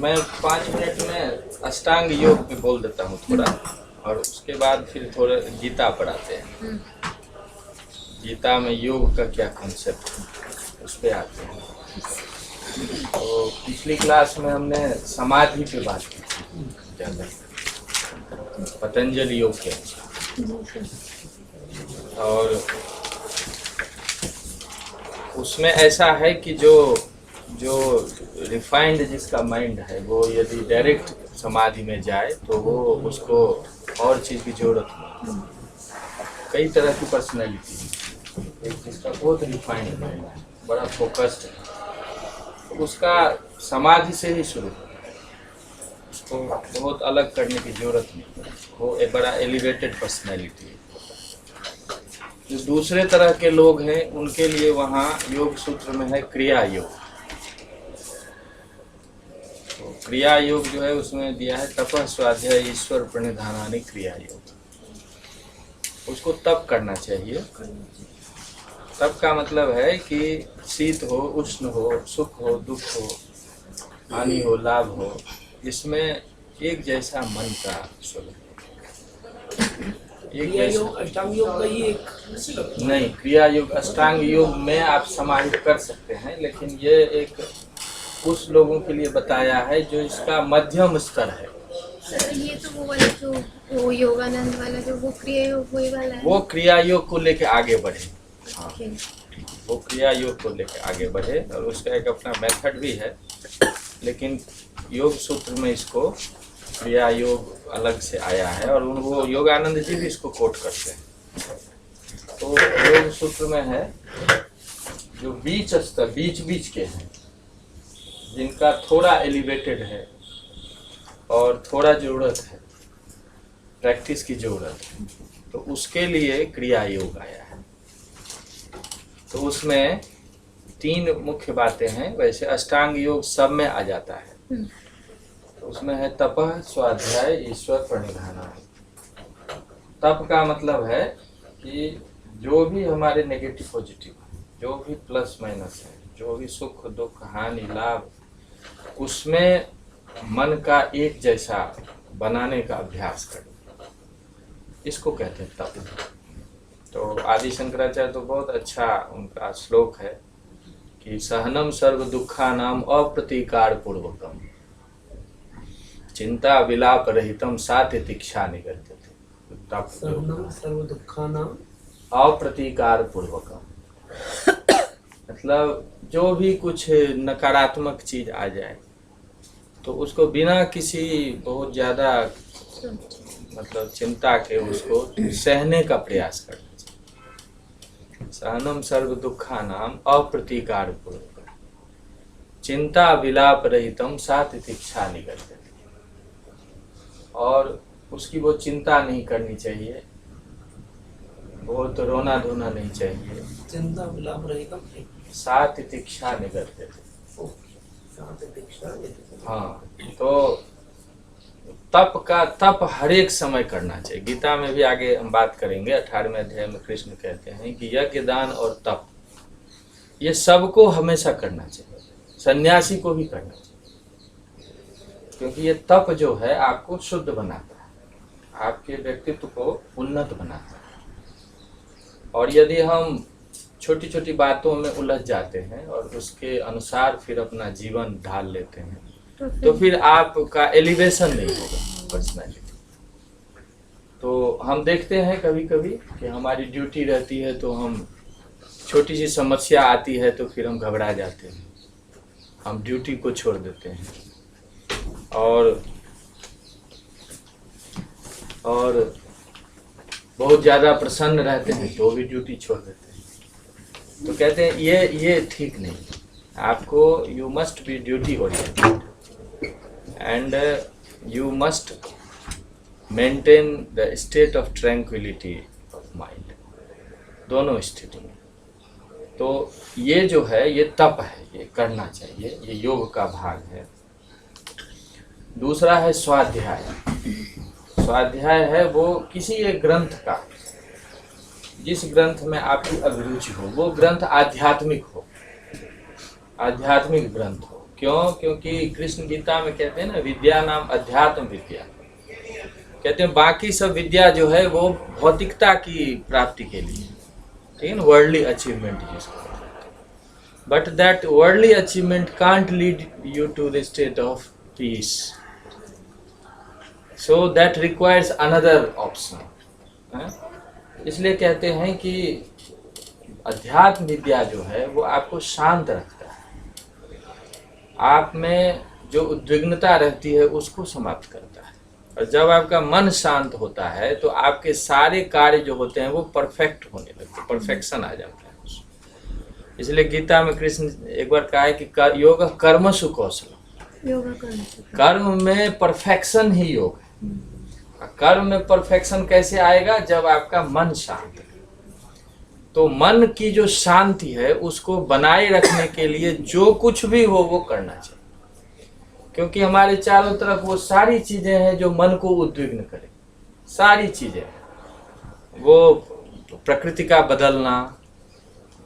मैं 5 मिनट में अष्टांग योग पे बोल देता हूँ थोड़ा, और उसके बाद फिर थोड़ा गीता पढ़ाते हैं। गीता में योग का क्या कॉन्सेप्ट है उस पर आते हैं। तो पिछली क्लास में हमने समाधि पे बात की थी ज़्यादा, पतंजलि योग के अनुसार, और उसमें ऐसा है कि जो रिफाइंड जिसका माइंड है वो यदि डायरेक्ट समाधि में जाए तो वो उसको और चीज़ की जरूरत नहीं। कई तरह की पर्सनैलिटी है, एक जिसका बहुत रिफाइंड माइंड है, बड़ा फोकस्ड है, तो उसका समाधि से ही शुरू होता है, उसको बहुत अलग करने की जरूरत नहीं, वो एक बड़ा एलिवेटेड पर्सनैलिटी है। जो दूसरे तरह के लोग हैं उनके लिए वहाँ योग सूत्र में है क्रिया योग। तो क्रिया योग जो है उसमें दिया है तपः स्वाध्याय ईश्वर प्रणिधानानि क्रिया योग। उसको तप करना चाहिए। तप का मतलब है कि शीत हो, उष्ण हो, सुख हो, दुख हो, हानि हो, लाभ हो, इसमें एक जैसा मन का स्वरूप, एक जैसा अष्टांग योग का ही एक नहीं। क्रिया योग अष्टांग योग में आप समाहित कर सकते हैं, लेकिन ये एक उस लोगों के लिए बताया है जो इसका मध्यम स्तर है। ये तो वो वाला जो वो योगानंद वाला जो वो क्रिया योग वही वाला है। वो क्रिया योग को लेके आगे बढ़े। हाँ, ओके। वो क्रिया योग को लेके आगे बढ़े और उसका एक अपना मेथड भी है, लेकिन योग सूत्र में इसको क्रिया योग अलग से आया है, और वो योगानंद जी भी इसको कोट करते हैं। तो योग सूत्र में है जो बीच स्तर, बीच बीच के हैं, जिनका थोड़ा एलिवेटेड है और थोड़ा जरूरत है, प्रैक्टिस की जरूरत है, तो उसके लिए क्रिया योग आया है। तो उसमें 3 मुख्य बातें हैं। वैसे अष्टांग योग सब में आ जाता है। तो उसमें है तपः स्वाध्याय ईश्वर प्रणिधानानि। तप का मतलब है कि जो भी हमारे नेगेटिव पॉजिटिव है, जो भी प्लस माइनस है, जो भी सुख दुख हानि लाभ, उसमें मन का एक जैसा बनाने का अभ्यास करना, इसको कहते हैं तप। तो आदि शंकराचार्य तो बहुत अच्छा उनका श्लोक है कि सहनम सर्व दुखानाम अप्रतीकार पूर्वकम चिंता विलाप रहितम सात्य तिक्षा निगर्त्यते। तप सहनम सर्व दुखानाम अप्रतीकार पूर्वकम, मतलब जो भी कुछ नकारात्मक चीज आ जाए तो उसको बिना किसी बहुत ज्यादा मतलब चिंता के उसको सहने का प्रयास करना चाहिए। सहनम सर्व दुखानाम अप्रतीकार पूर्वकम चिंता विलाप रहितम सात्य तिक्षा निगर्त्यते। और उसकी वो चिंता नहीं करनी चाहिए, बहुत रोना धोना नहीं चाहिए। चिंता विलाप रहेगा सात्य तिक्षा निगर्त्यते। हाँ, तो तप हर एक समय करना चाहिए। गीता में भी आगे हम बात करेंगे, 18वें अध्याय में कृष्ण कहते हैं कि यज्ञ दान और तप ये सबको हमेशा करना चाहिए, सन्यासी को भी करना चाहिए, क्योंकि ये तप जो है आपको शुद्ध बनाता है, आपके व्यक्तित्व को उन्नत बनाता है। और यदि हम छोटी छोटी बातों में उलझ जाते हैं और उसके अनुसार फिर अपना जीवन ढाल लेते हैं तो फिर आपका एलिवेशन नहीं होगा पर्सनैलिटी। तो हम देखते हैं कभी कभी कि हमारी ड्यूटी रहती है तो हम छोटी सी समस्या आती है तो फिर हम घबरा जाते हैं, हम ड्यूटी को छोड़ देते हैं और बहुत ज़्यादा प्रसन्न रहते हैं तो भी ड्यूटी छोड़ देते हैं। तो कहते हैं ये ठीक नहीं, आपको you must be duty oriented and you must maintain the state of tranquillity of mind, दोनों स्थिति में। तो ये जो है ये तप है, ये करना चाहिए, ये योग का भाग है। दूसरा है स्वाध्याय। स्वाध्याय है वो किसी एक ग्रंथ का, जिस ग्रंथ में आपकी अभिरुचि हो, वो ग्रंथ आध्यात्मिक हो, आध्यात्मिक ग्रंथ हो, क्यों? क्योंकि कृष्ण गीता में कहते हैं ना, विद्या नाम अध्यात्म विद्या। कहते हैं बाकी सब विद्या जो है वो भौतिकता की प्राप्ति के लिए, ठीक है ना, वर्ल्डली अचीवमेंट जिसको, but that worldly achievement can't lead you to the state of peace, so that requires another option. इसलिए कहते हैं कि अध्यात्म विद्या जो है वो आपको शांत रखता है, आप में जो उद्विग्नता रहती है उसको समाप्त करता है, और जब आपका मन शांत होता है तो आपके सारे कार्य जो होते हैं वो परफेक्ट होने लगते हैं, परफेक्शन आ जाता है उसमें। इसलिए गीता में कृष्ण एक बार कहा है कि योग कर्मसु कौशलम, योगा करना। कर्म में परफेक्शन ही योग है। कर्म में परफेक्शन कैसे आएगा? जब आपका मन शांत है। तो मन की जो शांति है उसको बनाए रखने के लिए जो कुछ भी हो वो करना चाहिए, क्योंकि हमारे चारों तरफ वो सारी चीजें हैं जो मन को उद्विग्न करे। सारी चीजें, वो प्रकृति का बदलना,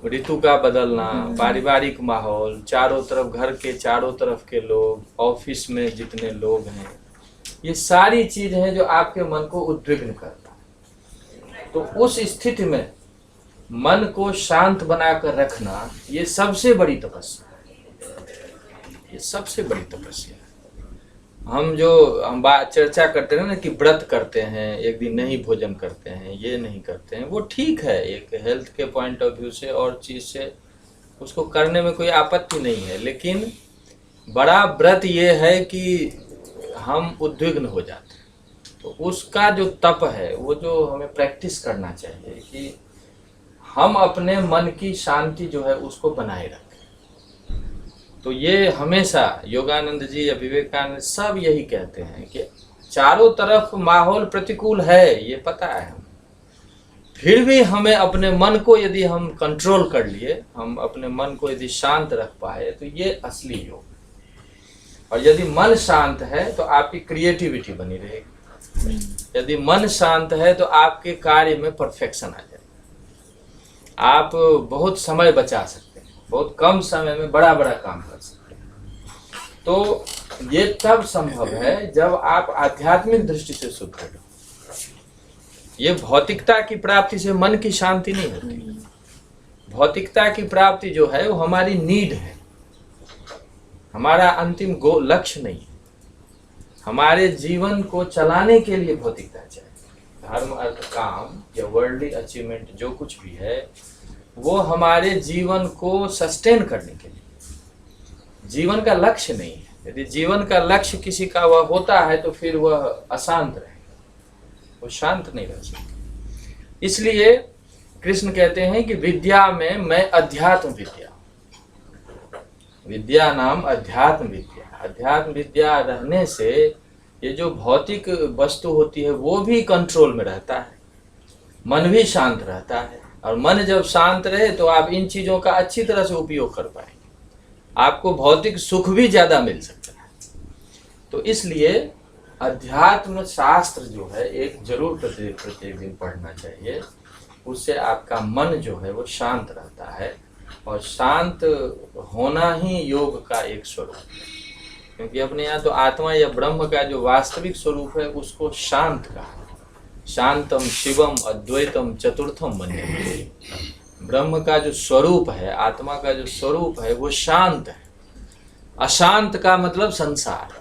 ऋतु का बदलना, पारिवारिक माहौल, चारों तरफ घर के चारों तरफ के लोग, ऑफिस में जितने लोग हैं, ये सारी चीजें हैं जो आपके मन को उद्विग्न करता है। तो उस स्थिति में मन को शांत बनाकर रखना ये सबसे बड़ी तपस्या है, ये सबसे बड़ी तपस्या है। हम बात चर्चा करते हैं ना कि व्रत करते हैं, एक दिन नहीं भोजन करते हैं, ये नहीं करते हैं, वो ठीक है एक हेल्थ के पॉइंट ऑफ व्यू से और चीज से उसको करने में कोई आपत्ति नहीं है, लेकिन बड़ा व्रत ये है कि हम उद्विग्न हो जाते हैं। तो उसका जो तप है वो जो हमें प्रैक्टिस करना चाहिए कि हम अपने मन की शांति जो है उसको बनाए रखें। तो ये हमेशा योगानंद जी या विवेकानंद सब यही कहते हैं कि चारों तरफ माहौल प्रतिकूल है, ये पता है हम, फिर भी हमें अपने मन को यदि हम कंट्रोल कर लिए, हम अपने मन को यदि शांत रख पाए तो ये असली योग। और यदि मन शांत है तो आपकी क्रिएटिविटी बनी रहेगी, यदि मन शांत है तो आपके कार्य में परफेक्शन आ जाएगा, आप बहुत समय बचा सकते हैं, बहुत कम समय में बड़ा बड़ा काम कर सकते हैं। तो ये तब संभव है जब आप आध्यात्मिक दृष्टि से सुदृढ़ हो। ये भौतिकता की प्राप्ति से मन की शांति नहीं होती। भौतिकता की प्राप्ति जो है वो हमारी नीड है, हमारा अंतिम लक्ष्य नहीं है। हमारे जीवन को चलाने के लिए भौतिकता चाहिए। धर्म अर्थ काम या वर्ल्डली अचीवमेंट जो कुछ भी है वो हमारे जीवन को सस्टेन करने के लिए, जीवन का लक्ष्य नहीं है। यदि जीवन का लक्ष्य किसी का वह होता है तो फिर वह अशांत रहेगा, वो शांत नहीं रह सकता। इसलिए कृष्ण कहते हैं कि विद्या में मैं अध्यात्म विद्या, विद्या नाम अध्यात्म विद्या। अध्यात्म विद्या रहने से ये जो भौतिक वस्तु होती है वो भी कंट्रोल में रहता है, मन भी शांत रहता है, और मन जब शांत रहे तो आप इन चीजों का अच्छी तरह से उपयोग कर पाएंगे, आपको भौतिक सुख भी ज्यादा मिल सकता है। तो इसलिए अध्यात्म शास्त्र जो है एक जरूर प्रत्येक दिन पढ़ना चाहिए, उससे आपका मन जो है वो शांत रहता है, और शांत होना ही योग का एक स्वरूप है। क्योंकि अपने यहाँ तो आत्मा या ब्रह्म का जो वास्तविक स्वरूप है उसको शांत कहा। शांतम शिवम अद्वैतम चतुर्थम मन्यते। ब्रह्म का जो स्वरूप है, आत्मा का जो स्वरूप है वो शांत है। अशांत का मतलब संसार,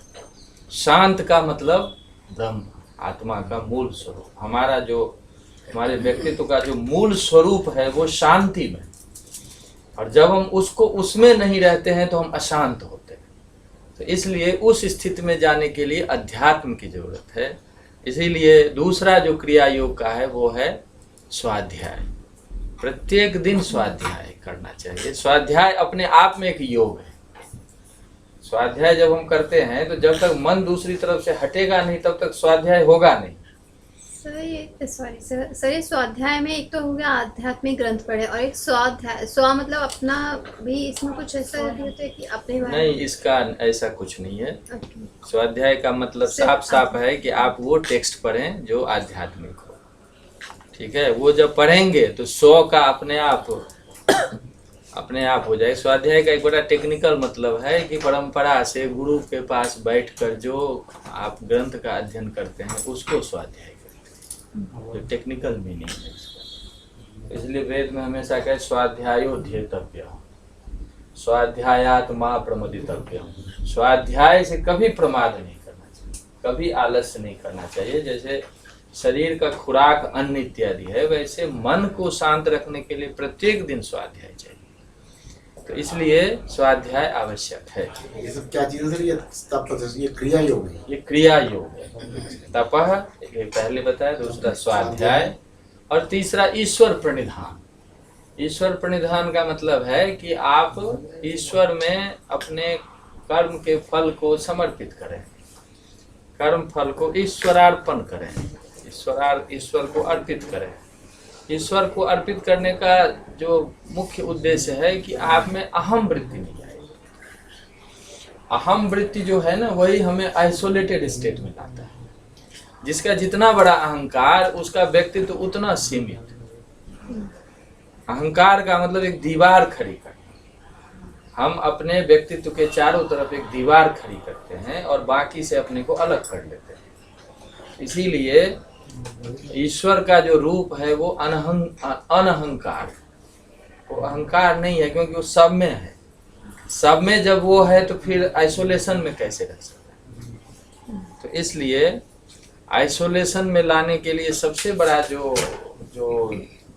शांत का मतलब ब्रह्म, आत्मा का मूल स्वरूप। हमारा जो हमारे व्यक्तित्व का जो मूल स्वरूप है वो शांति में, और जब हम उसको उसमें नहीं रहते हैं तो हम अशांत होते हैं। तो इसलिए उस स्थिति में जाने के लिए अध्यात्म की जरूरत है। इसीलिए दूसरा जो क्रिया योग का है वो है स्वाध्याय। प्रत्येक दिन स्वाध्याय करना चाहिए। स्वाध्याय अपने आप में एक योग है। स्वाध्याय जब हम करते हैं तो जब तक मन दूसरी तरफ से हटेगा नहीं तब तक स्वाध्याय होगा नहीं। सर ये स्वाध्याय में एक तो हो गया आध्यात्मिक ग्रंथ पढ़े, और एक स्वाध्याय, स्व मतलब अपना भी, इसमें कुछ ऐसा होता है कि अपने बारे नहीं, इसका ऐसा कुछ नहीं है। स्वाध्याय का मतलब साफ साफ है कि आप वो टेक्स्ट पढ़ें जो आध्यात्मिक हो, ठीक है। वो जब पढ़ेंगे तो स्व का अपने आप अपने आप हो जाए। स्वाध्याय का एक बड़ा टेक्निकल मतलब है कि परंपरा से गुरु के पास बैठकर जो आप ग्रंथ का अध्ययन करते हैं उसको स्वाध्याय करते हैं, जो टेक्निकल मीनिंग है इसका। इसलिए वेद में हमेशा कहे स्वाध्यायो ध्येतव्य, स्वाध्यायात मा प्रमदितव्य। स्वाध्याय से कभी प्रमाद नहीं करना चाहिए, कभी आलस्य नहीं करना चाहिए। जैसे शरीर का खुराक अन्न इत्यादि है, वैसे मन को शांत रखने के लिए प्रत्येक दिन स्वाध्याय चाहिए। तो इसलिए स्वाध्याय आवश्यक है। ये सब क्या चीजें सर? ये तप, ये क्रिया योग है। ये क्रिया योग है। तपः ये पहले बताया, दूसरा स्वाध्याय, और तीसरा ईश्वर प्रणिधान। ईश्वर प्रणिधान का मतलब है कि आप ईश्वर में अपने कर्म के फल को समर्पित करें, कर्म फल को ईश्वरार्पण करें, ईश्वर को अर्पित करें। ईश्वर को अर्पित करने का जो मुख्य उद्देश्य है कि आप में अहम वृत्ति नहीं आए। अहम वृत्ति जो है ना, वही हमें आइसोलेटेड स्टेट में लाता है। जिसका जितना बड़ा अहंकार, उसका व्यक्तित्व उतना सीमित। अहंकार का मतलब एक दीवार खड़ी करना। हम अपने व्यक्तित्व के चारों तरफ एक दीवार खड़ी करते हैं और बाकी से अपने को अलग कर लेते हैं। इसीलिए ईश्वर का जो रूप है वो अनहंकार, वो अहंकार नहीं है, क्योंकि वो सब में है। सब में जब वो है तो फिर आइसोलेशन में कैसे रह सकता है? तो इसलिए आइसोलेशन में लाने के लिए सबसे बड़ा जो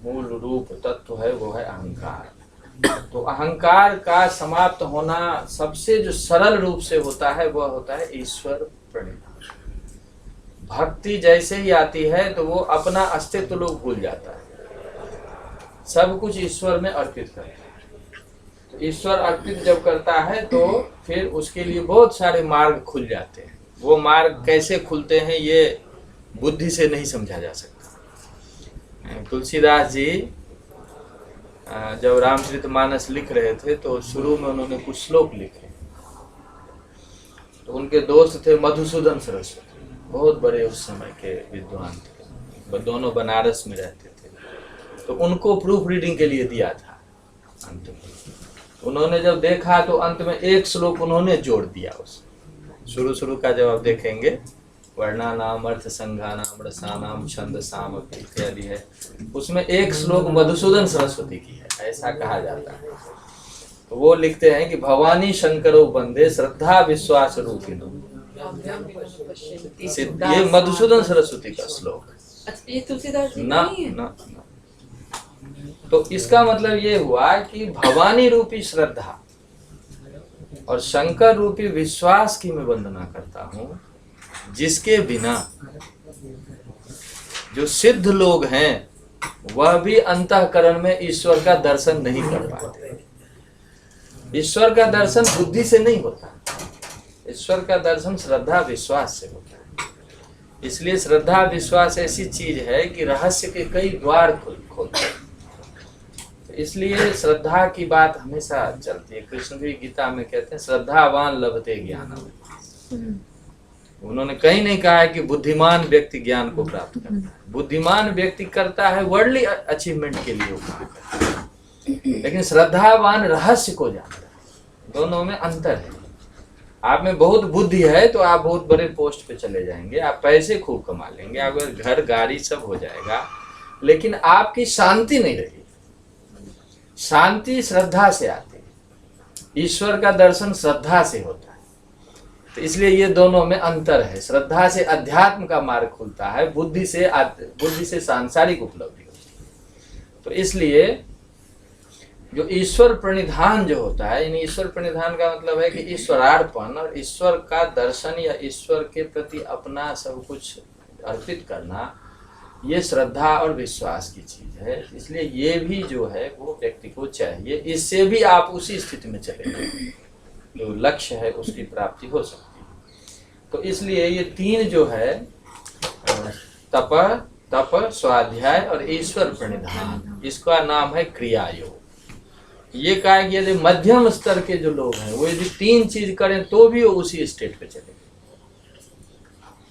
मूल रूप तत्व है वो है अहंकार। तो अहंकार का समाप्त होना सबसे जो सरल रूप से होता है वह होता है ईश्वर प्रणिधान। भक्ति जैसे ही आती है तो वो अपना अस्तित्व लोग भूल जाता है, सब कुछ ईश्वर में अर्पित करता है। तो ईश्वर अर्पित जब करता है तो फिर उसके लिए बहुत सारे मार्ग खुल जाते हैं। वो मार्ग कैसे खुलते हैं ये बुद्धि से नहीं समझा जा सकता। तुलसीदास जी जब रामचरितमानस लिख रहे थे तो शुरू में उन्होंने कुछ श्लोक लिखे। तो उनके दोस्त थे मधुसूदन सरस्वती, बहुत बड़े उस समय के विद्वान थे, दोनों बनारस में रहते थे। तो उनको प्रूफ रीडिंग के लिए दिया था। अंत में उन्होंने जब देखा तो अंत में एक श्लोक उन्होंने जोड़ दिया। उस शुरू का जब आप देखेंगे, वर्णानाम अर्थ संघानाम रसानाम छंद साम इत्यादि है, उसमें एक श्लोक मधुसूदन सरस्वती की है, ऐसा कहा जाता है। तो वो लिखते हैं कि भवानी शंकरो बंदे श्रद्धा विश्वास रूपिणो। ये मधुसूदन सरस्वती का श्लोक ये तुलसीदास जी ना, नहीं है? ना। तो इसका मतलब ये हुआ कि भवानी रूपी श्रद्धा और शंकर रूपी विश्वास की मैं वंदना करता हूँ, जिसके बिना जो सिद्ध लोग हैं वह भी अंतःकरण में ईश्वर का दर्शन नहीं कर पाते। ईश्वर का दर्शन बुद्धि से नहीं होता, ईश्वर का दर्शन श्रद्धा विश्वास से होता है। इसलिए श्रद्धा विश्वास ऐसी चीज है कि रहस्य के कई द्वार खोलते हैं। तो इसलिए श्रद्धा की बात हमेशा चलती है। कृष्ण भी गीता में कहते हैं श्रद्धावान लभते ज्ञानम। उन्होंने कहीं नहीं कहा है कि बुद्धिमान व्यक्ति ज्ञान को प्राप्त करता है। बुद्धिमान व्यक्ति करता है वर्ल्डली अचीवमेंट के लिए काम करता है, लेकिन श्रद्धावान रहस्य को जानता है। दोनों में अंतर है। आप में बहुत बुद्धि है तो आप बहुत बड़े पोस्ट पे चले जाएंगे, आप पैसे खूब कमा लेंगे, आपका घर गाड़ी सब हो जाएगा, लेकिन आपकी शांति नहीं रहेगी। शांति श्रद्धा से आती है, ईश्वर का दर्शन श्रद्धा से होता है। तो इसलिए ये दोनों में अंतर है। श्रद्धा से अध्यात्म का मार्ग खुलता है, बुद्धि से सांसारिक उपलब्धि होती है। तो इसलिए जो ईश्वर प्रणिधान जो होता है, यानी ईश्वर प्रणिधान का मतलब है कि ईश्वरार्पण और ईश्वर का दर्शन या ईश्वर के प्रति अपना सब कुछ अर्पित करना, ये श्रद्धा और विश्वास की चीज है। इसलिए ये भी जो है वो व्यक्ति को चाहिए। इससे भी आप उसी स्थिति में चले जाएंगे, जो लक्ष्य है उसकी प्राप्ति हो सकती है। तो इसलिए ये तीन जो है तप, स्वाध्याय और ईश्वर प्रणिधान, इसका नाम है क्रिया योग। ये कहा कि यदि मध्यम स्तर के जो लोग हैं वो यदि तीन चीज करें तो भी वो उसी स्टेट पे चले।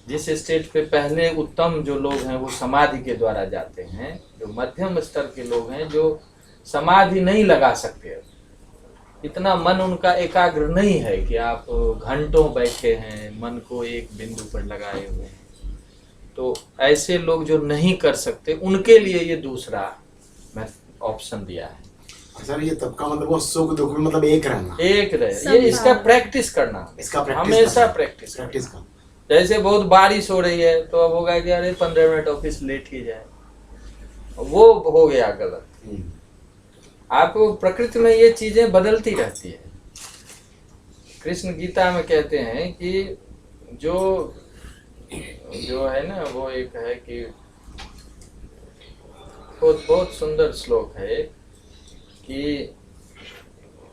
जिस स्टेट पे पहले उत्तम जो लोग हैं वो समाधि के द्वारा जाते हैं, जो मध्यम स्तर के लोग हैं जो समाधि नहीं लगा सकते, इतना मन उनका एकाग्र नहीं है कि आप घंटों बैठे हैं मन को एक बिंदु पर लगाए हुए हैं। तो ऐसे लोग जो नहीं कर सकते उनके लिए ये दूसरा मैं ऑप्शन दिया है। सर ये तब का मतलब वो सुख दुख में मतलब एक रहना, एक रहे, ये इसका प्रैक्टिस करना, इसका प्रैक्टिस हमेशा करना। प्रैक्टिस प्रैक्टिस का जैसे बहुत बारिश हो रही है तो अब होगा कि अरे 15 मिनट ऑफिस लेट ही जाए, वो हो गया गलत। आप प्रकृति में ये चीजें बदलती रहती है। कृष्ण गीता में कहते हैं कि जो है ना वो एक है कि बहुत सुंदर श्लोक है कि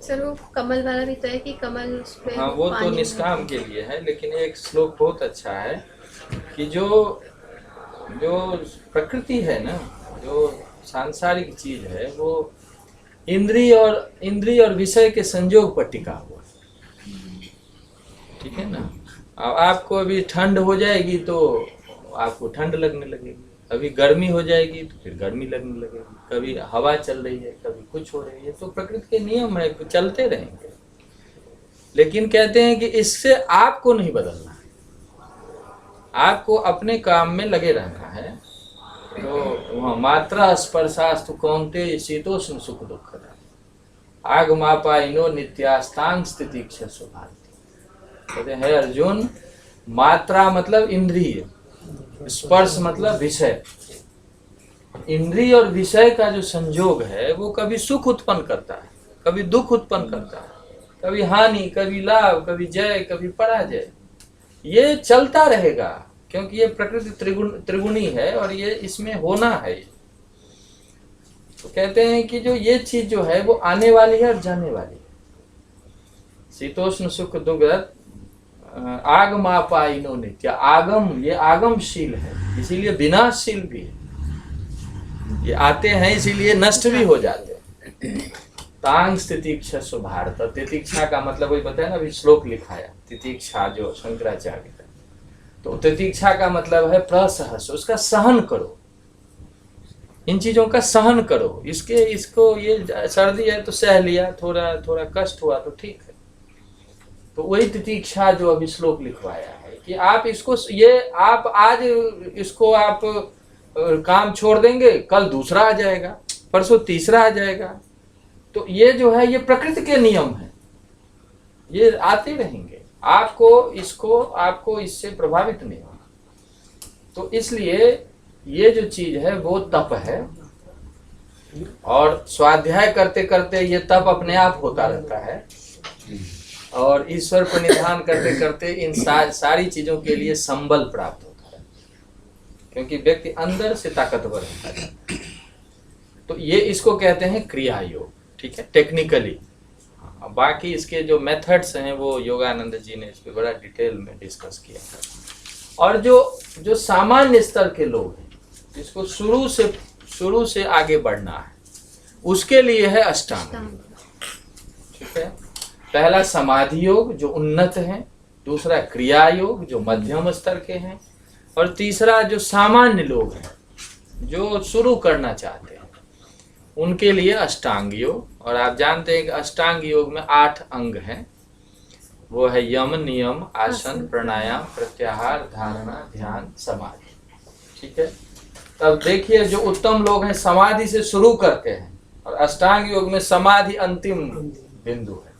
सर वो कमल वाला भी तो है कि कमल उस पे हाँ वो तो पानी निष्काम के लिए है, लेकिन एक श्लोक बहुत अच्छा है कि जो प्रकृति है ना, जो सांसारिक चीज है वो इंद्रिय और विषय के संयोग पर टिका हुआ है। ठीक है ना। अब आपको अभी ठंड हो जाएगी तो आपको ठंड लगने लगेगी, अभी गर्मी हो जाएगी तो फिर गर्मी लगने लगेगी, कभी हवा चल रही है कभी कुछ हो रही है, तो प्रकृति के नियम है, चलते रहेंगे। लेकिन कहते हैं कि इससे आपको नहीं बदलना है, आपको अपने काम में लगे रहना है। तो मात्रा स्पर्शास्तु कौन्तेय शीतोष्ण सुख दुःखदा आगमापाइनो नित्यास्तांग स्थितिक्षसु भारती। कहते हैं अर्जुन, मात्रा मतलब इंद्रिय, स्पर्श मतलब विषय। इंद्रिय और विषय का जो संयोग है वो कभी सुख उत्पन्न करता है, कभी दुख उत्पन्न करता है, कभी हानि, कभी लाभ, कभी जय, कभी पराजय। ये चलता रहेगा क्योंकि ये प्रकृति त्रिगुणी है और ये इसमें होना है। तो कहते हैं कि जो ये चीज जो है वो आने वाली है और जाने वाली है। शीतोष्ण सुख दुख आगमापाइनो नित्य, आगम ये आगमशील है इसीलिए विनाशशील भी है। ये आते हैं इसीलिए नष्ट भी हो जाते हैं। तांग तितिक्षसु भारत, तितिक्षा का मतलब वही बताया ना, अभी श्लोक लिखाया तितिक्षा जो शंकराचार्य का। तो तितिक्षा का मतलब है प्रसहस, उसका सहन करो, इन चीजों का सहन करो। इसको ये सर्दी है तो सह लिया, थोड़ा थोड़ा कष्ट हुआ तो ठीक है। तो वही तितिक्षा जो अभी श्लोक लिखवाया है कि आप इसको आप आज इसको आप काम छोड़ देंगे, कल दूसरा आ जाएगा, परसों तीसरा आ जाएगा। तो ये जो है ये प्रकृति के नियम है, ये आते रहेंगे। आपको इससे प्रभावित नहीं होना। तो इसलिए ये जो चीज है वो तप है, और स्वाध्याय करते करते ये तप अपने आप होता रहता है, और ईश्वर को निधान करते करते इन सारी चीजों के लिए संबल प्राप्त होता है, क्योंकि व्यक्ति अंदर से ताकतवर होता है। तो ये इसको कहते हैं क्रिया योग। ठीक है, टेक्निकली। बाकी इसके जो मेथड्स हैं वो योगानंद जी ने इस पे बड़ा डिटेल में डिस्कस किया है। और जो सामान्य स्तर के लोग हैं, जिसको शुरू से आगे बढ़ना है, उसके लिए है अष्टांग। ठीक है, पहला समाधि योग जो उन्नत है, दूसरा क्रिया योग जो मध्यम स्तर के हैं, और तीसरा जो सामान्य लोग हैं जो शुरू करना चाहते हैं उनके लिए अष्टांग योग। और आप जानते हैं कि अष्टांग योग में 8 अंग हैं, वो है यम, नियम, आसन, प्राणायाम, प्रत्याहार, धारणा, ध्यान, समाधि। ठीक है, तब देखिए जो उत्तम लोग हैं समाधि से शुरू करते हैं, और अष्टांग योग में समाधि अंतिम बिंदु है।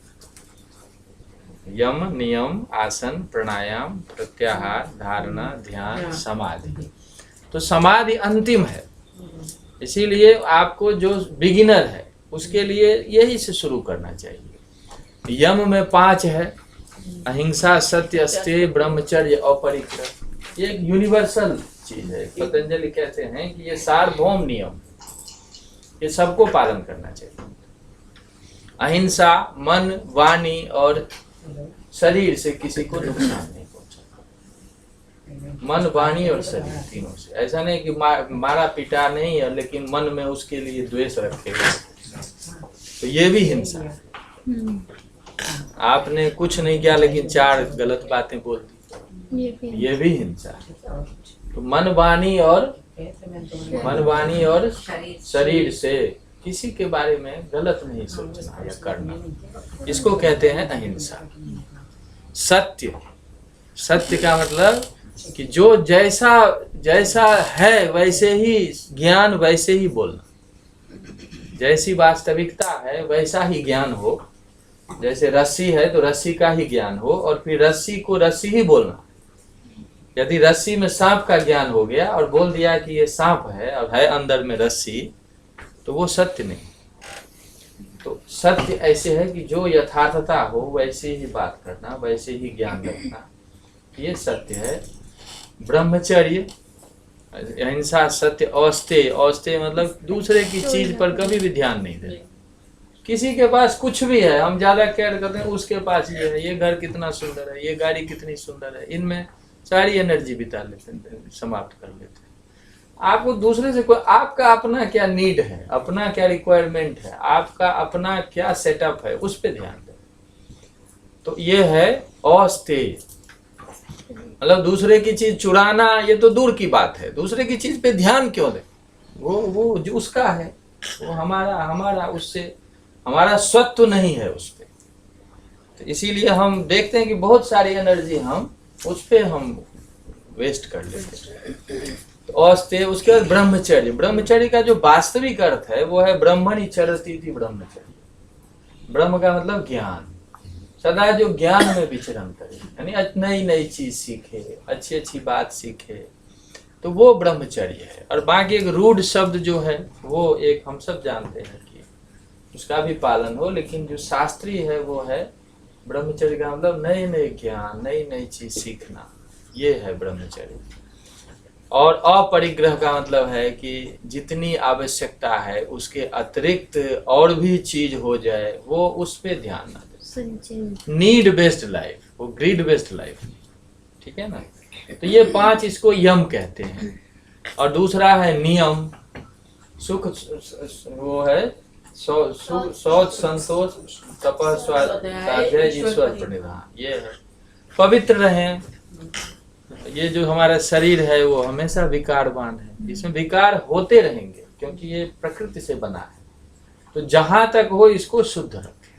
यम, नियम, आसन, प्राणायाम, प्रत्याहार, धारणा, ध्यान, समाधि। तो समाधि अंतिम है, इसीलिए आपको जो बिगिनर है उसके लिए यही से शुरू करना चाहिए। यम में 5 है, अहिंसा, सत्य, अस्तेय, ब्रह्मचर्य, अपरिग्रह। ये एक यूनिवर्सल चीज है। पतंजलि कहते हैं कि ये सार्वभौम नियम, ये सबको पालन करना चाहिए। अहिंसा, मन, वाणी और शरीर से किसी को नुकसान नहीं पहुंचाना। मन, वाणी और शरीर तीनों से। ऐसा नहीं कि मारा पीटा नहीं है लेकिन मन में उसके लिए द्वेष रखे, तो ये भी हिंसा है। आपने कुछ नहीं किया लेकिन 4 गलत बातें बोल दी, ये भी हिंसा है। तो मन, वाणी और शरीर से किसी के बारे में गलत नहीं सोचना या करना, इसको कहते हैं अहिंसा। सत्य, सत्य का मतलब कि जो जैसा जैसा है वैसे ही ज्ञान, वैसे ही बोलना, जैसी वास्तविकता है वैसा ही ज्ञान हो। जैसे रस्सी है तो रस्सी का ही ज्ञान हो, और फिर रस्सी को रस्सी ही बोलना। यदि रस्सी में सांप का ज्ञान हो गया और बोल दिया कि ये सांप है और है अंदर में रस्सी, तो वो सत्य नहीं। तो सत्य ऐसे है कि जो यथार्थता हो वैसे ही बात करना, वैसे ही ज्ञान रखना, ये सत्य है। ब्रह्मचर्य, अहिंसा, सत्य, औस्तेय। औस्तेय मतलब दूसरे की चीज पर कभी भी ध्यान नहीं देना। किसी के पास कुछ भी है, हम ज्यादा केयर करते हैं, उसके पास ये है, ये घर कितना सुंदर है, ये गाड़ी कितनी सुंदर है, इनमें सारी एनर्जी बिता लेते हैं, समाप्त कर लेते हैं। आपको दूसरे से कोई, आपका अपना क्या नीड है, अपना क्या रिक्वायरमेंट है, आपका अपना क्या सेटअप है, उस पर ध्यान दें। तो ये है औस्तेय। मतलब दूसरे की चीज चुराना ये तो दूर की बात है, दूसरे की चीज पे ध्यान क्यों दे? वो जो उसका है, वो हमारा उससे हमारा स्वत्व नहीं है उस पे। तो इसीलिए हम देखते हैं कि बहुत सारी एनर्जी हम उस पे हम वेस्ट कर लेते हैं। तो औस्तेय, उसके बाद ब्रह्मचर्य। ब्रह्मचर्य का जो वास्तविक अर्थ है वो है ब्रह्मणि चरति इति ब्रह्मचर्य। ब्रह्म का मतलब ज्ञान, सदा जो ज्ञान में विचरण करे, यानी नई नई चीज सीखे, अच्छी अच्छी बात सीखे, तो वो ब्रह्मचर्य है। और बाकी एक रूढ़ शब्द जो है वो एक हम सब जानते हैं कि उसका भी पालन हो, लेकिन जो शास्त्रीय है वो है ब्रह्मचर्य का मतलब नए नए ज्ञान, नई नई चीज सीखना, ये है ब्रह्मचर्य। और अपरिग्रह का मतलब है कि जितनी आवश्यकता है उसके अतिरिक्त और भी चीज हो जाए, वो उस पे ध्यान ना दे। नीड बेस्ड लाइफ, वो ग्रीड बेस्ड लाइफ, ठीक है ना। तो ये 5 इसको यम कहते हैं। और दूसरा है नियम। सुख, वो है शौच, संतोष, तपः, स्वाध्याय, ईश्वर प्रणिधान। ये है पवित्र रहें। ये जो हमारा शरीर है वो हमेशा विकारवान है, इसमें विकार होते रहेंगे क्योंकि ये प्रकृति से बना है। तो जहां तक हो इसको शुद्ध रखें,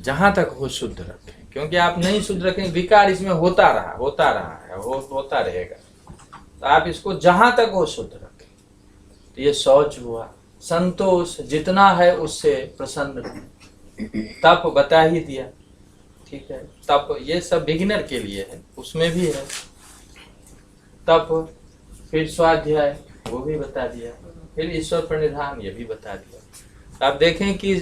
जहां तक हो शुद्ध रखें, क्योंकि आप नहीं शुद्ध रखें विकार इसमें होता होता रहेगा। तो आप इसको जहां तक हो शुद्ध रखें। तो ये शौच हुआ। संतोष, जितना है उससे प्रसन्न रहें। तप बता ही दिया, ठीक है। तप ये सब बिगिनर के लिए है, उसमें भी है तप। फिर स्वाध्याय, वो भी बता दिया। फिर ईश्वर प्रणिधान, ये भी बता दिया। आप देखें कि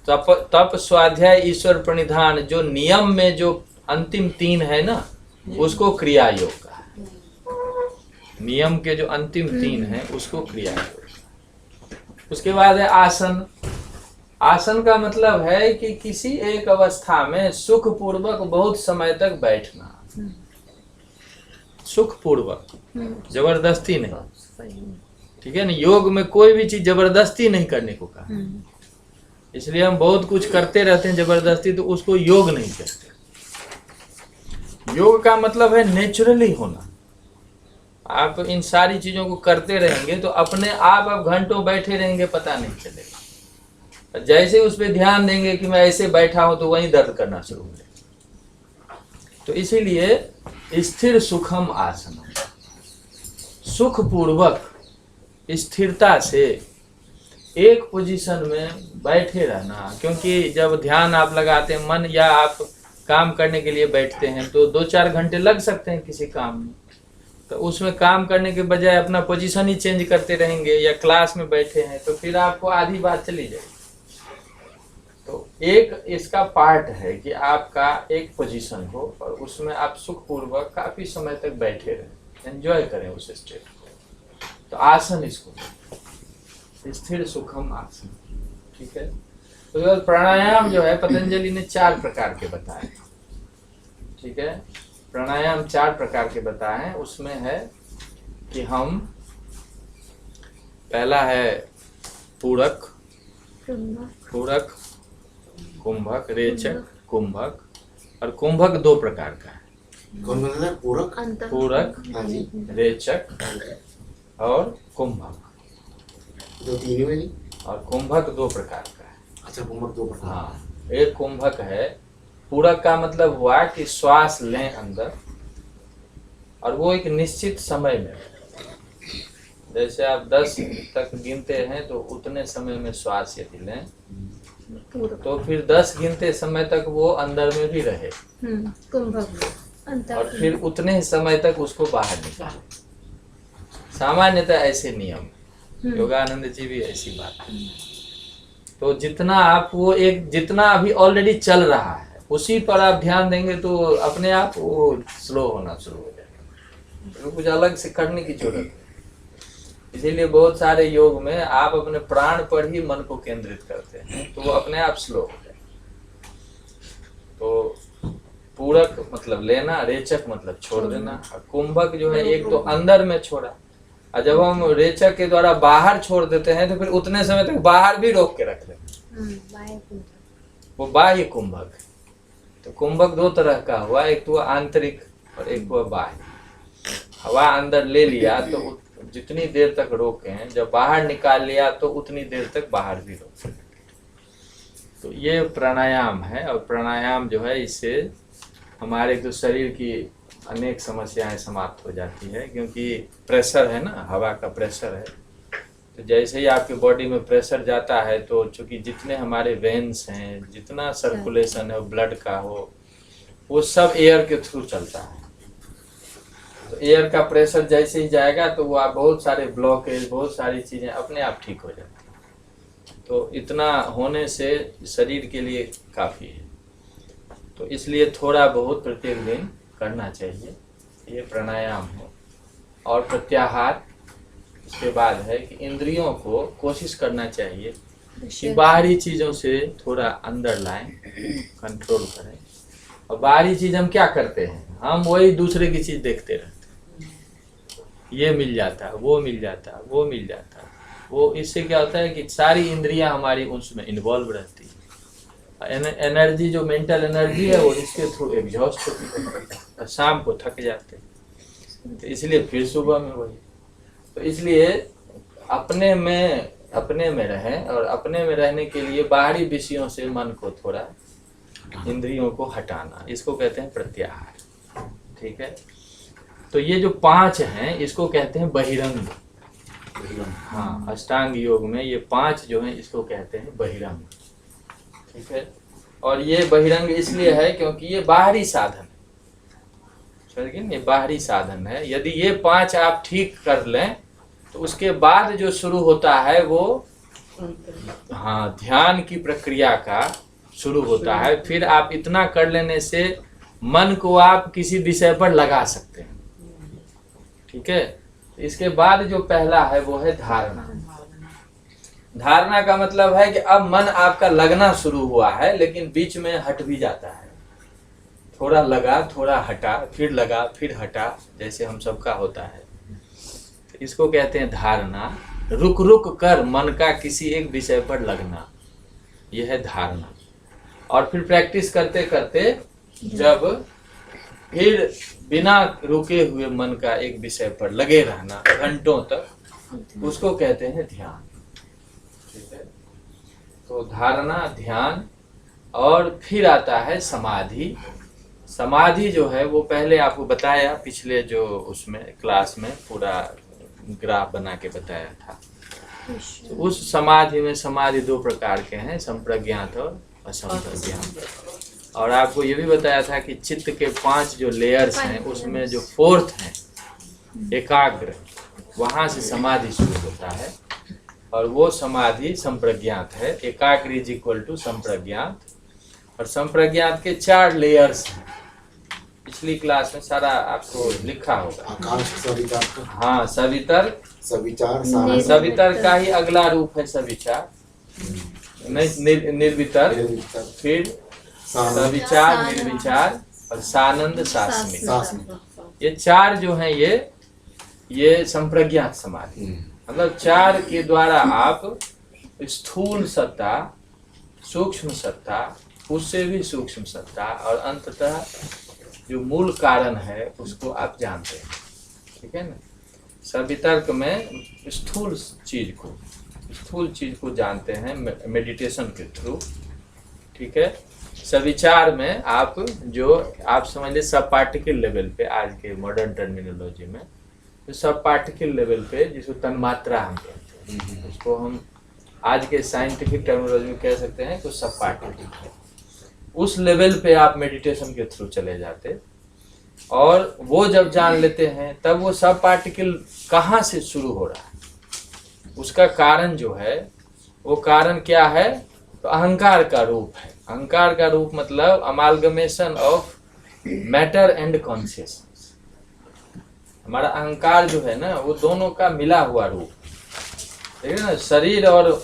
तप, स्वाध्याय, ईश्वर प्रणिधान, जो नियम में जो अंतिम 3 है ना, उसको क्रिया योग का है। नियम के जो अंतिम 3 है उसको क्रिया योग। उसके बाद है आसन। आसन का मतलब है कि किसी एक अवस्था में सुख पूर्वक बहुत समय तक बैठना, सुख पूर्वक, जबरदस्ती नहीं, ठीक है ना। योग में कोई भी चीज जबरदस्ती नहीं करने को कहा, इसलिए हम बहुत कुछ करते रहते हैं जबरदस्ती, तो उसको योग नहीं कहते। योग का मतलब है नेचुरली होना। आप इन सारी चीजों को करते रहेंगे तो अपने आप घंटों बैठे रहेंगे, पता नहीं चलेगा। जैसे उस पर ध्यान देंगे कि मैं ऐसे बैठा हूं तो वहीं दर्द करना शुरू हो जाएगा। तो इसीलिए स्थिर सुखम आसन, सुख पूर्वक स्थिरता से एक पोजीशन में बैठे रहना। क्योंकि जब ध्यान आप लगाते हैं मन, या आप काम करने के लिए बैठते हैं, तो 2-4 घंटे लग सकते हैं किसी काम में। तो उसमें काम करने के बजाय अपना पोजीशन ही चेंज करते रहेंगे, या क्लास में बैठे हैं तो फिर आपको आधी बात चली जाएगी। तो एक इसका पार्ट है कि आपका एक पोजीशन हो और उसमें आप सुखपूर्वक काफी समय तक बैठे रहें, एंजॉय करें उस स्टेट को। तो आसन इसको स्थिर सुखम आसन, ठीक है। तो प्राणायाम जो है पतंजलि ने 4 प्रकार के बताए, ठीक है। प्राणायाम 4 प्रकार के बताए। उसमें है कि हम, पहला है पूरक, कुंभक, रेचक, कुंभक। और कुंभक 2 प्रकार का है। कौन मतलब है? पूरक, पूरक, हाँ जी, रेचक और कुंभक। जो तीन में नहीं। और कुंभक 2 प्रकार का है। अच्छा, कुंभक 2 प्रकार। हाँ, एक कुंभक है, पूरक का मतलब हुआ कि श्वास लें अंदर, और वो एक निश्चित समय में, जैसे आप 10 तक गिनते हैं तो उतने समय में श्वास यदि लें तो फिर 10 गिनते समय तक वो अंदर में भी रहे, कुंभक और फिर उतने ही समय तक उसको बाहर निकाले। सामान्यतः ऐसे नियम, योगानंद जी भी ऐसी बात है। तो जितना आप वो एक जितना अभी ऑलरेडी चल रहा है उसी पर आप ध्यान देंगे तो अपने आप वो स्लो होना शुरू हो जाएगा, तो कुछ अलग से करने की जरूरत है। इसीलिए बहुत सारे योग में आप अपने प्राण पर ही मन को केंद्रित करते हैं तो वो अपने आप स्लो हो जाए। तो पूरक मतलब लेना, रेचक मतलब छोड़ देना, और कुंभक जो है एक तो अंदर में छोड़ा, और जब हम रेचक के द्वारा बाहर छोड़ देते हैं तो फिर उतने समय तक बाहर भी रोक के रख लेते, वो बाह्य कुंभक। तो कुंभक 2 तरह का हुआ, एक तो आंतरिक और एक हुआ बाह्य। हवा अंदर ले लिया तो जितनी देर तक रोकें, जब बाहर निकाल लिया तो उतनी देर तक बाहर भी रोकें। तो ये प्राणायाम है, और प्राणायाम जो है इससे हमारे जो शरीर की अनेक समस्याएं समाप्त हो जाती है, क्योंकि प्रेशर है ना, हवा का प्रेशर है। तो जैसे ही आपके बॉडी में प्रेशर जाता है तो चूंकि जितने हमारे वेन्स हैं, जितना सर्कुलेशन है ब्लड का हो, वो सब एयर के थ्रू चलता है। तो एयर का प्रेशर जैसे ही जाएगा तो वो आप बहुत सारे ब्लॉकेज, बहुत सारी चीज़ें अपने आप ठीक हो जाती हैं। तो इतना होने से शरीर के लिए काफ़ी है। तो इसलिए थोड़ा बहुत प्रत्येक दिन करना चाहिए, ये प्राणायाम है। और प्रत्याहार, इसके बाद है कि इंद्रियों को कोशिश करना चाहिए कि बाहरी चीज़ों से थोड़ा अंदर लाएं, कंट्रोल करें। और बाहरी चीज़ हम क्या करते हैं, हम वही दूसरे की चीज़ देखते रहते हैं, ये मिल जाता, वो मिल जाता, वो मिल जाता। वो इससे क्या होता है कि सारी इंद्रियां हमारी उसमें इन्वॉल्व रहती है। एनर्जी जो मेंटल एनर्जी है वो इसके थ्रू एग्जॉस्ट होती है, और शाम को थक जाते हैं। तो इसलिए फिर सुबह में वही। तो इसलिए अपने में रहें, और अपने में रहने के लिए बाहरी विषयों से मन को थोड़ा, इंद्रियों को हटाना, इसको कहते हैं प्रत्याहार। ठीक है। तो ये जो 5 हैं इसको कहते हैं बहिरंग। हाँ, अष्टांग योग में ये 5 जो हैं इसको कहते हैं बहिरंग। ठीक है। और ये बहिरंग इसलिए है क्योंकि ये बाहरी साधन है, ये बाहरी साधन है। यदि ये 5 आप ठीक कर लें तो उसके बाद जो शुरू होता है वो हाँ ध्यान की प्रक्रिया का शुरू होता है। फिर आप इतना कर लेने से मन को आप किसी विषय पर लगा सकते हैं। ठीक है। इसके बाद जो पहला है वो है धारणा। धारणा का मतलब है कि अब मन आपका लगना शुरू हुआ है, लेकिन बीच में हट भी जाता है, थोड़ा लगा, थोड़ा हटा, फिर लगा, फिर हटा, जैसे हम सबका होता है। तो इसको कहते हैं धारणा। रुक रुक कर मन का किसी एक विषय पर लगना, यह है धारणा। और फिर प्रैक्टिस करते करते जब फिर बिना रुके हुए मन का एक विषय पर लगे रहना घंटों तक, उसको कहते हैं ध्यान। ठीक है। तो धारणा, ध्यान, और फिर आता है समाधि। समाधि जो है वो पहले आपको बताया, पिछले जो उसमें क्लास में पूरा ग्राफ बना के बताया था। तो उस समाधि में समाधि 2 प्रकार के हैं, संप्रज्ञात और असंप्रज्ञात। और आपको ये भी बताया था कि चित्त के 5 जो लेयर्स हैं उसमें जो 4th है एकाग्र, वहां से समाधि शुरू होता है, और वो समाधि संप्रज्ञात है। एकाग्र इज इक्वल टू संप्रज्ञात। और संप्रज्ञात के 4 लेयर्स हैं, पिछली क्लास में सारा आपको लिखा होगा। आकाश सविचार का, हाँ, सवितर, सविचार, सवितर का ही अगला रूप है सविचार, निर्वितर, फिर सविचार, निर्विचार, और सानंद, सास्मिक। ये 4 जो हैं ये संप्रज्ञात समाधि। मतलब 4 के द्वारा आप स्थूल सत्ता, सूक्ष्म सत्ता, उससे भी सूक्ष्म सत्ता, और अंततः जो मूल कारण है उसको आप जानते हैं। ठीक है ना। सवितर्क में स्थूल चीज को, स्थूल चीज को जानते हैं मेडिटेशन के थ्रू, ठीक है। सविचार में आप जो आप समझ लीजिए सब पार्टिकल लेवल पे, आज के मॉडर्न टर्मिनोलॉजी में तो सब पार्टिकल लेवल पे जिसको तन्मात्रा हम कहते हैं, उसको हम आज के साइंटिफिक टर्मिनोलॉजी में कह सकते हैं कि सब पार्टिकल है। उस लेवल पे आप मेडिटेशन के थ्रू चले जाते, और वो जब जान लेते हैं तब वो सब पार्टिकल कहाँ से शुरू हो रहा है, उसका कारण जो है, वो कारण क्या है, तो अहंकार का रूप है। अहंकार का रूप मतलब amalgamation of matter and consciousness. हमारा अहंकार जो है ना, वो दोनों का मिला हुआ रूप, ठीक है ना। शरीर और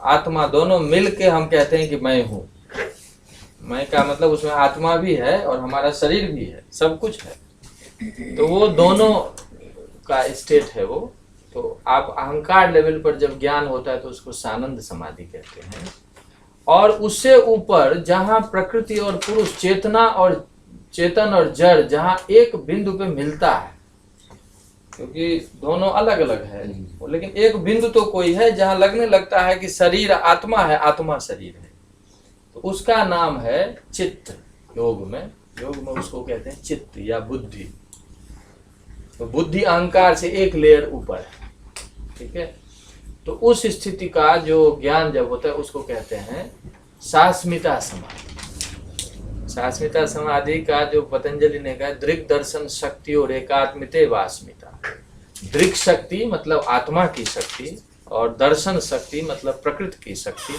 आत्मा दोनों मिल के हम कहते हैं कि मैं हूँ। मैं का मतलब उसमें आत्मा भी है और हमारा शरीर भी है, सब कुछ है। तो वो दोनों का स्टेट है वो। तो आप अहंकार लेवल पर जब ज्ञान होता है तो उसको सानंद समाधि कहते हैं। और उससे ऊपर जहाँ प्रकृति और पुरुष, चेतना और चेतन और जड़, जहाँ एक बिंदु पे मिलता है, क्योंकि दोनों अलग अलग है, लेकिन एक बिंदु तो कोई है जहाँ लगने लगता है कि शरीर आत्मा है, आत्मा शरीर है, तो उसका नाम है चित्त। योग में उसको कहते हैं चित्त या बुद्धि। तो बुद्धि अहंकार से एक लेयर ऊपर है, ठीक है। तो उस स्थिति का जो ज्ञान जब होता है उसको कहते हैं शास्मिता समाधि। शास्मिता समाधि का जो पतंजलि ने कहा, दृक् दर्शन शक्ति और एकात्मिते वास्मिता। दृक् शक्ति मतलब आत्मा की शक्ति, और दर्शन शक्ति मतलब प्रकृति की शक्ति।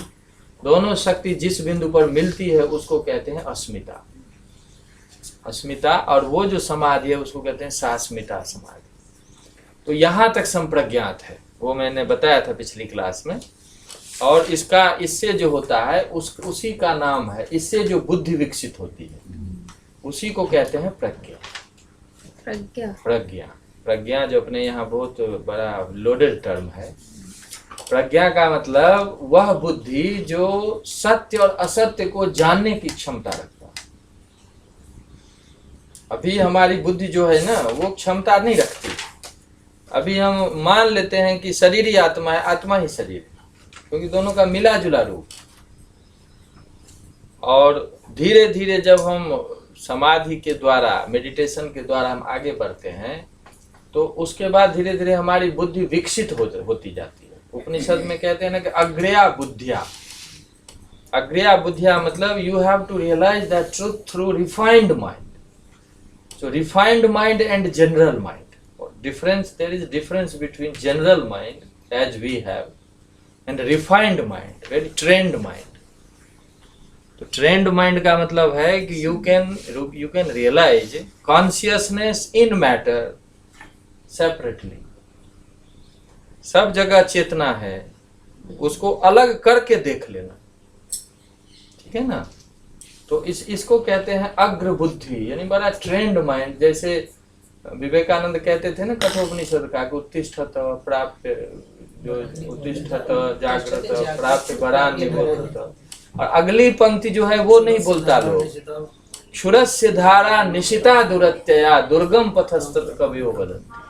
दोनों शक्ति जिस बिंदु पर मिलती है उसको कहते हैं अस्मिता। अस्मिता, और वो जो समाधि है उसको कहते हैं शास्मिता समाधि। तो यहाँ तक संप्रज्ञात है, वो मैंने बताया था पिछली क्लास में। और इससे जो होता है उसी का नाम है, इससे जो बुद्धि विकसित होती है उसी को कहते हैं प्रज्ञा। प्रज्ञा जो अपने यहाँ बहुत बड़ा लोडेड टर्म है। प्रज्ञा का मतलब वह बुद्धि जो सत्य और असत्य को जानने की क्षमता रखता है। अभी हमारी बुद्धि जो है ना, वो क्षमता नहीं रखती। अभी हम मान लेते हैं कि शरीर ही आत्मा है, आत्मा ही शरीर है, क्योंकि दोनों का मिला जुला रूप। और धीरे धीरे जब हम समाधि के द्वारा, मेडिटेशन के द्वारा हम आगे बढ़ते हैं, तो उसके बाद धीरे धीरे हमारी बुद्धि विकसित होती जाती है। उपनिषद में कहते हैं ना कि अग्रया बुद्धिया। अग्रया बुद्धिया मतलब you have to realise the truth through refined mind. So refined mind and general mind, there is difference between general mind as we have and refined mind, very trained mind. तो trained mind का मतलब है कि you can realize consciousness in matter separately. सब जगह चेतना है, उसको अलग करके देख लेना, ठीक है ना। तो इसको कहते हैं अग्र बुद्धि, यानी बड़ा ट्रेंड माइंड। जैसे विवेकानंद कहते थे ना कठोपनिषद का, उत्तिष्ठत प्राप्त, जो उत्तिष्ठत जागृत प्राप्त वरान निबोधत। और अगली पंक्ति जो है वो नहीं बोलता लोग, क्षुरस्य धारा निशिता दुरत्यया दुर्गम पथस्तत कवियो वदन्ति।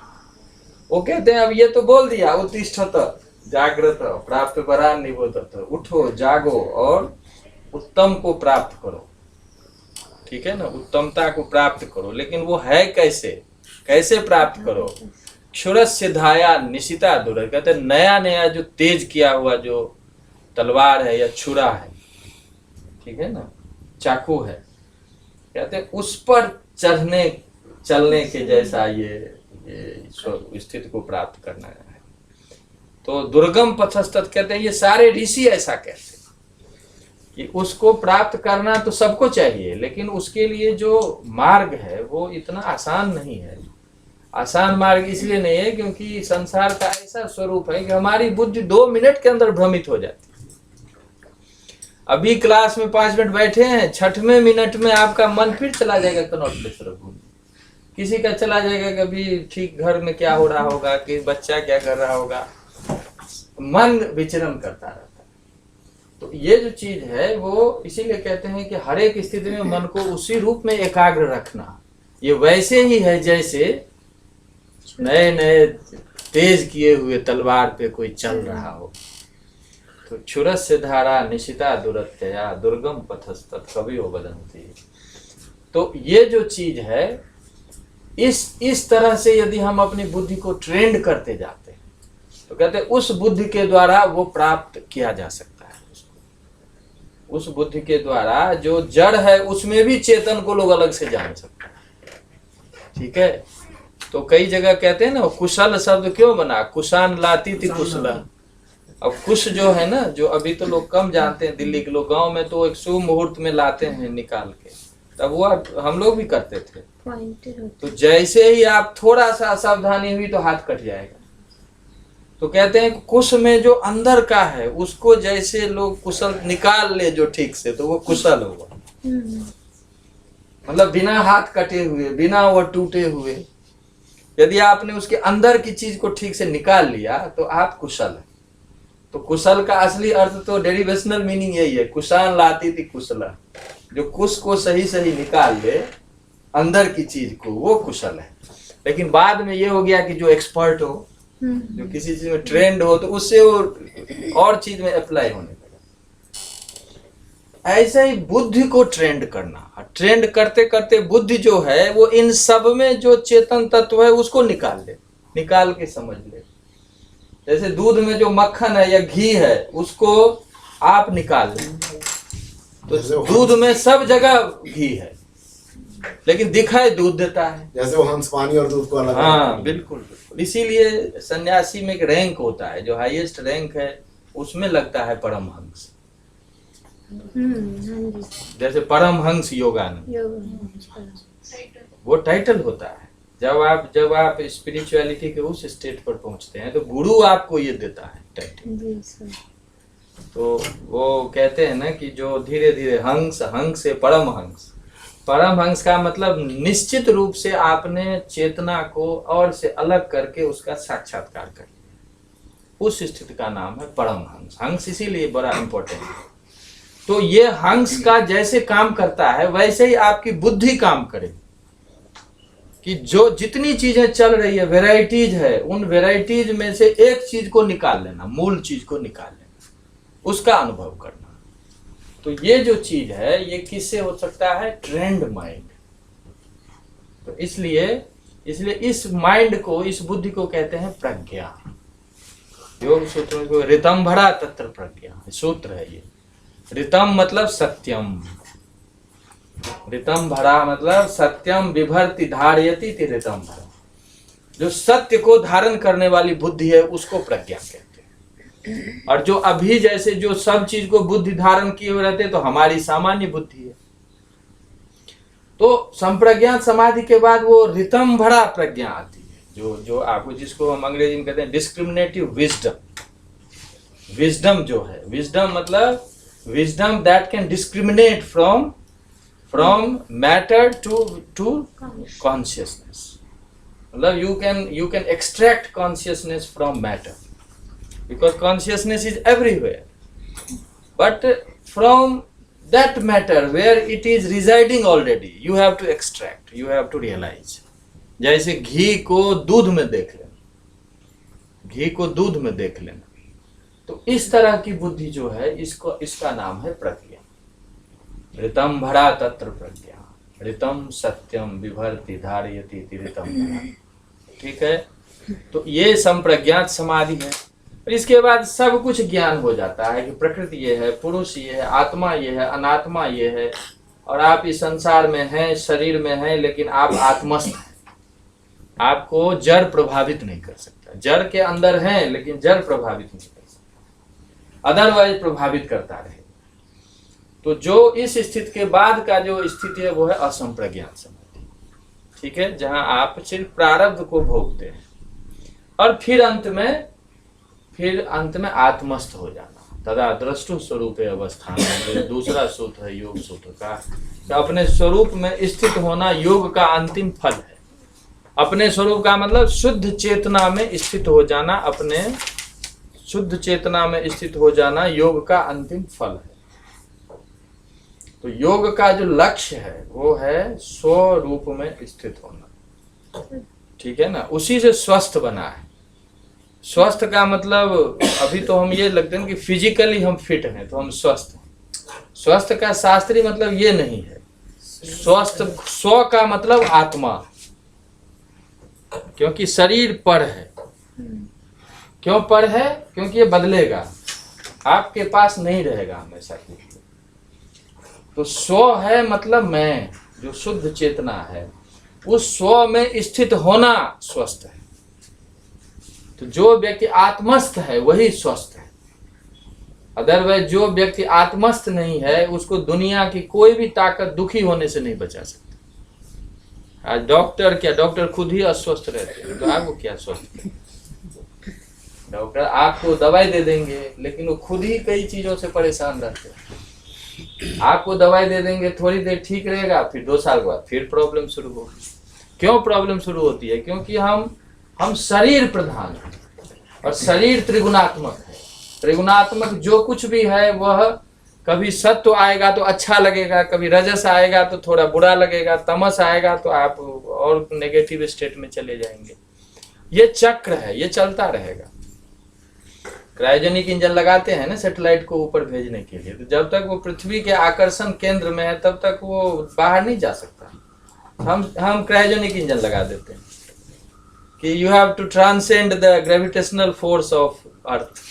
वो कहते हैं अब ये तो बोल दिया, उत्तिष्ठत जागृत प्राप्त वरान निबोधत, उठो जागो और उत्तम को प्राप्त करो, ठीक है ना, उत्तमता को प्राप्त करो। लेकिन वो है कैसे प्राप्त करो? क्षुरस्य धाया निशिता दुर, कहते हैं नया नया जो तेज किया हुआ जो तलवार है या छुरा है, ठीक है ना, चाकू है, कहते हैं उस पर चलने के जैसा ये स्थिति को प्राप्त करना है। तो दुर्गम पथस्तत कहते हैं, ये सारे ऋषि ऐसा कहते हैं कि उसको प्राप्त करना तो सबको चाहिए, लेकिन उसके लिए जो मार्ग है वो इतना आसान नहीं है। आसान मार्ग इसलिए नहीं है क्योंकि संसार का ऐसा स्वरूप है कि हमारी बुद्धि 2 मिनट के अंदर भ्रमित हो जाती है। अभी क्लास में 5 मिनट बैठे हैं, 6वें मिनट में आपका मन फिर चला जाएगा कनौट प्लेस तरफ घूमने। किसी का चला जाएगा कभी ठीक घर में क्या हो रहा होगा, कि बच्चा क्या कर रहा होगा, मन विचरण करता रहता है। तो ये जो चीज है वो इसीलिए कहते हैं कि हर एक स्थिति में मन को उसी रूप में एकाग्र रखना। ये वैसे ही है जैसे नए नए तेज किए हुए तलवार पे कोई चल रहा हो, तो क्षुरस्य धारा निशिता दुरत्यया दुर्गम पथस्तत् कवियो वदन्ति। तो ये जो चीज है, इस तरह से यदि हम अपनी बुद्धि को ट्रेंड करते जाते हैं तो कहते हैं उस बुद्धि के द्वारा वो प्राप्त किया जा सकता है। उस बुद्धि के द्वारा जो जड़ है उसमें भी चेतन को लोग अलग से जान सकते हैं। ठीक है, तो कई जगह कहते हैं ना, कुशल शब्द क्यों बना, कुशान लाती थी कुशला। अब कुश जो है ना, जो अभी तो लोग कम जानते हैं, दिल्ली के लोग, गांव में तो एक शुभ मुहूर्त में लाते हैं निकाल के, तब वो हम लोग भी करते थे। तो जैसे ही आप थोड़ा सा असावधानी हुई तो हाथ कट जाएगा। तो कहते हैं कुश में जो अंदर का है उसको जैसे लोग कुशल निकाल ले जो ठीक से, तो वो कुशल होगा। मतलब बिना हाथ कटे हुए, बिना वो टूटे हुए, यदि आपने उसके अंदर की चीज को ठीक से निकाल लिया तो आप कुशल है। तो कुशल का असली अर्थ तो डेरिवेशनल मीनिंग यही है, कुशान लाती थी कुशला। जो कुश को सही सही निकाल ले अंदर की चीज को, वो कुशल है। लेकिन बाद में ये हो गया कि जो एक्सपर्ट हो, जो किसी चीज में ट्रेंड हो, तो उससे वो और चीज में अप्लाई होने लगा। ऐसा ही बुद्धि को ट्रेंड करना, ट्रेंड करते करते बुद्धि जो है वो इन सब में जो चेतन तत्व है उसको निकाल के समझ ले। जैसे दूध में जो मक्खन है या घी है उसको आप निकाल लें, तो दूध में सब जगह घी है लेकिन दिखाई दूध देता है। जैसे वो हंस पानी और दूध को अलग। हाँ बिल्कुल बिल्कुल। इसीलिए सन्यासी में एक रैंक होता है, जो हाईएस्ट रैंक है उसमें लगता है परमहंस। जैसे परमहंस योगानंद, वो टाइटल होता है। जब आप स्पिरिचुअलिटी के उस स्टेट पर पहुंचते हैं तो गुरु आपको ये देता है टाइटल। तो वो कहते हैं ना कि जो धीरे धीरे हंस से परमहंस, परमहंस का मतलब निश्चित रूप से आपने चेतना को और से अलग करके उसका साक्षात्कार कर लिया, उस स्थिति का नाम है परमहंस। हंस इसीलिए बड़ा इंपॉर्टेंट है। तो ये हंस का जैसे काम करता है वैसे ही आपकी बुद्धि काम करे, कि जो जितनी चीजें चल रही है, वेराइटीज है, उन वेराइटीज में से एक चीज को निकाल लेना, मूल चीज को निकाल लेना, उसका अनुभव करना। तो ये जो चीज है ये किससे हो सकता है, ट्रेंड माइंड। तो इसलिए इस माइंड को, इस बुद्धि को कहते हैं प्रज्ञा। योग सूत्र में ऋतंभरा तत्र प्रज्ञा सूत्र है ये। ऋतम मतलब सत्यम, ऋतम भरा मतलब सत्यम विभर्ति धारयति ति ऋतम भरा। जो सत्य को धारण करने वाली बुद्धि है उसको प्रज्ञा कहते हैं। और जो अभी जैसे जो सब चीज को बुद्धि धारण किए हुए रहते तो हमारी सामान्य बुद्धि है। तो संप्रज्ञात समाधि के बाद वो ऋतम भरा प्रज्ञा आती है, जो आपको, जिसको हम अंग्रेजी में कहते हैं डिस्क्रिमिनेटिव विजडम। विजडम जो है, विजडम मतलब wisdom that can discriminate from matter to consciousness. मतलब you can extract consciousness from matter, because consciousness is everywhere, but from that matter where it is residing already you have to extract, you have to realize. जैसे घी को दूध में देख लेना, घी को दूध में देख लेना, तो इस तरह की बुद्धि जो है इसका नाम है प्रज्ञा। ऋतम भरा तत्र प्रज्ञा, ऋतम सत्यम विभर्ति धारयति ति ऋतम भरा। ठीक है, तो ये संप्रज्ञात समाधि है। और इसके बाद सब कुछ ज्ञान हो जाता है कि प्रकृति ये है, पुरुष ये है, आत्मा ये है, अनात्मा ये है, और आप इस संसार में हैं, शरीर में हैं, लेकिन आप आत्मस्थ हैं। आपको जड़ प्रभावित नहीं कर सकता। जड़ के अंदर हैं लेकिन जड़ प्रभावित नहीं कर सकता, अदरवाइज प्रभावित करता रहे। तो जो इस स्थिति के बाद का जो स्थिति है वो है असंप्रज्ञात समाधि। ठीक है, जहां आप सिर्फ प्रारब्ध को भोगते हैं और फिर अंत में आत्मस्थ हो जाना। तदा द्रष्टु स्वरूप अवस्थान, दूसरा सूत्र है योग सूत्र का, कि अपने स्वरूप में स्थित होना योग का अंतिम फल है। अपने स्वरूप का मतलब शुद्ध चेतना में स्थित हो जाना, अपने शुद्ध चेतना में स्थित हो जाना योग का अंतिम फल है। तो योग का जो लक्ष्य है वो है स्वरूप में स्थित होना। ठीक है ना, उसी से स्वस्थ बना है। स्वस्थ का मतलब अभी तो हम ये लगते हैं कि फिजिकली हम फिट हैं तो हम स्वस्थ हैं। स्वस्थ का शास्त्रीय मतलब ये नहीं है। स्वस्थ स्व का मतलब आत्मा, क्योंकि शरीर पर है। क्यों पर है? क्योंकि ये बदलेगा, आपके पास नहीं रहेगा हमेशा के लिए। तो स्व है मतलब मैं, जो शुद्ध चेतना है, उस स्व में स्थित होना स्वस्थ है। तो जो व्यक्ति आत्मस्थ है वही स्वस्थ है। अदरवाइज जो व्यक्ति आत्मस्थ नहीं है उसको दुनिया की कोई भी ताकत दुखी होने से नहीं बचा सकती। आज डॉक्टर क्या, डॉक्टर खुद ही अस्वस्थ रहते हैं, तो आपको क्या स्वस्थ? डॉक्टर आपको दवाई दे देंगे लेकिन वो खुद ही कई चीजों से परेशान रहते हैं। आपको दवाई दे देंगे, थोड़ी देर ठीक रहेगा, फिर 2 साल के बाद फिर प्रॉब्लम शुरू होगी। क्यों प्रॉब्लम शुरू होती है? क्योंकि हम शरीर प्रधान हैं और शरीर त्रिगुणात्मक है। त्रिगुणात्मक जो कुछ भी है वह कभी सत्व आएगा तो अच्छा लगेगा, कभी रजस आएगा तो थोड़ा बुरा लगेगा, तमस आएगा तो आप और नेगेटिव स्टेट में चले जाएंगे। ये चक्र है, ये चलता रहेगा। क्रायोजेनिक इंजन लगाते हैं ना सैटेलाइट को ऊपर भेजने के लिए, तो जब तक वो पृथ्वी के आकर्षण केंद्र में है तब तक वो बाहर नहीं जा सकता। हम क्रायोजेनिक इंजन लगा देते हैं कि you have to transcend the gravitational force of Earth.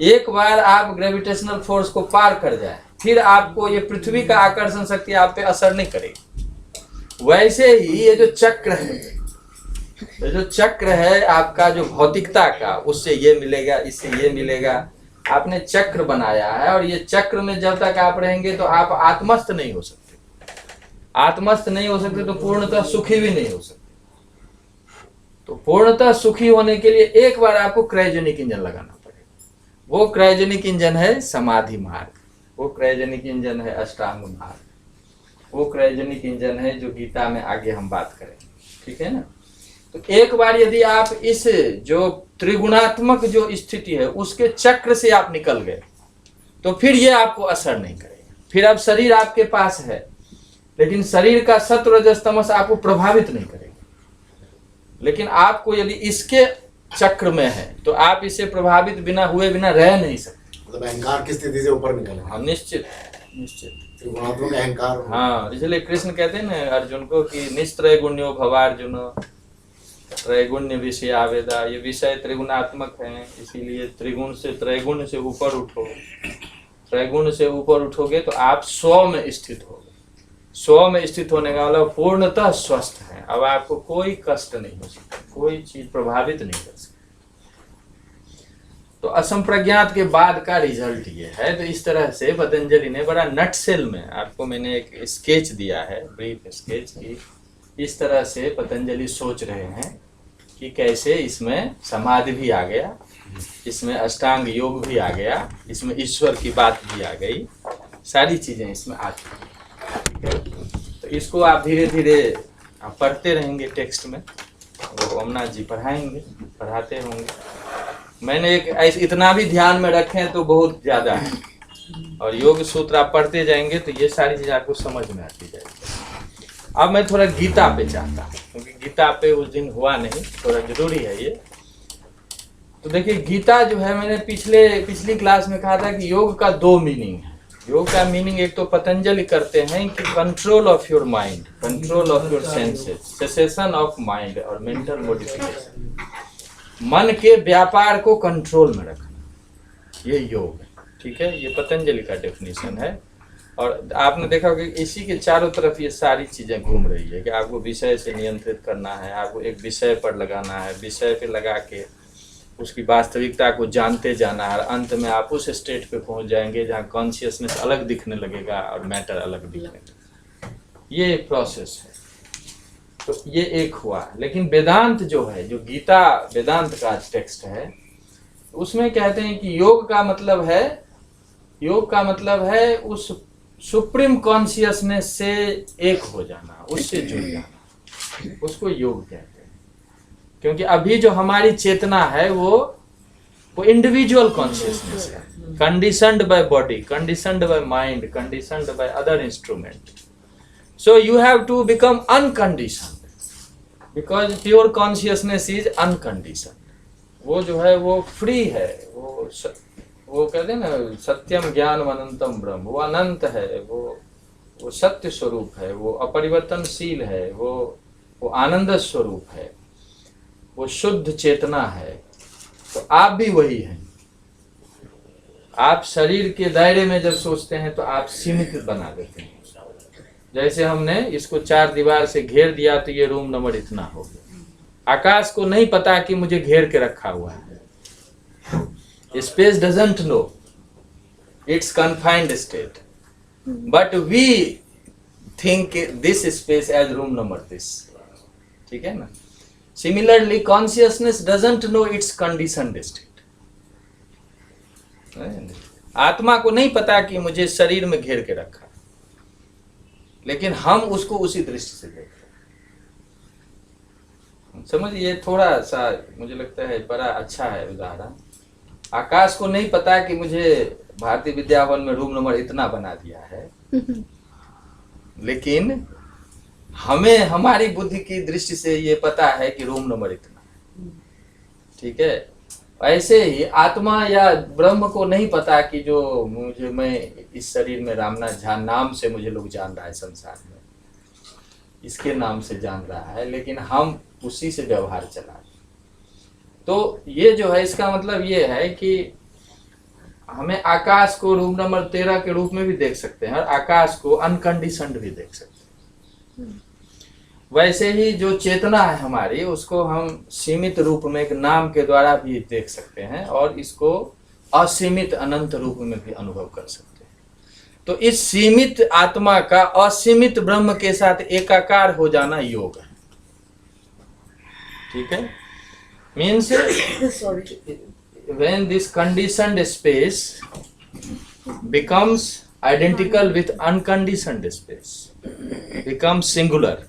एक बार आप ग्रेविटेशनल फोर्स को पार कर जाए फिर आपको ये पृथ्वी का आकर्षण शक्ति आप पे असर नहीं करेगी। वैसे ही ये जो चक्र है, ये जो चक्र है आपका जो भौतिकता का, उससे ये मिलेगा, इससे ये मिलेगा। आपने चक्र बनाया है और ये चक्र में जब तक आप रहेंगे तो आप आत्मस्थ नहीं हो सकते। आत्मस्थ नहीं हो सकते तो पूर्णतः सुखी भी नहीं हो सकते। तो पूर्णतः सुखी होने के लिए एक बार आपको क्रायोजेनिक इंजन लगाना पड़ेगा। वो क्रायोजेनिक इंजन है समाधि मार्ग, वो क्रायोजेनिक इंजन है अष्टांग मार्ग, वो क्रायोजेनिक इंजन है जो गीता में आगे हम बात करेंगे। ठीक है ना? तो एक बार यदि आप इस जो त्रिगुणात्मक जो स्थिति है उसके चक्र से आप निकल गए तो फिर ये आपको असर नहीं करेगा। फिर अब शरीर आपके पास है लेकिन शरीर का सत्व रजस तमस आपको प्रभावित नहीं करेगा। लेकिन आपको यदि इसके चक्र में है तो आप इसे प्रभावित बिना हुए बिना रह नहीं सकते। मतलब अहंकार की स्थिति से ऊपर निकले। हाँ, निश्चित निश्चित त्रिगुणात्मक अहंकार। हाँ, इसलिए कृष्ण कहते हैं ना अर्जुन को कि निस्त्रय गुण्यो भवार्जुन त्रैगुण्य विषय आवेदा। ये विषय त्रिगुणात्मक हैं, इसीलिए त्रिगुण से त्रैगुण से ऊपर उठो। त्रैगुण से ऊपर उठोगे तो आप स्व में स्थित होगे। स्व में स्थित होने का मतलब पूर्णतः स्वस्थ है। अब आपको कोई कष्ट नहीं हो सकता, कोई चीज प्रभावित नहीं कर सकती। तो असंप्रज्ञात के बाद का रिजल्ट ये है। तो इस तरह से पतंजलि ने बड़ा नटसेल में आपको मैंने एक स्केच दिया है, ब्रीफ स्केच की। इस तरह से पतंजलि सोच रहे हैं कि कैसे इसमें समाधि भी आ गया, इसमें अष्टांग योग भी आ गया, इसमें ईश्वर की बात भी आ गई, सारी चीजें इसमें आ चुकी। तो इसको आप धीरे धीरे आप पढ़ते रहेंगे टेक्स्ट में, वो ओमनाथ जी पढ़ाएंगे, पढ़ाते होंगे। मैंने एक ऐसे इतना भी ध्यान में रखे हैं तो बहुत ज्यादा है। और योग सूत्र आप पढ़ते जाएंगे तो ये सारी चीजें आपको समझ में आती जाएगी। अब मैं थोड़ा गीता पे चाहता हूँ क्योंकि गीता पे उस दिन हुआ नहीं, थोड़ा जरूरी है ये। तो देखिए गीता जो है, मैंने पिछली क्लास में कहा था कि योग का 2 मीनिंग है। योग का मीनिंग एक तो पतंजलि करते हैं कि control of your mind, control of your senses, cessation of mind और मेंटल मॉडिफिकेशन। मन के व्यापार को कंट्रोल में रखना, ये योग है। ठीक है, ये पतंजलि का डेफिनेशन है। और आपने देखा कि इसी के चारों तरफ ये सारी चीजें घूम रही है कि आपको विषय से नियंत्रित करना है, आपको एक विषय पर लगाना है, विषय पे लगा के उसकी वास्तविकता को जानते जाना है। अंत में आप उस स्टेट पे पहुंच जाएंगे जहाँ कॉन्शियसनेस अलग दिखने लगेगा और मैटर अलग दिखने लगेगा। ये एक प्रोसेस है। तो ये एक हुआ। लेकिन वेदांत जो है, जो गीता वेदांत का टेक्स्ट है, उसमें कहते हैं कि योग का मतलब है उस सुप्रीम कॉन्शियसनेस से एक हो जाना, उससे जुड़ जाना, उसको योग कहते हैं। क्योंकि अभी जो हमारी चेतना है वो इंडिविजुअल कॉन्शियसनेस है, conditioned by body, conditioned by mind, conditioned by other instrument. So you have to become unconditioned because pure consciousness is unconditioned. वो जो है वो फ्री है, वो कहते हैं ना सत्यम ज्ञान अनंतम ब्रह्म, वो अनंत है, वो सत्य स्वरूप है, वो अपरिवर्तनशील है, वो आनंद स्वरूप है, वो शुद्ध चेतना है। तो आप भी वही हैं। आप शरीर के दायरे में जब सोचते हैं तो आप सीमित बना देते हैं। जैसे हमने इसको 4 दीवार से घेर दिया तो ये रूम नंबर इतना हो गया। आकाश को नहीं पता कि मुझे घेर के रखा हुआ है। Space doesn't know it's confined state, but we think this space as room number this. ठीक है ना? Similarly consciousness doesn't know it's conditioned state. आत्मा को नहीं पता कि मुझे शरीर में घेर के रखा, लेकिन हम उसको उसी दृष्टि से देखते हैं। समझिए, थोड़ा सा मुझे लगता है बड़ा अच्छा है उदाहरण। आकाश को नहीं पता कि मुझे भारतीय विद्या भवन में रूम नंबर इतना बना दिया है, लेकिन हमें हमारी बुद्धि की दृष्टि से ये पता है कि रूम नंबर इतना। ठीक है? ऐसे ही आत्मा या ब्रह्म को नहीं पता कि जो मुझे, मैं इस शरीर में रामनाथ झा नाम से मुझे लोग जान रहा है, संसार में इसके नाम से जान रहा है, लेकिन हम उसी से व्यवहार चला। तो ये जो है, इसका मतलब ये है कि हमें आकाश को रूम नंबर 13 के रूप में भी देख सकते हैं और आकाश को अनकंडीशनड भी देख सकते हैं। वैसे ही जो चेतना है हमारी, उसको हम सीमित रूप में एक नाम के द्वारा भी देख सकते हैं और इसको असीमित अनंत रूप में भी अनुभव कर सकते हैं। तो इस सीमित आत्मा का असीमित ब्रह्म के साथ एकाकार हो जाना योग है। ठीक है? Means when this conditioned space becomes identical with unconditioned space, becomes singular,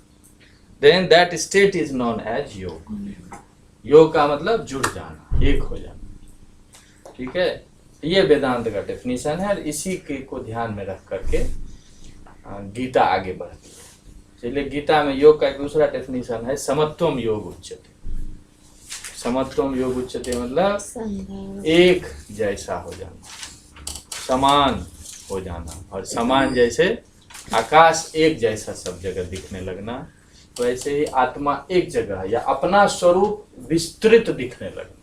then that state is known as योग। योग का मतलब जुड़ जाना, एक हो जाना। ठीक है? ये वेदांत का डेफिनेशन है। इसी को ध्यान में रख करके गीता आगे बढ़ती है। इसलिए गीता में योग का एक दूसरा डेफिनेशन है, समत्वम योग उच्यते। समत्वम योग उच्यते मतलब एक जैसा हो जाना, समान हो जाना। और समान जैसे आकाश एक जैसा सब जगह दिखने लगना, वैसे ही आत्मा एक जगह या अपना स्वरूप विस्तृत दिखने लगना।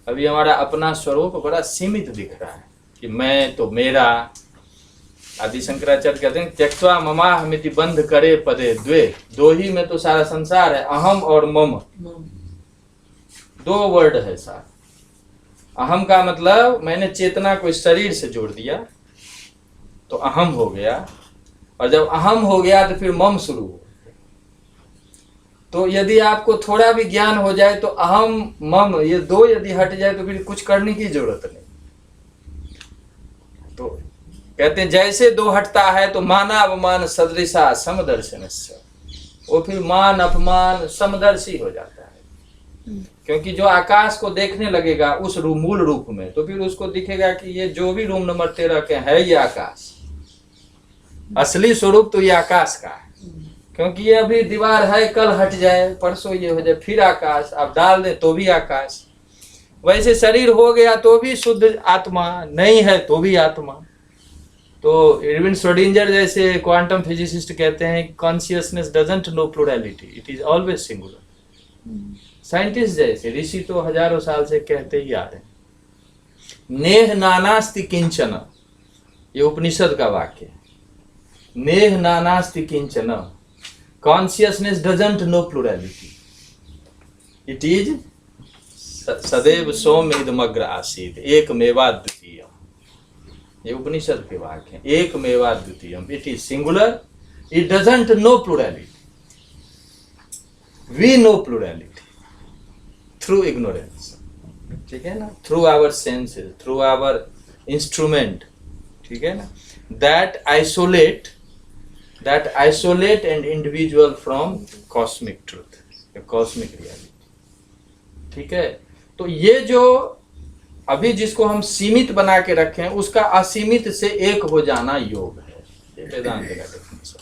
अभी हमारा अपना स्वरूप बड़ा सीमित दिख रहा है कि मैं तो मेरा। आदि शंकराचार्य कहते हैं त्यक्त्वा ममाहमिति बंध करे पदे द्वे। दो ही में तो सारा संसार है, अहम और मम, 2 वर्ड है सार। अहम का मतलब मैंने चेतना को इस शरीर से जोड़ दिया तो अहम हो गया, और जब अहम हो गया तो फिर मम शुरू हो। तो यदि आपको थोड़ा भी ज्ञान हो जाए तो अहम मम ये 2 यदि हट जाए तो फिर कुछ करने की जरूरत नहीं। तो कहते हैं जैसे 2 हटता है तो मानावमान सदृशा समदर्शनस्य, वो फिर मान अपमान समदर्शी हो जाता है। क्योंकि जो आकाश को देखने लगेगा उस मूल रूप में, तो फिर उसको दिखेगा कि ये जो भी रूम नंबर 13 के है ये आकाश, असली स्वरूप तो ये आकाश का है। क्योंकि ये अभी दीवार है, कल हट जाए, परसों ये हो जाए, फिर आकाश, आप डाल दें तो भी आकाश। वैसे शरीर हो गया तो भी शुद्ध आत्मा, नहीं है तो भी आत्मा। तो इरविन श्रोडिंजर जैसे क्वांटम फिजिसिस्ट कहते हैं consciousness doesn't know plurality, it is always singular. Scientist जैसे ऋषि तो हजारों साल से कहते ही आ रहे हैं। नेह नानास्ति किंचन, ये उपनिषद का वाक्य है। नेह नानास्ति किंचन, consciousness doesn't know plurality, it is सदैव सौम्यदमग्र आसीत् एकमेवाद्वितीयम्। ये उपनिषद के वाक्य हैं, एकमेवाद्वितीयम्। It is singular, it doesn't know plurality. We know plurality through ignorance. ठीक है ना? Through our senses, through our instrument. ठीक है ना? That isolate and individual from cosmic truth, cosmic reality. ठीक है? तो ये जो अभी जिसको हम सीमित बना के रखे हैं, उसका असीमित से एक हो जाना योग है। ये वेदांत का डेफिनेशन,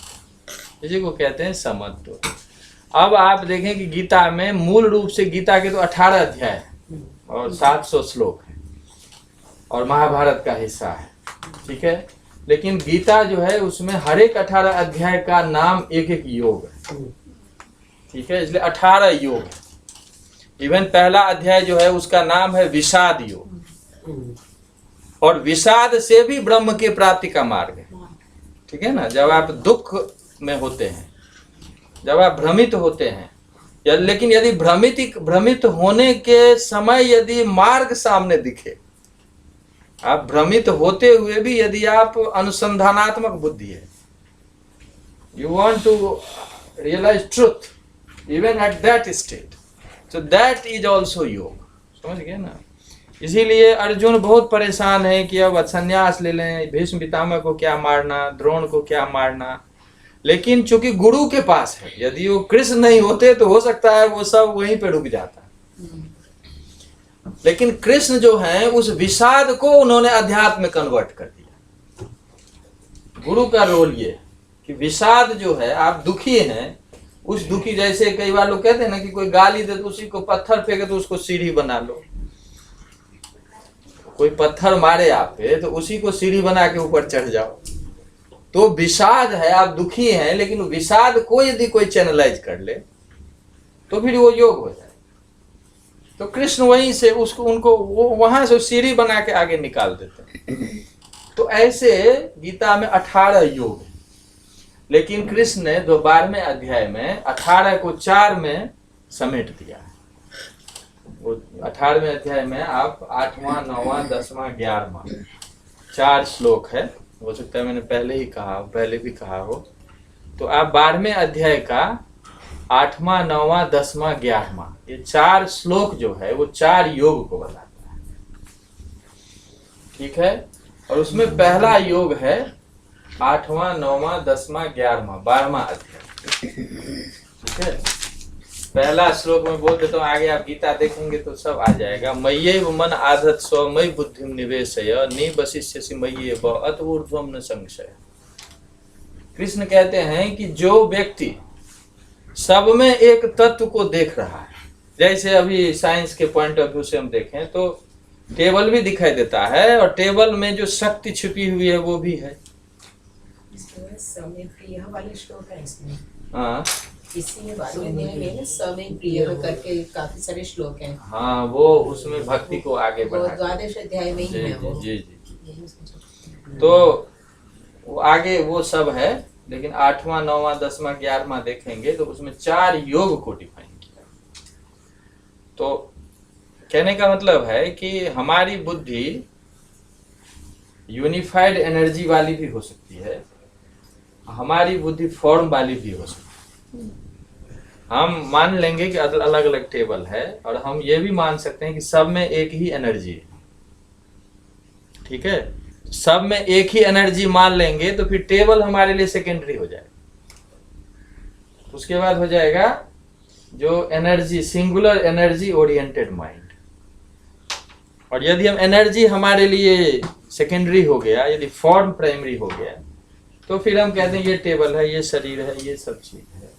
इसी को कहते हैं समत्व। अब आप देखें कि गीता में मूल रूप से गीता के तो 18 अध्याय हैं, और 700 श्लोक है और महाभारत का हिस्सा है, ठीक है। लेकिन गीता जो है उसमें हर एक 18 अध्याय का नाम एक एक योग है, ठीक है, इसलिए 18 योग है। इवन पहला अध्याय जो है उसका नाम है विषाद योग, और विषाद से भी ब्रह्म की प्राप्ति का मार्ग है, ठीक है ना। जब आप दुख में होते हैं, जब आप भ्रमित होते हैं, लेकिन यदि भ्रमित होने के समय यदि मार्ग सामने दिखे, आप भ्रमित होते हुए भी यदि आप अनुसंधानात्मक बुद्धि है, you want to realise truth even at that state, so that is also yoga, समझ गए ना। इसीलिए अर्जुन बहुत परेशान है कि अब संन्यास ले लें, भीष्म पितामह को क्या मारना, द्रोण को क्या मारना, लेकिन चूंकि गुरु के पास है, यदि वो कृष्ण नहीं होते तो हो सकता है वो सब वहीं पे रुक जाता। लेकिन कृष्ण जो है उस विषाद को उन्होंने अध्यात्म में कन्वर्ट कर दिया। गुरु का रोल ये कि विषाद जो है, आप दुखी हैं, उस दुखी, जैसे कई बार लोग कहते हैं ना कि कोई गाली दे तो उसी को पत्थर फेंके तो उसको सीढ़ी बना लो, कोई पत्थर मारे आप पे तो उसी को सीढ़ी बना के ऊपर चढ़ जाओ। तो विषाद है, आप दुखी हैं, लेकिन विषाद को यदि कोई चैनलाइज कर ले तो फिर वो योग हो जाए। तो कृष्ण वहीं से उनको वहां से सीढ़ी बना के आगे निकाल देते हैं। तो ऐसे गीता में 18 योग है, लेकिन कृष्ण ने 12वें अध्याय में 18 को 4 में समेट दिया है। वो 18वें अध्याय में आप 8वां 9वां 10वां 11वां 4 श्लोक है, हो सकता है मैंने पहले भी कहा हो। तो आप 12वें अध्याय का 8वां 9वां 10वां 11वां ये 4 श्लोक जो है वो 4 योग को बताता है, ठीक है। और उसमें पहला योग है 8वां 9वां 10वां 11वां 12वां अध्याय, ठीक है। पहला श्लोक में बोल देता हूँ, आगे आप गीता देखेंगे तो सब आ जाएगा। मय्येव मन आधत स्व मयि बुद्धिम निवेशय निवशिष्यसि मय्येव अत ऊर्ध्वं न संशय। कृष्ण कहते हैं कि जो व्यक्ति सब में एक तत्व को देख रहा है, जैसे अभी साइंस के पॉइंट ऑफ व्यू से हम देखें तो टेबल भी दिखाई देता है और टेबल में जो शक्ति छिपी हुई है वो भी है। समय प्रिय वाले श्लोक है इसमें। हाँ, इसी वाले में समय प्रिय करके काफी सारे श्लोक हैं। हाँ, वो उसमें भक्ति को आगे वो बढ़ा। 12वें अध्याय में ही है वो। जी जी। तो वो आगे वो सब है, लेकिन 8वां 9वां 10वां 11वां देखेंगे तो उसमें 4 योग को डिफाइन किया। तो कहने का मतलब है कि हमारी बुद्धि यूनिफाइड एनर्जी वाली भी हो सकती है, हमारी बुद्धि फॉर्म वाली भी हो सकती है। हम मान लेंगे कि अलग अलग टेबल है और हम ये भी मान सकते हैं कि सब में एक ही एनर्जी है, ठीक है। सब में एक ही एनर्जी मान लेंगे तो फिर टेबल हमारे लिए सेकेंडरी हो जाएगा। उसके बाद हो जाएगा जो energy, singular energy oriented mind. और यदि हम एनर्जी हमारे लिए सेकेंडरी हो गया, यदि फॉर्म प्राइमरी हो गया, तो फिर हम कहते हैं ये टेबल है, ये शरीर है, ये सब चीज है।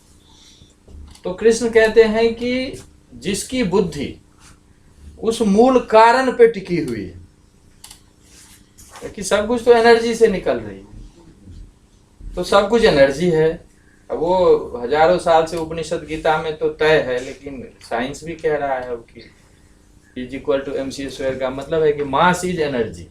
तो कृष्ण कहते हैं कि जिसकी बुद्धि उस मूल कारण पे टिकी हुई है, कि सब कुछ तो एनर्जी से निकल रही है, तो सब कुछ एनर्जी है। अब वो हजारों साल से उपनिषद गीता में तो तय है, लेकिन साइंस भी कह रहा है अब कि E=mc² का मतलब है कि mass is energy,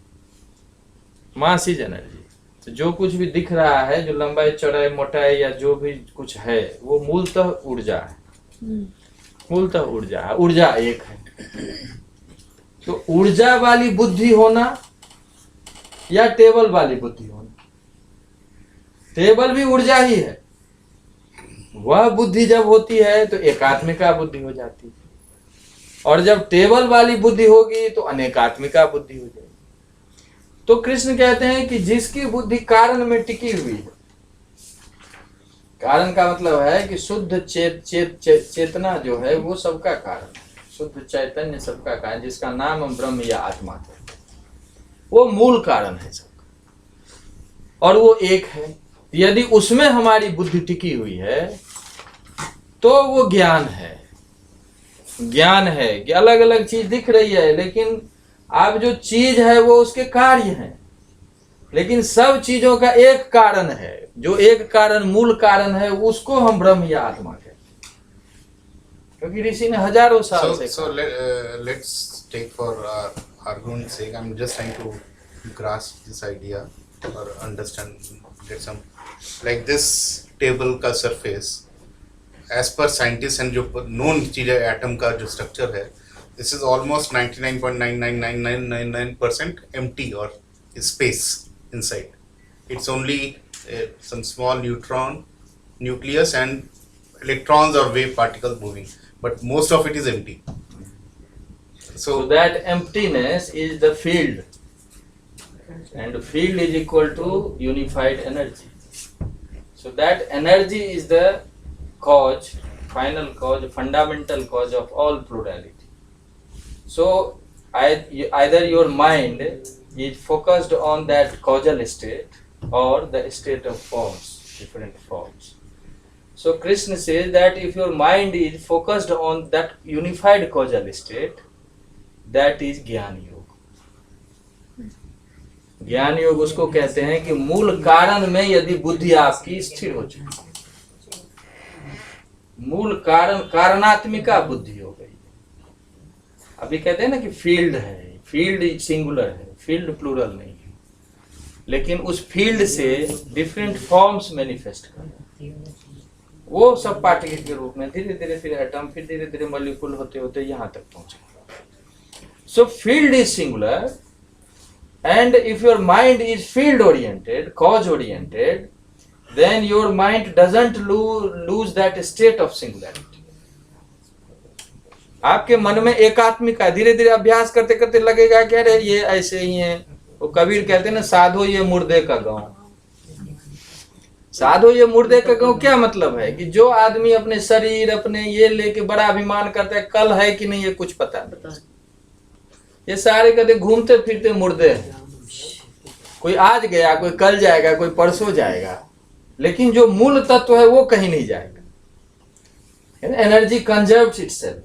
mass is energy. तो जो कुछ भी दिख रहा है, जो लंबाई चौड़ाई मोटाई या जो भी कुछ है, वो मूलतः ऊर्जा है, मूलतः ऊर्जा है, ऊर्जा एक है। तो ऊर्जा वाली बुद्धि होना या टेबल वाली बुद्धि होना, टेबल भी ऊर्जा ही है। वह बुद्धि जब होती है तो एकात्मिका बुद्धि हो जाती है, और जब टेबल वाली बुद्धि होगी तो अनेकात्मिका बुद्धि हो जाएगी। तो कृष्ण कहते हैं कि जिसकी बुद्धि कारण में टिकी हुई है, कारण का मतलब है कि शुद्ध चेतना जो है वो सबका कारण है, शुद्ध चैतन्य सबका कारण, जिसका नाम हम ब्रह्म या आत्मा है, वो मूल कारण है सबका, और वो एक है। यदि उसमें हमारी बुद्धि टिकी हुई है तो वो ज्ञान है, ज्ञान है कि अलग अलग चीज दिख रही है, लेकिन आप जो चीज है वो उसके कार्य हैं। लेकिन सब चीजों का एक कारण है, जो एक कारण मूल कारण है उसको हम ब्रह्म या आत्मा कहते हैं, क्योंकि ऋषि ने हजारों साल से Let's take for argument's sake, I'm just trying to grasp this idea or understand, get some, like this table का surface as per scientists and जो known चीज है atom का जो structure है, this is almost 99.99999% empty or space inside. It's only some small neutron, nucleus and electrons or wave particles moving, but most of it is empty. So that emptiness is the field, and field is equal to unified energy. So that energy is the cause, final cause, fundamental cause of all plurality. So either your mind is focused on that causal state or the state of forms, different forms. So Krishna says that if your mind is focused on that unified causal state, that is ज्ञान योग। ज्ञान योग उसको कहते हैं कि मूल कारण में यदि बुद्धि आपकी स्थिर हो जाए, मूल कारण कारणात्मिका बुद्धि हो गई। अभी कहते हैं ना कि फील्ड है, फील्ड सिंगुलर है, फील्ड प्लूरल नहीं है, लेकिन उस फील्ड से डिफरेंट फॉर्म्स मैनिफेस्ट कर, वो सब पार्टिकल के रूप में धीरे धीरे फिर एटम, फिर धीरे धीरे मॉलिक्यूल होते होते यहाँ तक पहुंचे। So field is singular, and if your mind is field oriented, cause oriented, then your mind doesn't lose that state of singularity. आपके मन में एकात्मिका, धीरे धीरे अभ्यास करते करते लगेगा कि अरे ये ऐसे ही है। वो कबीर कहते हैं ना, साधो ये मुर्दे का गाँव। साधो ये मुर्दे का गाँव क्या मतलब है कि जो आदमी अपने शरीर, अपने ये लेके बड़ा अभिमान करता है, कल है कि नहीं ये कुछ पता नहीं, ये सारे कदे घूमते फिरते मुर्दे हैं। कोई आज गया, कोई कल जाएगा, कोई परसों जाएगा, लेकिन जो मूल तत्व है वो कहीं नहीं जाएगा। Energy conserves itself.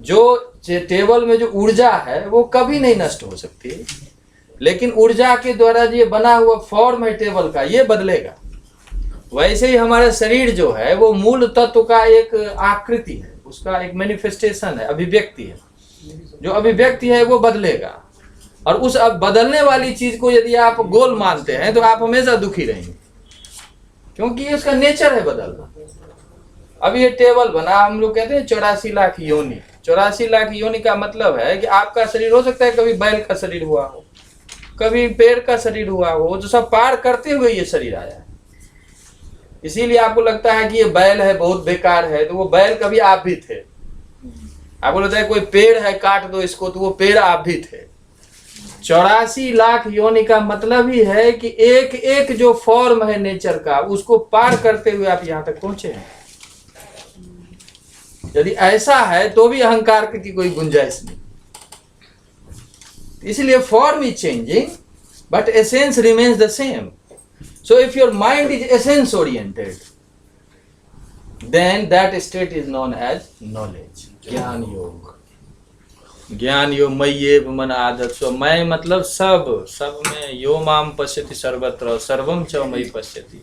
जो टेबल में जो ऊर्जा है वो कभी नहीं नष्ट हो सकती, लेकिन ऊर्जा के द्वारा जो बना हुआ फॉर्म है टेबल का, ये बदलेगा। वैसे ही हमारा शरीर जो है वो मूल तत्व का एक आकृति है, उसका एक मैनिफेस्टेशन है, अभिव्यक्ति है। जो अभिव्यक्ति है वो बदलेगा, और उस अब बदलने वाली चीज को यदि आप गोल मानते हैं तो आप हमेशा दुखी रहेंगे, क्योंकि ये उसका नेचर है बदलना। अब ये टेबल बना, हम लोग कहते हैं 84 लाख योनि। 84 लाख योनि का मतलब है कि आपका शरीर हो सकता है कभी बैल का शरीर हुआ हो, कभी पेड़ का शरीर हुआ हो, जो सब पार करते हुए ये शरीर आया है। इसीलिए आपको लगता है कि ये बैल है, बहुत बेकार है, तो वो बैल कभी आप भी थे। आपको लगता है कोई पेड़ है, काट दो इसको, तो वो पेड़ आप भी थे। 84 लाख योनि का मतलब ही है कि एक एक जो फॉर्म है नेचर का, उसको पार करते हुए आप यहां तक पहुंचे हैं। यदि ऐसा है तो भी अहंकार की कोई गुंजाइश नहीं। इसलिए form is changing but essence remains the same. So if your mind is essence oriented, then that state is known as knowledge, ज्ञान योग। ज्ञान योग मय्येव मन आदत सो, मैं मतलब सब, सब में यो माम पश्यति सर्वत्र सर्वम च मयि पश्यति,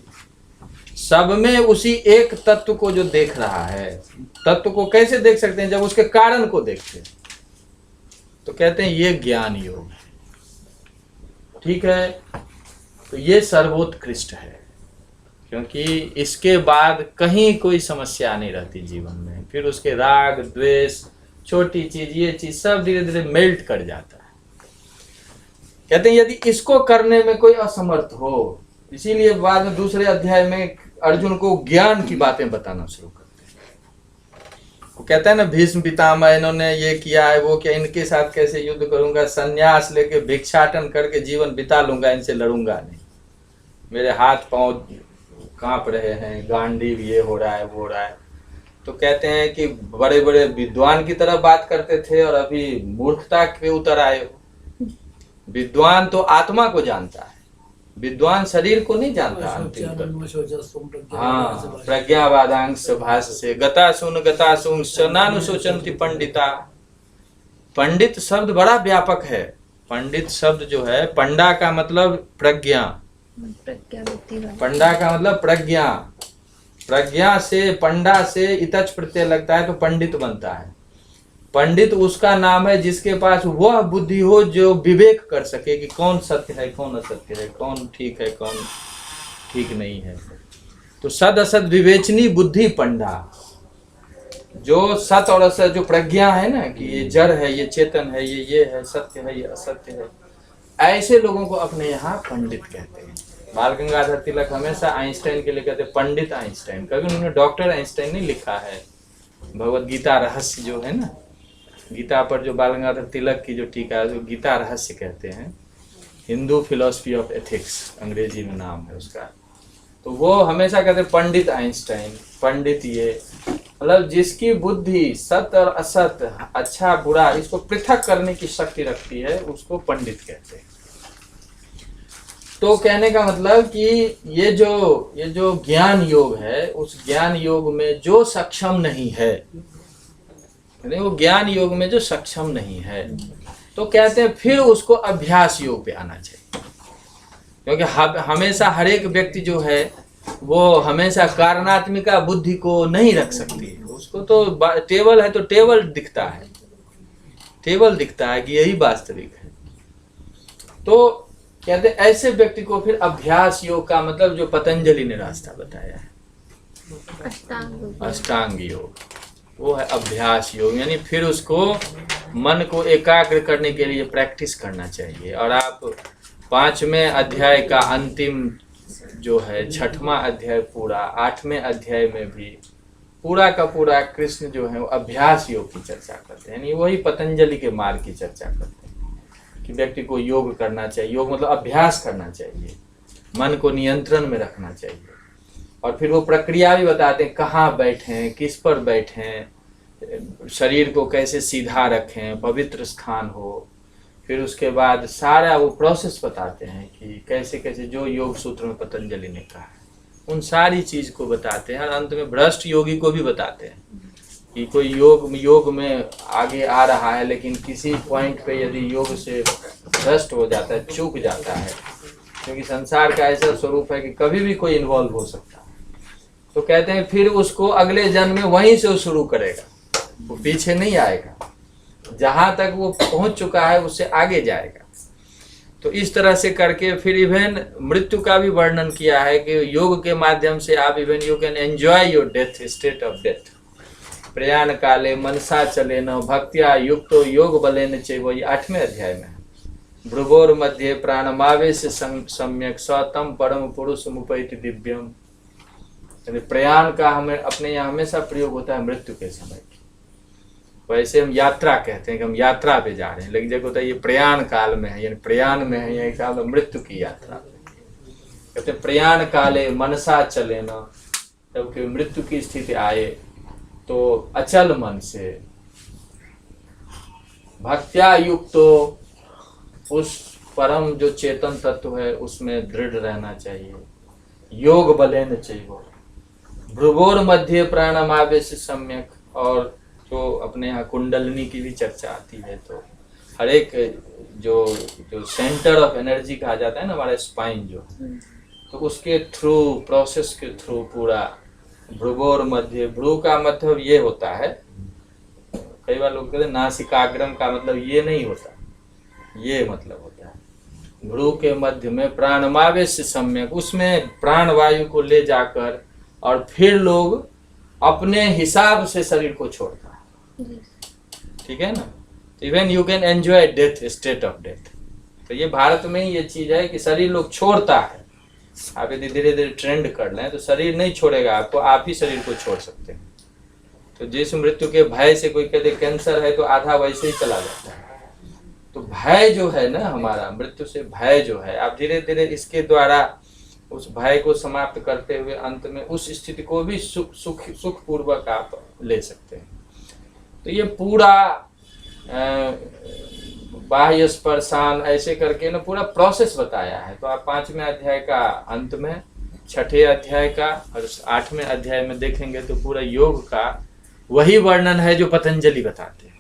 सब में उसी एक तत्व को जो देख रहा है। तत्व को कैसे देख सकते हैं? जब उसके कारण को देखते हैं तो कहते हैं ये ज्ञान योग है। ठीक है, तो ये सर्वोत्कृष्ट है, क्योंकि इसके बाद कहीं कोई समस्या नहीं रहती जीवन में। फिर उसके राग द्वेष, छोटी चीज, ये चीज सब धीरे धीरे मेल्ट कर जाता है। कहते हैं यदि इसको करने में कोई असमर्थ हो, इसीलिए बाद में दूसरे अध्याय में अर्जुन को ज्ञान की बातें बताना शुरू करते हैं। वो कहता है ना, भीष्म पितामह इन्होंने ये किया है, वो क्या, इनके साथ कैसे युद्ध करूंगा, संन्यास लेके भिक्षाटन करके जीवन बिता लूंगा, इनसे लड़ूंगा नहीं, मेरे हाथ पांव कांप रहे हैं, गांडीव ये हो रहा है वो हो रहा है। तो कहते हैं कि बड़े बड़े विद्वान की तरह बात करते थे और अभी मूर्खता के उतर आए हो। विद्वान तो आत्मा को जानता है, विद्वान शरीर को नहीं जानता अंतिम तक। हाँ, प्रज्ञावादांश भाष से गतासून नानुशोचन्ति पंडिता। पंडित शब्द बड़ा व्यापक है। पंडित शब्द जो है, पंडा का मतलब प्रज्ञा, पंडा का मतलब प्रज्ञा, प्रज्ञा से पंडा से इतच प्रत्यय लगता है तो पंडित बनता है। पंडित उसका नाम है जिसके पास वह बुद्धि हो जो विवेक कर सके कि कौन सत्य है, कौन असत्य है, कौन ठीक है, कौन ठीक नहीं है। तो सद असत विवेचनी बुद्धि पंडा, जो सत और असत जो प्रज्ञा है ना कि ये जड़ है, ये चेतन है, ये है, सत्य है, ये असत्य है, ऐसे लोगों को अपने यहाँ पंडित कहते हैं। बाल गंगाधर तिलक हमेशा आइंस्टाइन के लिए कहते हैं पंडित आइंस्टाइन। कभी उन्होंने डॉक्टर आइंस्टाइन नहीं लिखा है। भगवत गीता रहस्य जो है ना, गीता पर जो बाल गंगाधर तिलक की जो टीका है, जो गीता रहस्य कहते हैं, हिंदू फिलोसफी ऑफ एथिक्स अंग्रेजी में नाम है उसका। तो वो हमेशा कहते हैं पंडित आइंस्टाइन, पंडित ये मतलब जिसकी बुद्धि सत्य और असत, अच्छा बुरा, इसको पृथक करने की शक्ति रखती है, उसको पंडित कहते हैं। तो कहने का मतलब कि ये जो ज्ञान योग है, उस ज्ञान योग में जो सक्षम नहीं है, वो ज्ञान योग में जो सक्षम नहीं है, तो कहते हैं फिर उसको अभ्यास योग पे आना चाहिए। क्योंकि हमेशा हर एक व्यक्ति जो है वो हमेशा कारणात्मिका बुद्धि को नहीं रख सकती है। उसको तो टेबल है तो टेबल दिखता है, टेबल दिखता है कि यही वास्तविक है। तो कहते हैं ऐसे व्यक्ति को फिर अभ्यास योग का मतलब जो पतंजलि ने रास्ता बताया है, अष्टांग योग, वो है अभ्यास योग। यानी फिर उसको मन को एकाग्र करने के लिए प्रैक्टिस करना चाहिए। और आप 5वें अध्याय का अंतिम जो है 6वां अध्याय पूरा, 8वें अध्याय में भी पूरा का पूरा कृष्ण जो है वो अभ्यास योग की चर्चा करते हैं। यानी वही पतंजलि के मार्ग की चर्चा करते हैं कि व्यक्ति को योग करना चाहिए। योग मतलब अभ्यास करना चाहिए, मन को नियंत्रण में रखना चाहिए। और फिर वो प्रक्रिया भी बताते हैं, कहाँ बैठें, किस पर बैठें, शरीर को कैसे सीधा रखें, पवित्र स्थान हो। फिर उसके बाद सारा वो प्रोसेस बताते हैं कि कैसे कैसे जो योग सूत्र में पतंजलि ने कहा है, उन सारी चीज को बताते हैं। और अंत में भ्रष्ट योगी को भी बताते हैं कि कोई योग में आगे आ रहा है, लेकिन किसी पॉइंट पे यदि योग से भ्रष्ट हो जाता है, चूक जाता है, क्योंकि संसार का ऐसा स्वरूप है कि कभी भी कोई इन्वॉल्व हो सकता है, तो कहते हैं फिर उसको अगले जन्म में वहीं से वो शुरू करेगा, वो पीछे नहीं आएगा, जहां तक वो पहुंच चुका है उससे आगे जाएगा। तो इस तरह से करके फिर इवन मृत्यु का भी वर्णन किया है कि योग के माध्यम से आप even you can enjoy your death, state of death. प्रयाण काले मनसा चले न भक्त्या युक्तो योग बलेन चैव, ये 8वें अध्याय में है। भ्रुवोर मध्य प्राणमावेश सम्यक सतम परम पुरुष मुपैति दिव्यम। प्रयाण का हमें अपने यहाँ हमेशा प्रयोग होता है मृत्यु के समय। वैसे हम यात्रा कहते हैं कि हम यात्रा पे जा रहे हैं, लेकिन जब होता है ये प्रयाण काल में है, यानी प्रयाण में है, यही काल मृत्यु की यात्रा। कहते हैं प्रयाण काले मनसा चले न, जब कि मृत्यु की स्थिति आए तो अचल मन से भक्त्या युक्त तो उस परम जो चेतन तत्व है उसमें दृढ़ रहना चाहिए। योग बलेन चाहिए। भ्रुवोर मध्य प्राणमावेश सम्यक, और जो अपने यहाँ कुंडलिनी की भी चर्चा आती है, तो हर एक जो सेंटर ऑफ एनर्जी कहा जाता है ना, हमारा स्पाइन जो, तो उसके थ्रू, प्रोसेस के थ्रू पूरा भ्रुवोर मध्य, भ्रू का मतलब ये होता है, कई बार लोग कहते हैं नासिकाग्रम का मतलब ये नहीं होता, ये मतलब होता है भ्रू के मध्य में प्राणमावेश सम्यक, उसमें प्राणवायु को ले जाकर और फिर लोग अपने हिसाब से शरीर को छोड़ता है। ठीक है ना। Even you can enjoy death, state of death. तो ये भारत में ही ये चीज है कि शरीर लोग छोड़ता है। आप यदि धीरे धीरे ट्रेंड कर लें तो शरीर नहीं छोड़ेगा आपको, आप ही शरीर को छोड़ सकते हैं। तो जिस मृत्यु के भय से, कोई कहते कैंसर है तो आधा वैसे ही चला जाता है। तो भय जो है ना हमारा, मृत्यु से भय जो है, आप धीरे धीरे इसके द्वारा उस भय को समाप्त करते हुए अंत में उस स्थिति को भी सुखपूर्वक आप ले सकते हैं। तो ये पूरा बाह्य स्पर्शान ऐसे करके ना पूरा प्रोसेस बताया है। तो आप 5वें अध्याय का अंत में, 6ठे अध्याय का और 8वें अध्याय में देखेंगे तो पूरा योग का वही वर्णन है जो पतंजलि बताते हैं।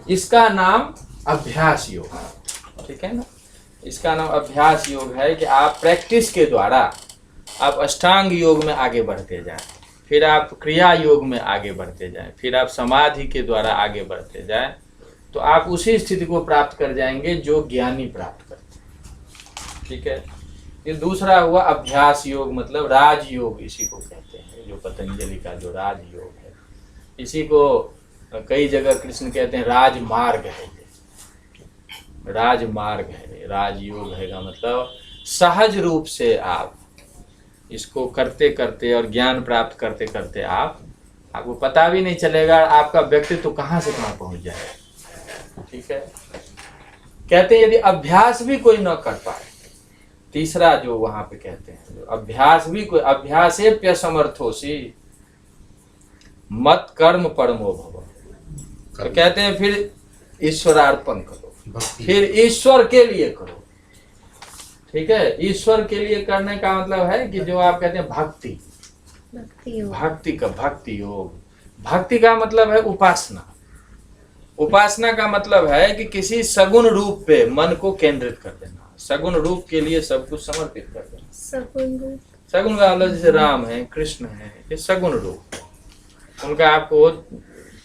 इसका नाम अभ्यास योग है, ठीक है ना। इसका नाम अभ्यास योग है कि आप प्रैक्टिस के द्वारा आप अष्टांग योग में आगे बढ़ते जाएं, फिर आप क्रिया योग में आगे बढ़ते जाएं, फिर आप समाधि के द्वारा आगे बढ़ते जाएं, तो आप उसी स्थिति को प्राप्त कर जाएंगे जो ज्ञानी प्राप्त करते हैं, ठीक है। ये दूसरा हुआ अभ्यास योग, मतलब राजयोग इसी को कहते हैं, जो पतंजलि का जो राजयोग है। इसी को कई जगह कृष्ण कहते हैं राजमार्ग है, राजमार्ग है, राजयोग है का मतलब सहज रूप से आप इसको करते करते और ज्ञान प्राप्त करते करते आपको पता भी नहीं चलेगा आपका व्यक्तित्व कहाँ से कहाँ पहुँच जाएगा, ठीक है। कहते हैं यदि अभ्यास भी कोई न कर पाए, तीसरा जो वहां पे कहते हैं अभ्यास भी कोई, अभ्यासेप्य समर्थोसी मत कर्म परमो भव, तो कहते हैं फिर ईश्वरार्पण करो, फिर ईश्वर के लिए करो, ठीक है। ईश्वर के लिए करने का मतलब है कि जो आप कहते हैं भक्ति, भक्ति का भक्ति योग, भक्ति का मतलब है उपासना, उपासना का मतलब है कि किसी सगुण रूप पे मन को केंद्रित कर देना, सगुण रूप के लिए सब कुछ समर्पित कर देना। सगुण का मतलब जैसे राम है, कृष्ण है, ये सगुण रूप है। उनका आपको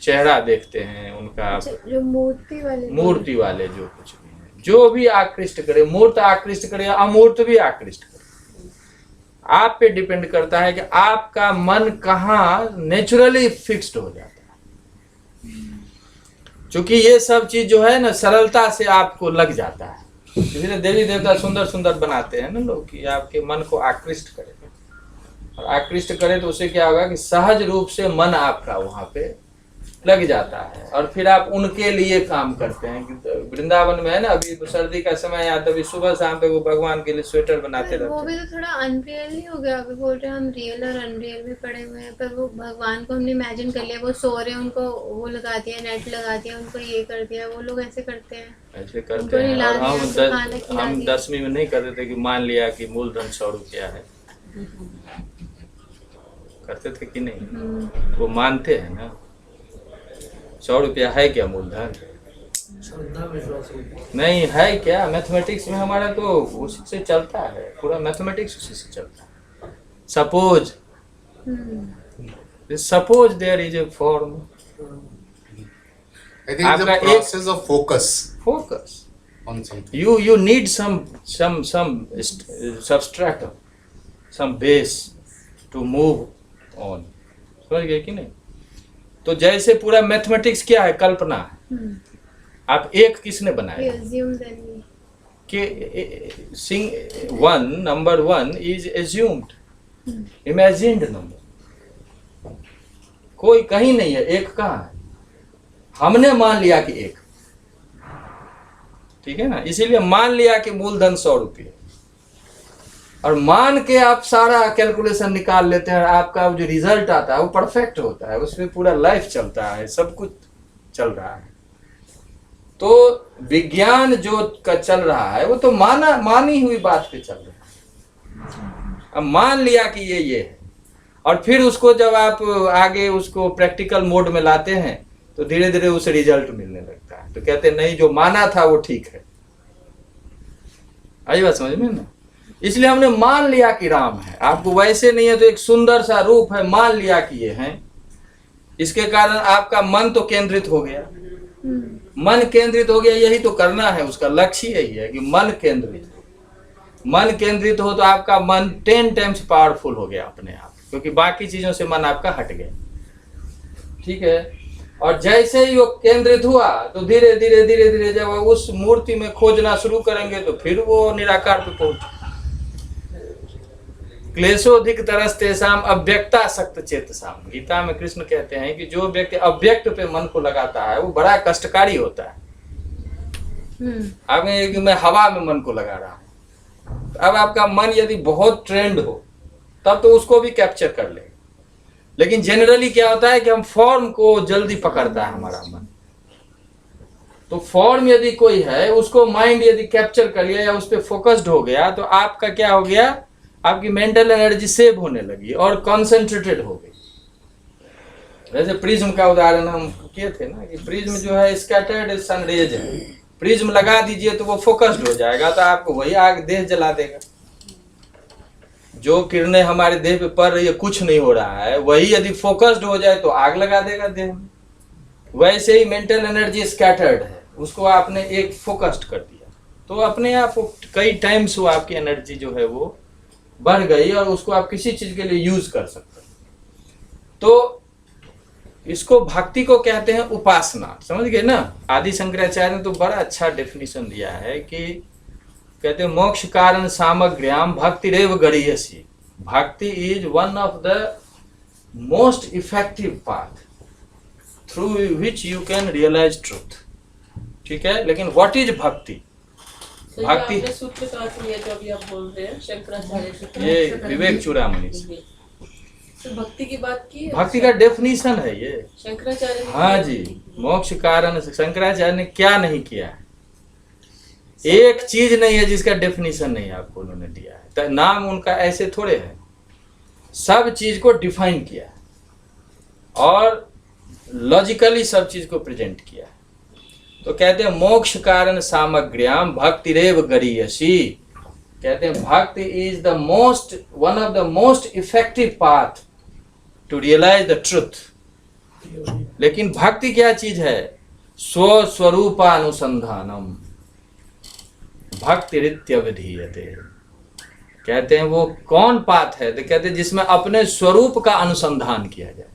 चेहरा देखते हैं, उनका जो मूर्ति वाले जो कुछ भी है, जो भी आकृष्ट करे, मूर्त आकृष्ट करे या अमूर्त भी आकृष्ट करे, आप पे डिपेंड करता है कि आपका मन कहाँ नेचुरली फिक्स्ड हो जाता है। क्योंकि ये सब चीज जो है ना सरलता से आपको लग जाता है, इसलिए देवी देवता सुंदर सुंदर बनाते हैं ना लोग कि आपके मन को आकृष्ट करे, और आकृष्ट करे तो उससे क्या होगा कि सहज रूप से मन आपका वहां पे लग जाता है, और फिर आप उनके लिए काम करते हैं। वृंदावन में है ना, अभी सर्दी का समय आता, अभी सुबह शाम पे वो भगवान के लिए स्वेटर बनाते रहते हैं। वो भी तो थोड़ा अनरियल नहीं हो गया? अभी बोल रहे हैं हम रियल और अनरियल में पड़े हुए हैं, पर वो भगवान को हमने इमेजिन कर लिया, वो सो रहे हैं, उनको वो लगा दिया, नेट लगा दिया, उनको ये कर दिया, वो लोग ऐसे करते हैं, ऐसे करते हैं। और हम 10वीं में नहीं करते थे कि मान लिया कि मूलधन 100 रुपया है, करते थे कि नहीं? वो मानते हैं ना 100 रुपया है क्या मूलधन? श्रद्धा विश्वास नहीं है क्या? मैथमेटिक्स में हमारा तो उसी से चलता है, पूरा मैथमेटिक्स उसी से चलता है। Suppose there is a form, I think it's a process of focus on something. You need some substratum, some base to move on. समझ गए कि नहीं? तो जैसे पूरा मैथमेटिक्स क्या है? कल्पना है। आप एक किसने बनाया? Number 1 is assumed, imagined number, कोई कहीं नहीं है, एक कहाँ है? हमने मान लिया कि एक, ठीक है ना। इसीलिए मान लिया कि मूलधन 100 रुपये, और मान के आप सारा कैलकुलेशन निकाल लेते हैं, आपका जो रिजल्ट आता है वो परफेक्ट होता है, उसमें पूरा लाइफ चलता है, सब कुछ चल रहा है। तो विज्ञान जो का चल रहा है वो तो मानी हुई बात पे चल रहा है। अब मान लिया कि ये है, और फिर उसको जब आप आगे उसको प्रैक्टिकल मोड में लाते हैं तो धीरे धीरे उसे रिजल्ट मिलने लगता है। तो कहते हैं नहीं, जो माना था वो ठीक है। आई बात समझ में ना? इसलिए हमने मान लिया कि राम है, आपको वैसे नहीं है तो एक सुंदर सा रूप है, मान लिया कि ये है। इसके कारण आपका मन तो केंद्रित हो गया, मन केंद्रित हो गया, यही तो करना है, उसका लक्ष्य यही है कि मन केंद्रित हो। मन केंद्रित हो तो आपका मन 10 टाइम्स पावरफुल हो गया अपने आप, क्योंकि बाकी चीजों से मन आपका हट गया, ठीक है। और जैसे ही वो केंद्रित हुआ तो धीरे धीरे धीरे धीरे जब उस मूर्ति में खोजना शुरू करेंगे तो फिर वो निराकार पे पहुंच। क्लेशोधिक तरस्तेषाम अव्यक्ता सक्त चेतसाम, गीता में कृष्ण कहते हैं कि जो व्यक्ति अव्यक्त पे मन को लगाता है वो बड़ा कष्टकारी होता है। अब मैं हवा में मन को लगा रहा हूं, अब आपका मन यदि बहुत ट्रेंड हो तब तो उसको भी कैप्चर कर ले, लेकिन जनरली क्या होता है कि हम फॉर्म को जल्दी पकड़ता है हमारा मन। तो फॉर्म यदि कोई है, उसको माइंड यदि कैप्चर कर लिया या उस पर फोकस्ड हो गया, तो आपका क्या हो गया, आपकी मेंटल एनर्जी सेव होने लगी और कॉन्सेंट्रेटेड हो गई। जैसे प्रिज्म का उदाहरण हम किए थे ना, कि प्रिज्म जो है स्कैटर्ड सनरेज है, प्रिज्म लगा दीजिए तो वो फोकस्ड हो जाएगा, तो आपको वही आग देह जला देगा। जो किरणें हमारे देह पे पड़ रही है, कुछ नहीं हो रहा है, वही यदि फोकस्ड हो जाए तो आग लगा देगा देह में। वैसे ही मेंटल एनर्जी स्कैटर्ड है, उसको आपने एक फोकस्ड कर दिया तो अपने आप कई टाइम्स वो आपकी एनर्जी जो है वो बढ़ गई और उसको आप किसी चीज के लिए यूज कर सकते हैं। तो इसको भक्ति को कहते हैं उपासना, समझ गए ना। आदि शंकराचार्य ने तो बड़ा अच्छा डेफिनेशन दिया है कि कहते हैं मोक्ष कारण सामग्र्याम भक्ति रेव गरीयसी। Bhakti is one of the most effective path through which you can realise truth. ठीक है, लेकिन व्हाट इज भक्ति? तो भक्ति- ये आपने सूत्र कहाँ से लिया जो अभी आप बोल रहे हैं, शंकराचार्य सूत्र? ये विवेक चूड़ामणि से। तो भक्ति की बात की है? भक्ति का डेफिनेशन है ये। शंकराचार्य ने हाँ किया? जी, मोक्ष कारण शंकराचार्य ने क्या नहीं किया है, एक चीज नहीं है जिसका डेफिनेशन नहीं आपको उन्होंने दिया है। तो नाम उनका ऐसे थोड़े है, सब चीज को डिफाइन किया है और लॉजिकली सब चीज को प्रेजेंट किया है। तो कहते हैं मोक्ष कारण सामग्र्याम भक्ति रेव गरीयसी। कहते हैं bhakti is the most one of the most effective path to realise the truth. लेकिन भक्ति क्या चीज है? स्वस्वरूपानुसंधानम भक्ति रित्यवधीयते। कहते हैं वो कौन पाथ है? तो कहते हैं जिसमें अपने स्वरूप का अनुसंधान किया जाए।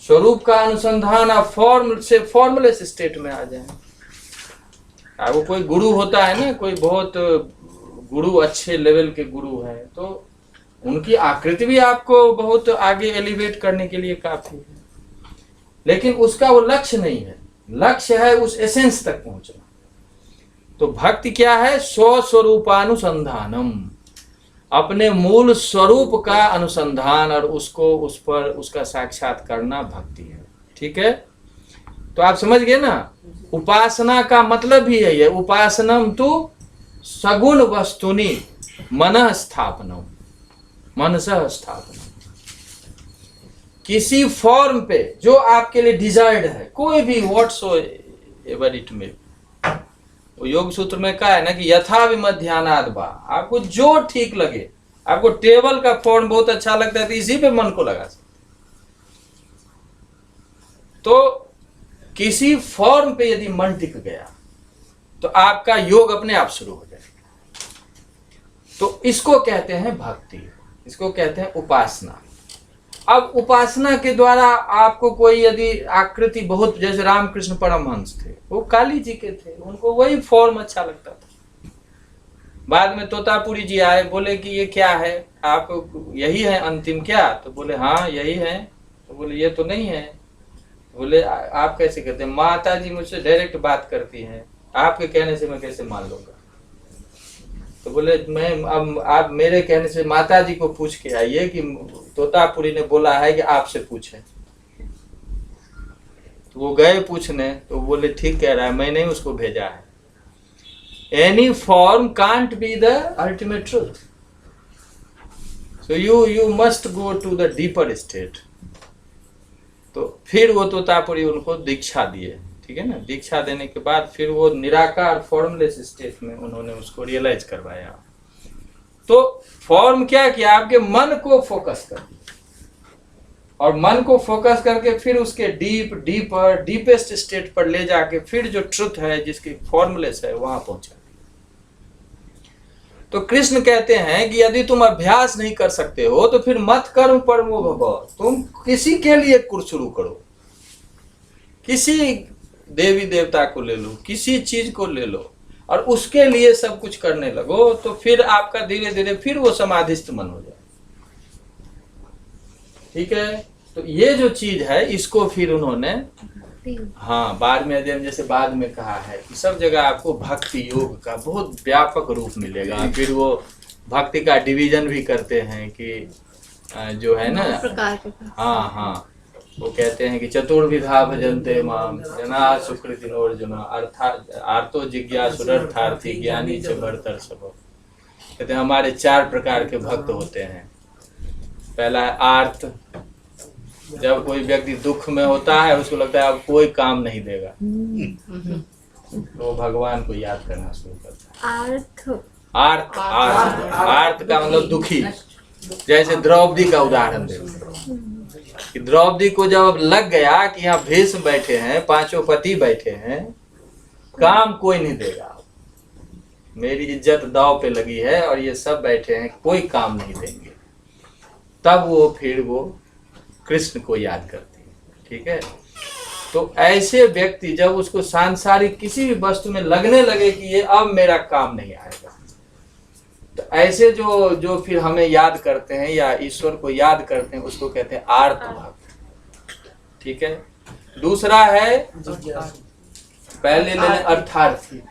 स्वरूप का अनुसंधान, आप फॉर्म से फॉर्मलेस स्टेट में आ जाए। आपको कोई गुरु होता है ना, कोई बहुत गुरु अच्छे लेवल के गुरु हैं, तो उनकी आकृति भी आपको बहुत आगे एलिवेट करने के लिए काफी है, लेकिन उसका वो लक्ष्य नहीं है। लक्ष्य है उस एसेंस तक पहुंचना। तो भक्ति क्या है? स्वस्वरूपानुसंधानम, अपने मूल स्वरूप का अनुसंधान और उसको उस पर उसका साक्षात करना भक्ति है। ठीक है, तो आप समझ गए ना। उपासना का मतलब भी यही है, उपासनम तो सगुण वस्तुनि मनः स्थापनम, मनसः स्थापनम। किसी फॉर्म पे जो आपके लिए डिजायर्ड है, कोई भी व्हाटसोएवर इट मे, वो योग सूत्र में कहा है ना कि यथा विमध्यानाद वा, आपको जो ठीक लगे। आपको टेबल का फॉर्म बहुत अच्छा लगता है तो इसी पे मन को लगा सकते। तो किसी फॉर्म पे यदि मन टिक गया तो आपका योग अपने आप शुरू हो जाएगा। तो इसको कहते हैं भक्ति, इसको कहते हैं उपासना। अब उपासना के द्वारा आपको कोई यदि आकृति बहुत, जैसे रामकृष्ण परमहंस थे, वो काली जी के थे, उनको वही फॉर्म अच्छा लगता था। बाद में तोतापुरी जी आए, बोले कि ये क्या है, आप यही है अंतिम क्या? तो बोले हाँ यही है। तो बोले ये तो नहीं है। बोले आप कैसे कहते हैं? माता जी मुझसे डायरेक्ट बात करती हैं, आपके कहने से मैं कैसे मान लूंगा? तो बोले मैं अब आप मेरे कहने से माता जी को पूछ के आइए कि तोतापुरी ने बोला है कि आपसे पूछे। तो वो गए पूछने, तो बोले ठीक कह रहा है, मैंने ही उसको भेजा है। Any form can't be the ultimate truth, so you must go to the deeper state. तो फिर वो तोतापुरी उनको दीक्षा दिए। ठीक है ना, दीक्षा देने के बाद फिर वो निराकार फॉर्मलेस स्टेट में उन्होंने उसको रियलाइज करवाया। तो फॉर्म क्या किया? आपके मन को फोकस कर, और मन को फोकस करके फिर उसके डीपेस्ट स्टेट पर ले जाके फिर जो ट्रुथ है जिसकी फॉर्मलेस है वहां पहुंचा। तो कृष्ण कहते हैं कि यदि तुम अभ्यास नहीं कर सकते हो तो फिर मत कर्म परमो भव, तुम किसी के लिए कुछ शुरू करो। किसी देवी देवता को ले लो, किसी चीज को ले लो और उसके लिए सब कुछ करने लगो, तो फिर आपका धीरे धीरे फिर वो समाधिस्थ मन हो जाए। ठीक है, तो ये जो चीज है इसको फिर उन्होंने हाँ बाद में जैसे बाद में कहा है कि सब जगह आपको भक्ति योग का बहुत व्यापक रूप मिलेगा। फिर वो भक्ति का डिवीजन भी करते हैं कि जो है ना, प्रकार के। हाँ हाँ, वो कहते हैं कि चतुर्विधा भजन्ते माम जना सुकृतिनोर्जुना अर्थात आर्तो जिज्ञासुरर्थार्थी ज्ञानी च भरतर सब। कहते हैं हमारे 4 प्रकार के भक्त होते हैं। पहला है आर्त, जब कोई व्यक्ति दुख में होता है उसको लगता है अब कोई काम नहीं देगा, तो भगवान को याद करना शुरू करता है। आर्त आर्त का मतलब दुखी। जैसे द्रौपदी का उदाहरण देखो कि द्रौपदी को जब लग गया कि यहाँ भीष्म बैठे हैं, 5 पति बैठे हैं, काम कोई नहीं देगा, मेरी इज्जत दांव पे लगी है और ये सब बैठे हैं, कोई काम नहीं देंगे, तब फिर वो कृष्ण को याद करती है। ठीक है, तो ऐसे व्यक्ति जब उसको सांसारिक किसी भी वस्तु में लगने लगे कि ये अब मेरा काम नहीं आएगा, तो ऐसे जो फिर हमें याद करते हैं या ईश्वर को याद करते हैं उसको कहते हैं आर्त भक्त। ठीक है, दूसरा है पहले ले लें अर्थार्थी।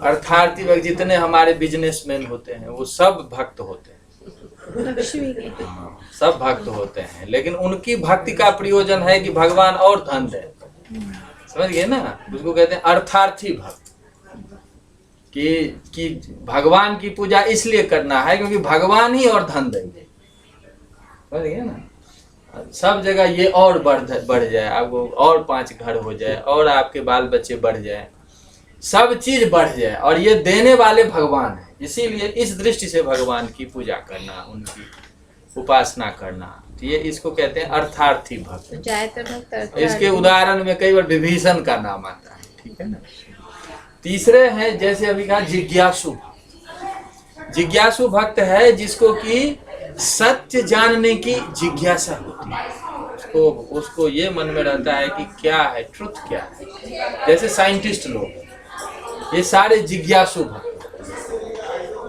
अर्थार्थी व्यक्ति जितने हमारे बिजनेसमैन होते हैं वो सब भक्त होते हैं, सब भक्त होते हैं, लेकिन उनकी भक्ति का प्रयोजन है कि भगवान और धन दे। समझ गए ना, उसको कहते हैं अर्थार्थी भक्त। कि भगवान की पूजा इसलिए करना है क्योंकि भगवान ही और धन देंगे। समझ गए ना, सब जगह ये और बढ़ जाए, आपको और 5 घर हो जाए और आपके बाल बच्चे बढ़ जाए, सब चीज बढ़ जाए, और ये देने वाले भगवान है। इसीलिए इस दृष्टि से भगवान की पूजा करना, उनकी उपासना करना, तो ये इसको कहते हैं अर्थार्थी भक्त। इसके उदाहरण में कई बार विभीषण का नाम आता है। ठीक है ना। तीसरे हैं जैसे अभी कहा जिज्ञासु। जिज्ञासु भक्त है जिसको कि सत्य जानने की जिज्ञासा होती है, उसको ये मन में रहता है कि क्या है, ट्रुथ क्या है। जैसे साइंटिस्ट लोग, ये सारे जिज्ञासु भक्त,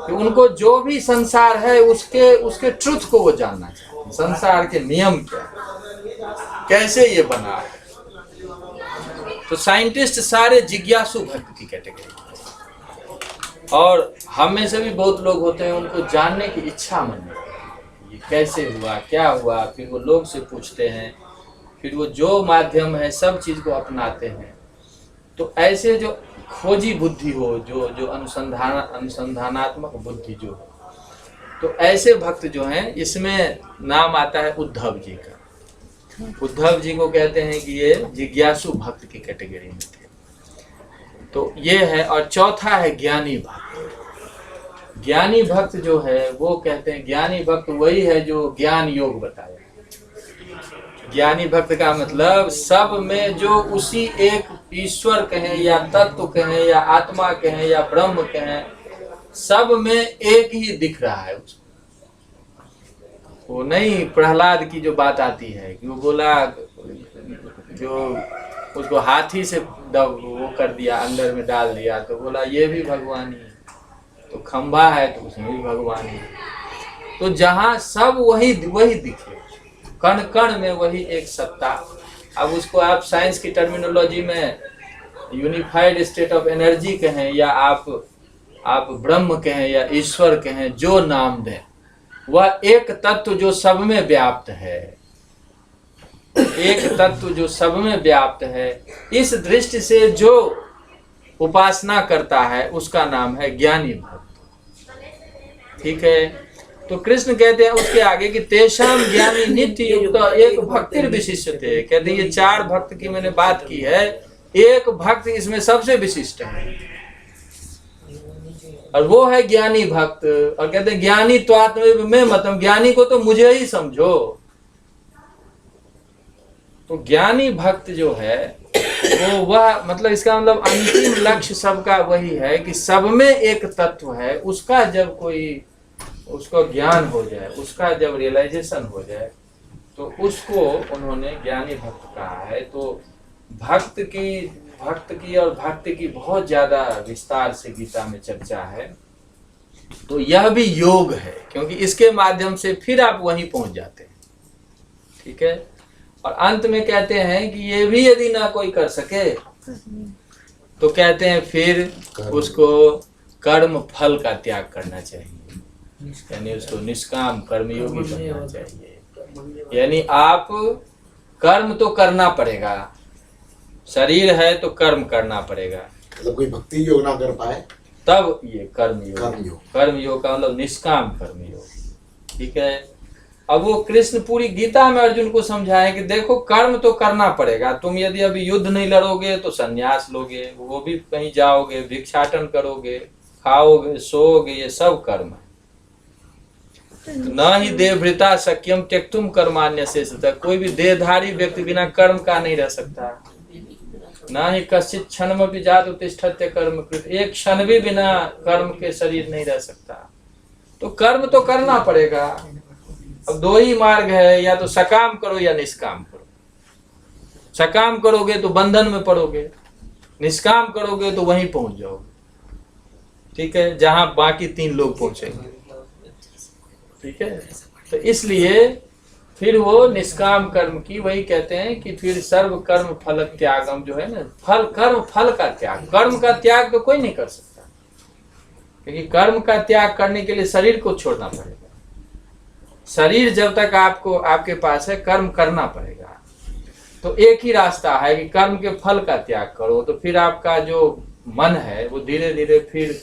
कि उनको जो भी संसार है उसके ट्रुथ को वो जानना चाहिए। संसार के नियम क्या है, कैसे ये बना है। तो साइंटिस्ट सारे जिज्ञासु भक्त की कैटेगरी। और हम में से भी बहुत लोग होते हैं, उनको जानने की इच्छा मन में, ये कैसे हुआ, क्या हुआ, फिर वो लोग से पूछते हैं, फिर वो जो माध्यम है सब चीज को अपनाते हैं। तो ऐसे जो खोजी बुद्धि हो, जो अनुसंधानात्मक बुद्धि जो हो, तो ऐसे भक्त जो हैं, इसमें नाम आता है उद्धव जी का। उद्धव जी को कहते हैं कि ये जिज्ञासु भक्त की कैटेगरी में थे। तो ये है। और चौथा है ज्ञानी भक्त। ज्ञानी भक्त जो है वो कहते हैं, ज्ञानी भक्त वही है जो ज्ञान योग बताया। ज्ञानी भक्त का मतलब सब में जो उसी एक ईश्वर कहें या तत्व कहें या आत्मा कहें या ब्रह्म कहें, सब में एक ही दिख रहा है उसको। वो नहीं प्रहलाद की जो बात आती है कि वो बोला, जो उसको हाथी से वो कर दिया, अंदर में डाल दिया, तो बोला ये भी भगवान ही, तो खंभा है तो उसमें भी भगवान ही। तो जहाँ सब वही दिखे, कण कण में वही एक सत्ता। अब उसको आप साइंस की टर्मिनोलॉजी में यूनिफाइड स्टेट ऑफ एनर्जी कहें या आप ब्रह्म कहें या ईश्वर कहें, जो नाम दें, वह एक तत्व जो सब में व्याप्त है, एक तत्व जो सब में व्याप्त है। इस दृष्टि से जो उपासना करता है उसका नाम है ज्ञानी भक्त। ठीक है। तो कृष्ण कहते हैं उसके आगे कि तेषाम ज्ञानी नित्य युक्त एक भक्तिर विशिष्ट थे। कहते हैं ये 4 भक्त की मैंने बात की है, एक भक्त इसमें सबसे विशिष्ट है और वो है ज्ञानी भक्त। और कहते हैं ज्ञानी तो आत्म में मतलब, ज्ञानी को तो मुझे ही समझो। तो ज्ञानी भक्त जो है वो वह मतलब, इसका मतलब अंतिम लक्ष्य सबका वही है कि सब में एक तत्व है, उसका जब कोई उसको ज्ञान हो जाए, उसका जब रियलाइजेशन हो जाए, तो उसको उन्होंने ज्ञानी भक्त कहा है। तो भक्त की और भक्ति की बहुत ज्यादा विस्तार से गीता में चर्चा है। तो यह भी योग है, क्योंकि इसके माध्यम से फिर आप वहीं पहुंच जाते हैं। ठीक है। और अंत में कहते हैं कि ये भी यदि ना कोई कर सके तो कहते हैं फिर उसको कर्म फल का त्याग करना चाहिए, यानी उसको निष्काम कर्मयोगी बनना चाहिए। यानी आप कर्म तो करना पड़ेगा, शरीर है तो कर्म करना पड़ेगा, मतलब कोई भक्ति योग ना कर पाए तब ये कर्म योग। कर्म योग। कर्म योग का मतलब निष्काम कर्म योग, ठीक है। अब वो कृष्ण पूरी गीता में अर्जुन को समझाए कि देखो कर्म तो करना पड़ेगा, तुम यदि अभी युद्ध नहीं लड़ोगे तो संन्यास लोगे, वो भी कहीं जाओगे, भिक्षाटन करोगे, खाओगे, सोओगे, ये सब कर्म है। न ही देहभृता शक्यम त्यक्तुम कर्मान्य शेषतः, कोई भी देहधारी व्यक्ति बिना कर्म का नहीं रह सकता। न ही कश्चित क्षण भी जात उत्तिष्ठत्य कर्म कृत, एक क्षण भी बिना कर्म के शरीर नहीं रह सकता। तो कर्म तो करना पड़ेगा। अब दो ही मार्ग है, या तो सकाम करो या निष्काम करो। सकाम करोगे तो बंधन में पड़ोगे, निष्काम करोगे तो वहीं पहुंच जाओगे, ठीक है, जहां बाकी तीन लोग पहुंचेंगे, ठीक है। तो इसलिए फिर वो निष्काम कर्म की, वही कहते हैं कि फिर सर्व कर्म फल त्यागम, जो है ना, फल कर्म फल का त्याग, कर्म का त्याग तो कोई नहीं कर सकता, क्योंकि कर्म का त्याग करने के लिए शरीर को छोड़ना पड़ेगा। शरीर जब तक आपको आपके पास है, कर्म करना पड़ेगा। तो एक ही रास्ता है कि कर्म के फल का त्याग करो, तो फिर आपका जो मन है वो धीरे धीरे फिर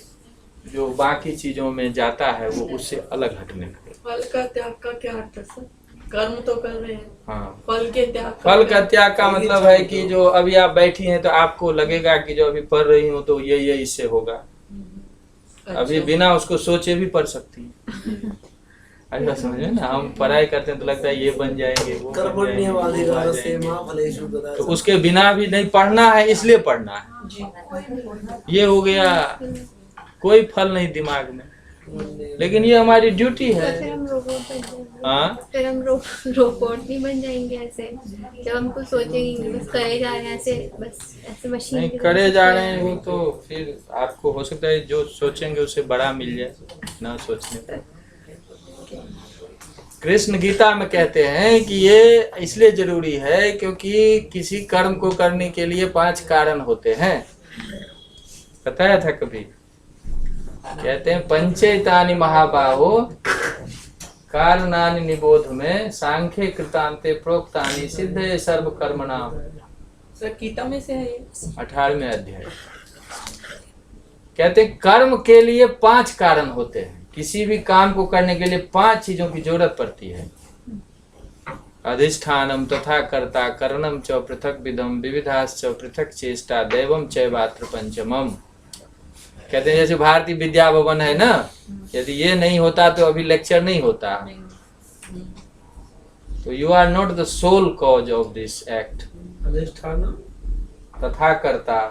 जो बाकी चीजों में जाता है वो उससे अलग हटने लगेगा। फल का त्याग का क्या अर्थ है सर? कर्म तो कर रहे हैं, हाँ, फल के त्याग फल का त्याग का मतलब है कि जो अभी आप बैठी हैं तो आपको लगेगा कि जो अभी पढ़ रही हूँ तो ये इससे होगा, अभी बिना उसको सोचे भी पढ़ सकती है। ऐसा समझे ना, हम पढ़ाई करते हैं तो लगता है ये बन जाएंगे, वो बन जाएंगे, वो आ जाएंगे। तो उसके बिना भी नहीं पढ़ना है, इसलिए पढ़ना है, ये हो गया, कोई फल नहीं दिमाग में, लेकिन ये हमारी ड्यूटी है। तो फिर हम रोबोट बन जाएंगे। हाँ, फिर हम रोबोट नहीं बन जाएंगे ऐसे, जब हम कुछ सोचेंगे बस करे जा रहे हैं ऐसे, बस ऐसे मशीन नहीं की तरह करे कुछ जा कर रहे हैं वो, तो फिर आपको हो सकता है जो सोचेंगे उससे बड़ा मिल जाए ना सोचने पर। कृष्ण गीता में कहते हैं कि ये इसलिए जरूरी है क्योंकि किसी कर्म को करने के लिए 5 कारण होते हैं। बताया था कभी, कहते हैं पंचेतानि महाबाहो कारणानि निबोध में सांख्ये कृतांते प्रोक्तानि सिद्धे सर्व कर्मणाम। सर गीता में से है ये? 18वें अध्याय। कहते हैं कर्म के लिए 5 कारण होते हैं, किसी भी काम को करने के लिए 5 चीजों की जरूरत पड़ती है। अधिष्ठानम तथा कर्ता, करणम च पृथक विधम, विविधाश्च पृथक चेष्टा, दैवम चैवात्र पंचमम। कहते हैं जैसे भारतीय विद्या भवन है ना, यदि ये नहीं होता तो अभी लेक्चर नहीं होता। तो you are not the sole cause of this act. अधिष्ठान तथा कर्ता,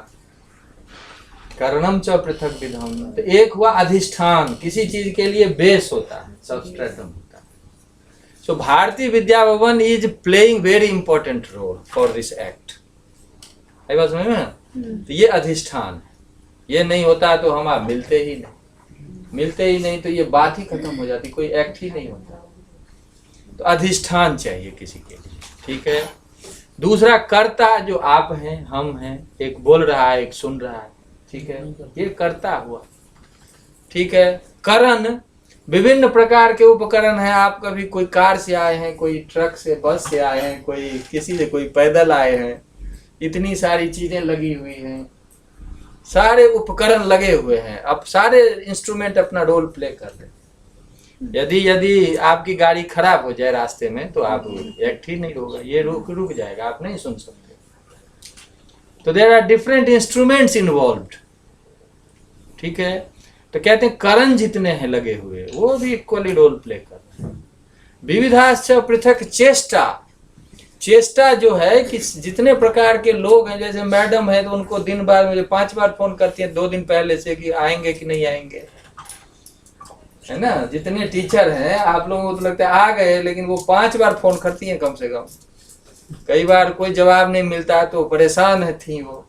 करणम च पृथक विधम। तो एक हुआ अधिष्ठान, किसी चीज के लिए बेस होता है, सबस्ट्रेटम होता है। सो Bharatiya Vidya Bhavan is playing very important role for this act. आई बात समझ में ना? तो ये अधिष्ठान, ये नहीं होता तो हम आप मिलते ही नहीं, तो ये बात ही खत्म हो जाती, कोई एक्ट ही नहीं होता। तो अधिष्ठान चाहिए किसी के लिए, ठीक है। दूसरा कर्ता, जो आप हैं, हम हैं, एक बोल रहा है, एक सुन रहा है, ठीक है, ये कर्ता हुआ, ठीक है। करण, विभिन्न प्रकार के उपकरण हैं। आप कभी कोई कार से आए हैं, कोई ट्रक से, बस से आए हैं, कोई किसी से, कोई पैदल आए हैं, इतनी सारी चीजें लगी हुई हैं, सारे उपकरण लगे हुए हैं। अब सारे इंस्ट्रूमेंट अपना रोल प्ले कर रहे हैं। यदि आपकी गाड़ी खराब हो जाए रास्ते में तो आप एक्ट ही नहीं होगा, ये रुक जाएगा, आप नहीं सुन सकते। तो there are different instruments involved, ठीक है। तो कहते हैं करण जितने हैं लगे हुए वो भी इक्वली रोल प्ले कर रहे हैं। विविधाश्च पृथक चेष्टा, चेष्टा जो है कि जितने प्रकार के लोग हैं, जैसे मैडम है तो उनको दिन भर मुझे 5 बार फोन करती है 2 दिन पहले से कि आएंगे कि नहीं आएंगे, है ना। जितने टीचर हैं, आप लोगों को तो लगता है आ गए, लेकिन वो 5 बार फोन करती हैं कम से कम। कई बार कोई जवाब नहीं मिलता तो परेशान है थी वो,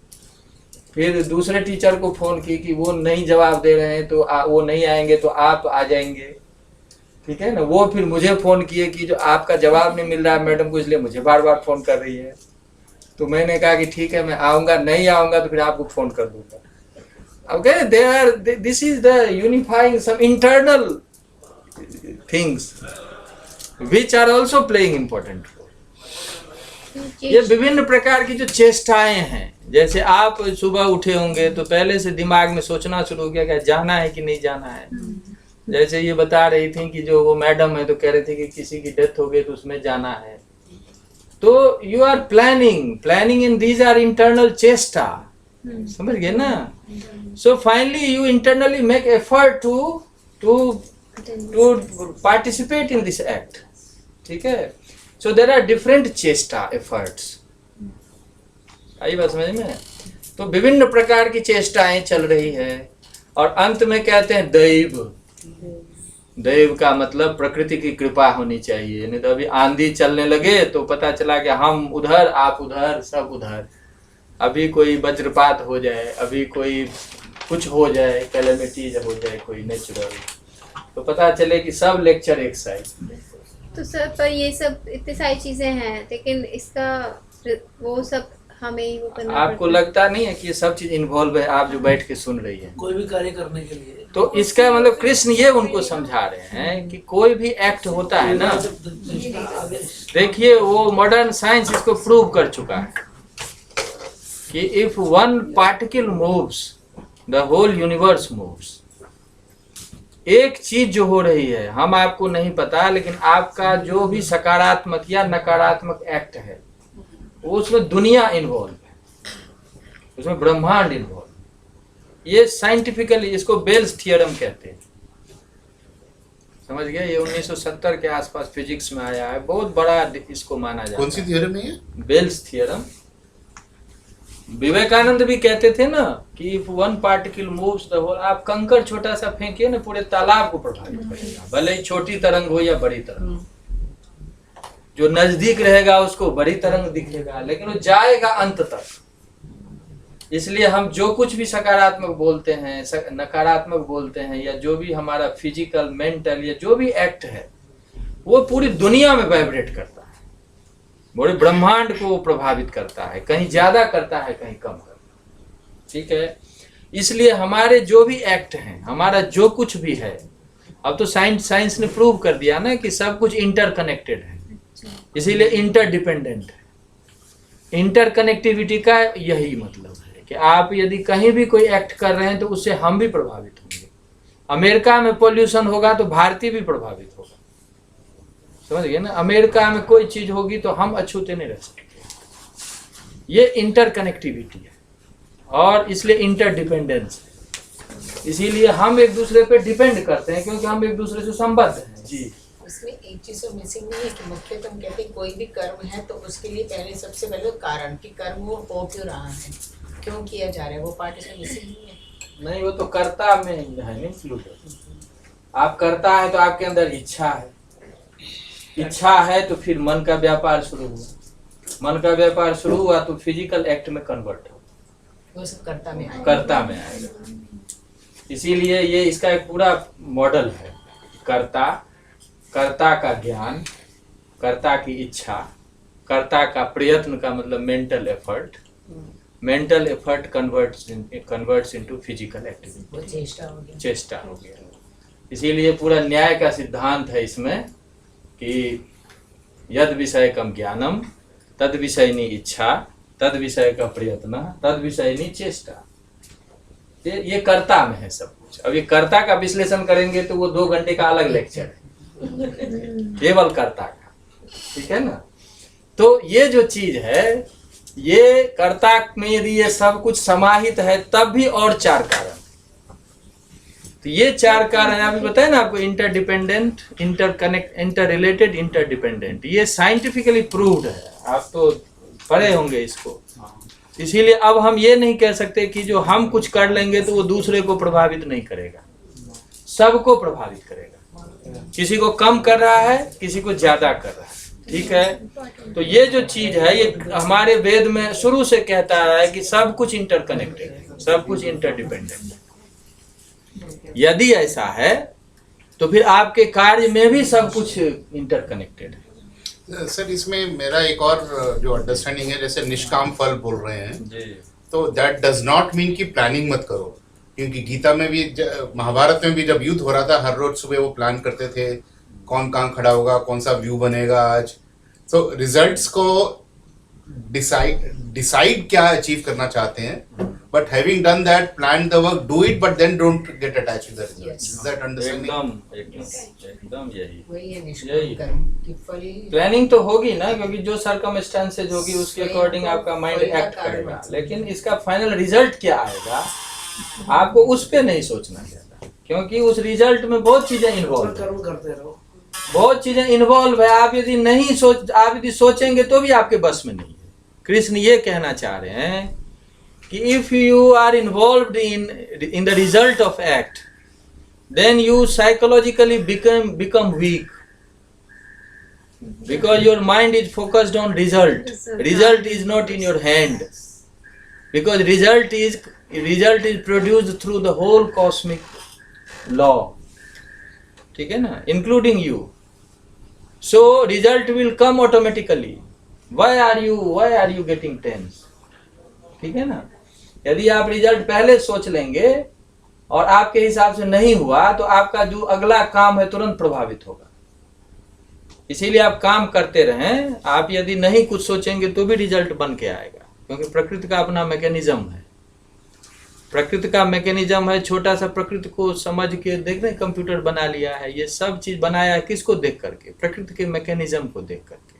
फिर दूसरे टीचर को फोन की कि वो नहीं जवाब दे रहे हैं तो वो नहीं आएंगे तो आप आ जाएंगे, ठीक है ना। वो फिर मुझे फोन किए कि जो आपका जवाब नहीं मिल रहा है मैडम को, इसलिए मुझे बार बार फोन कर रही है। तो मैंने कहा कि ठीक है मैं आऊंगा, नहीं आऊंगा तो फिर आपको फोन कर दूंगा। Okay, this is the unifying some internal things which are also playing important role. ये विभिन्न प्रकार की जो चेष्टाएं हैं, जैसे आप सुबह उठे होंगे तो पहले से दिमाग में सोचना शुरू हो गया कि जाना है कि नहीं जाना है। जैसे ये बता रही थी कि जो वो मैडम है तो कह रहे थे कि किसी की डेथ हो गई तो उसमें जाना है, तो you are planning in these are internal चेष्टा, समझ गए ना। So finally you internally make effort to participate in this act, ठीक है। सो देर आर डिफरेंट चेष्टा एफर्ट्स, आई बात समझ में। तो विभिन्न प्रकार की चेष्टाएं चल रही है और अंत में कहते हैं दैव का मतलब प्रकृति की कृपा होनी चाहिए। नहीं तो अभी आंधी चलने लगे तो पता चला कि हम उधर आप उधर सब उधर, अभी कोई वज्रपात हो जाए, अभी कोई कुछ हो जाए, कैलेमिटीज हो जाए कोई नेचुरल, तो पता चले कि सब लेक्चर एक साइड। तो सर पर ये सब इतनी सारी चीजें हैं, लेकिन इसका वो सब हमें ही वो करना आपको पड़ता है। लगता नहीं है कि ये सब चीज इन्वॉल्व है, आप जो बैठ के सुन रही है कोई भी कार्य करने के लिए। तो इसका मतलब कृष्ण ये उनको समझा रहे हैं कि कोई भी एक्ट होता है ना, देखिए वो मॉडर्न साइंस इसको प्रूव कर चुका है कि if one particle moves the whole universe moves. एक चीज जो हो रही है, हम आपको नहीं पता, लेकिन आपका जो भी सकारात्मक या नकारात्मक एक्ट है वो उसमें दुनिया इन्वॉल्व है, उसमें ब्रह्मांड इन्वॉल्व। ये साइंटिफिकली इसको बेल्स थियरम कहते हैं, समझ गए। ये 1970 के आसपास फिजिक्स में आया है, बहुत बड़ा इसको माना जाता है। कौन सी थ्योरम है ये? Bells theorem. विवेकानंद भी कहते थे ना कि if one particle moves the whole, आप कंकड़ छोटा सा फेंकिए ना पूरे तालाब को प्रभावित करेगा, भले ही छोटी तरंग हो या बड़ी तरंग। जो नजदीक रहेगा उसको बड़ी तरंग दिखेगा, लेकिन वो जाएगा अंत तक। इसलिए हम जो कुछ भी सकारात्मक बोलते हैं, नकारात्मक बोलते हैं, या जो भी हमारा फिजिकल मेंटल या जो भी एक्ट है वो पूरी दुनिया में वाइब्रेट करता है, बड़े ब्रह्मांड को प्रभावित करता है, कहीं ज्यादा करता है कहीं कम करता है, ठीक है। इसलिए हमारे जो भी एक्ट हैं, हमारा जो कुछ भी है, अब तो साइंस ने प्रूव कर दिया ना कि सब कुछ इंटरकनेक्टेड है, इसीलिए इंटरडिपेंडेंट है। इंटरकनेक्टिविटी का यही मतलब है कि आप यदि कहीं भी कोई एक्ट कर रहे हैं तो उससे हम भी प्रभावित होंगे। अमेरिका में पॉल्यूशन होगा तो भारतीय भी प्रभावित होगा, समझ गए ना। अमेरिका में कोई चीज होगी तो हम अछूते नहीं रह सकते। ये इंटरकनेक्टिविटी है और इसलिए इंटरडिपेंडेंस है। इसीलिए हम एक दूसरे पे डिपेंड करते हैं क्योंकि हम एक दूसरे से संबद्ध हैं। जी, उसमें एक चीज तो मिसिंग नहीं है कि मुख्यतः हम कहते हैं कोई भी कर्म है तो उसके लिए पहले सबसे पहले कारण कि कर्म वो हो क्यों रहा है, क्यों किया जा रहा है, वो पार्ट इसमें मिसिंग नहीं है। नहीं वो तो कर्ता में है नहीं इंक्लूड। आप करता है तो आपके अंदर इच्छा है, इच्छा है तो फिर मन का व्यापार शुरू हुआ, मन का व्यापार शुरू हुआ तो फिजिकल एक्ट में कन्वर्ट हो, वो सब कर्ता में आएगा। कर्ता में आएगा। इसीलिए ये इसका एक पूरा मॉडल है, कर्ता का ज्ञान, कर्ता की इच्छा, कर्ता का प्रयत्न का मतलब mental effort, mental effort converts into physical activity, वो चेष्टा हो गया। इसीलिए पूरा न्याय का सिद्धांत है इसमें कि यद विषयकम ज्ञानम तद विषयनी इच्छा तद विषय का प्रयत्न तद विषयनी चेष्टा। ये कर्ता में है सब कुछ। अब ये कर्ता का विश्लेषण करेंगे तो वो 2 घंटे का अलग लेक्चर है केवल कर्ता का, ठीक है ना। तो ये जो चीज है, ये कर्ता में यदि ये सब कुछ समाहित है तब भी और 4 कारण। तो ये 4 कारण अभी बताए ना आपको, interdependent, interconnect, inter related, interdependent. ये साइंटिफिकली प्रूव्ड है, आप तो पढ़े होंगे इसको। इसीलिए अब हम ये नहीं कह सकते कि जो हम कुछ कर लेंगे तो वो दूसरे को प्रभावित नहीं करेगा, सबको प्रभावित करेगा। किसी को कम कर रहा है, किसी को ज्यादा कर रहा है, ठीक है। तो ये जो चीज है ये हमारे वेद में शुरू से कहता है कि सब कुछ इंटरकनेक्टेड है, सब कुछ इंटरडिपेंडेंट है। यदि ऐसा है तो फिर आपके कार्य में भी सब कुछ इंटरकनेक्टेड है। सर इसमें मेरा एक और जो अंडरस्टैंडिंग है, जैसे निष्काम फल बोल रहे हैं जी, तो दैट डज नॉट मीन कि प्लानिंग मत करो, क्योंकि गीता में भी महाभारत में भी जब युद्ध हो रहा था हर रोज सुबह वो प्लान करते थे कौन कहाँ खड़ा होगा, कौन सा व्यू बनेगा आज। तो रिजल्ट्स को डिसाइड क्या अचीव करना चाहते हैं, but having done that plan the work, do it, but then don't get attached with the results. Is that understanding? एकदम यही वही है यही। निष्काम कर्म की फल प्लानिंग तो होगी ना, क्योंकि जो सर्कमस्टेंसेज होगी उसके स्वयं अकॉर्डिंग को आपका माइंड फल का एक्ट कारण करेगा, बन लेकिन इसका फाइनल रिजल्ट क्या आएगा आपको उस पे नहीं सोचना चाहिए, क्योंकि उस रिजल्ट में बहुत चीजें इन्वॉल्व है, कर्म करते रहो. बहुत चीजें इन्वॉल्व है. आप यदि सोचेंगे तो भी आपके बस में नहीं है. कृष्ण ये कहना चाह रहे हैं कि if you are involved in the result of act, then you psychologically become weak, because your mind is focused on result is not in your hand, because result is produced through the whole cosmic law, ठीक है ना, including you. So result will come automatically. Why are you getting tense? ठीक है ना. यदि आप result पहले सोच लेंगे और आपके हिसाब से नहीं हुआ तो आपका जो अगला काम है तुरंत प्रभावित होगा. इसीलिए आप काम करते रहें. आप यदि नहीं कुछ सोचेंगे तो भी रिजल्ट बन के आएगा, क्योंकि प्रकृति का अपना मैकेनिज्म है. प्रकृति का मैकेनिज्म है. छोटा सा प्रकृति को समझ के देख रहे, कंप्यूटर बना लिया है. ये सब चीज बनाया है किसको देख करके? प्रकृति के मैकेनिज्म को देख करके.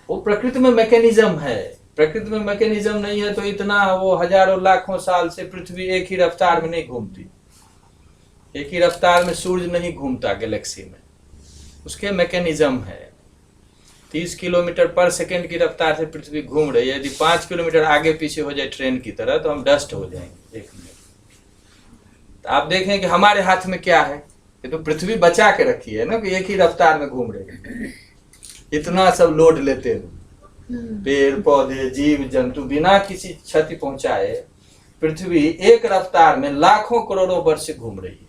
वो प्रकृति में मैकेनिज्म है. प्रकृति में मैकेनिज्म नहीं है तो इतना वो हजारों लाखों साल से पृथ्वी एक ही रफ्तार में नहीं घूमती. एक ही रफ्तार में सूर्य नहीं घूमता गैलेक्सी में. उसके मैकेनिज्म है. 30 किलोमीटर पर सेकंड की रफ्तार से पृथ्वी घूम रही है. यदि 5 किलोमीटर आगे पीछे हो जाए ट्रेन की तरह तो हम डस्ट हो जाएंगे 1 मिनट. तो आप देखें कि हमारे हाथ में क्या है. ये तो पृथ्वी बचा के रखी है ना कि एक ही रफ्तार में घूम रही है. इतना सब लोड लेते हैं, पेड़ पौधे जीव जंतु बिना किसी क्षति पहुंचाए पृथ्वी एक रफ्तार में लाखों करोड़ों वर्ष से घूम रही है.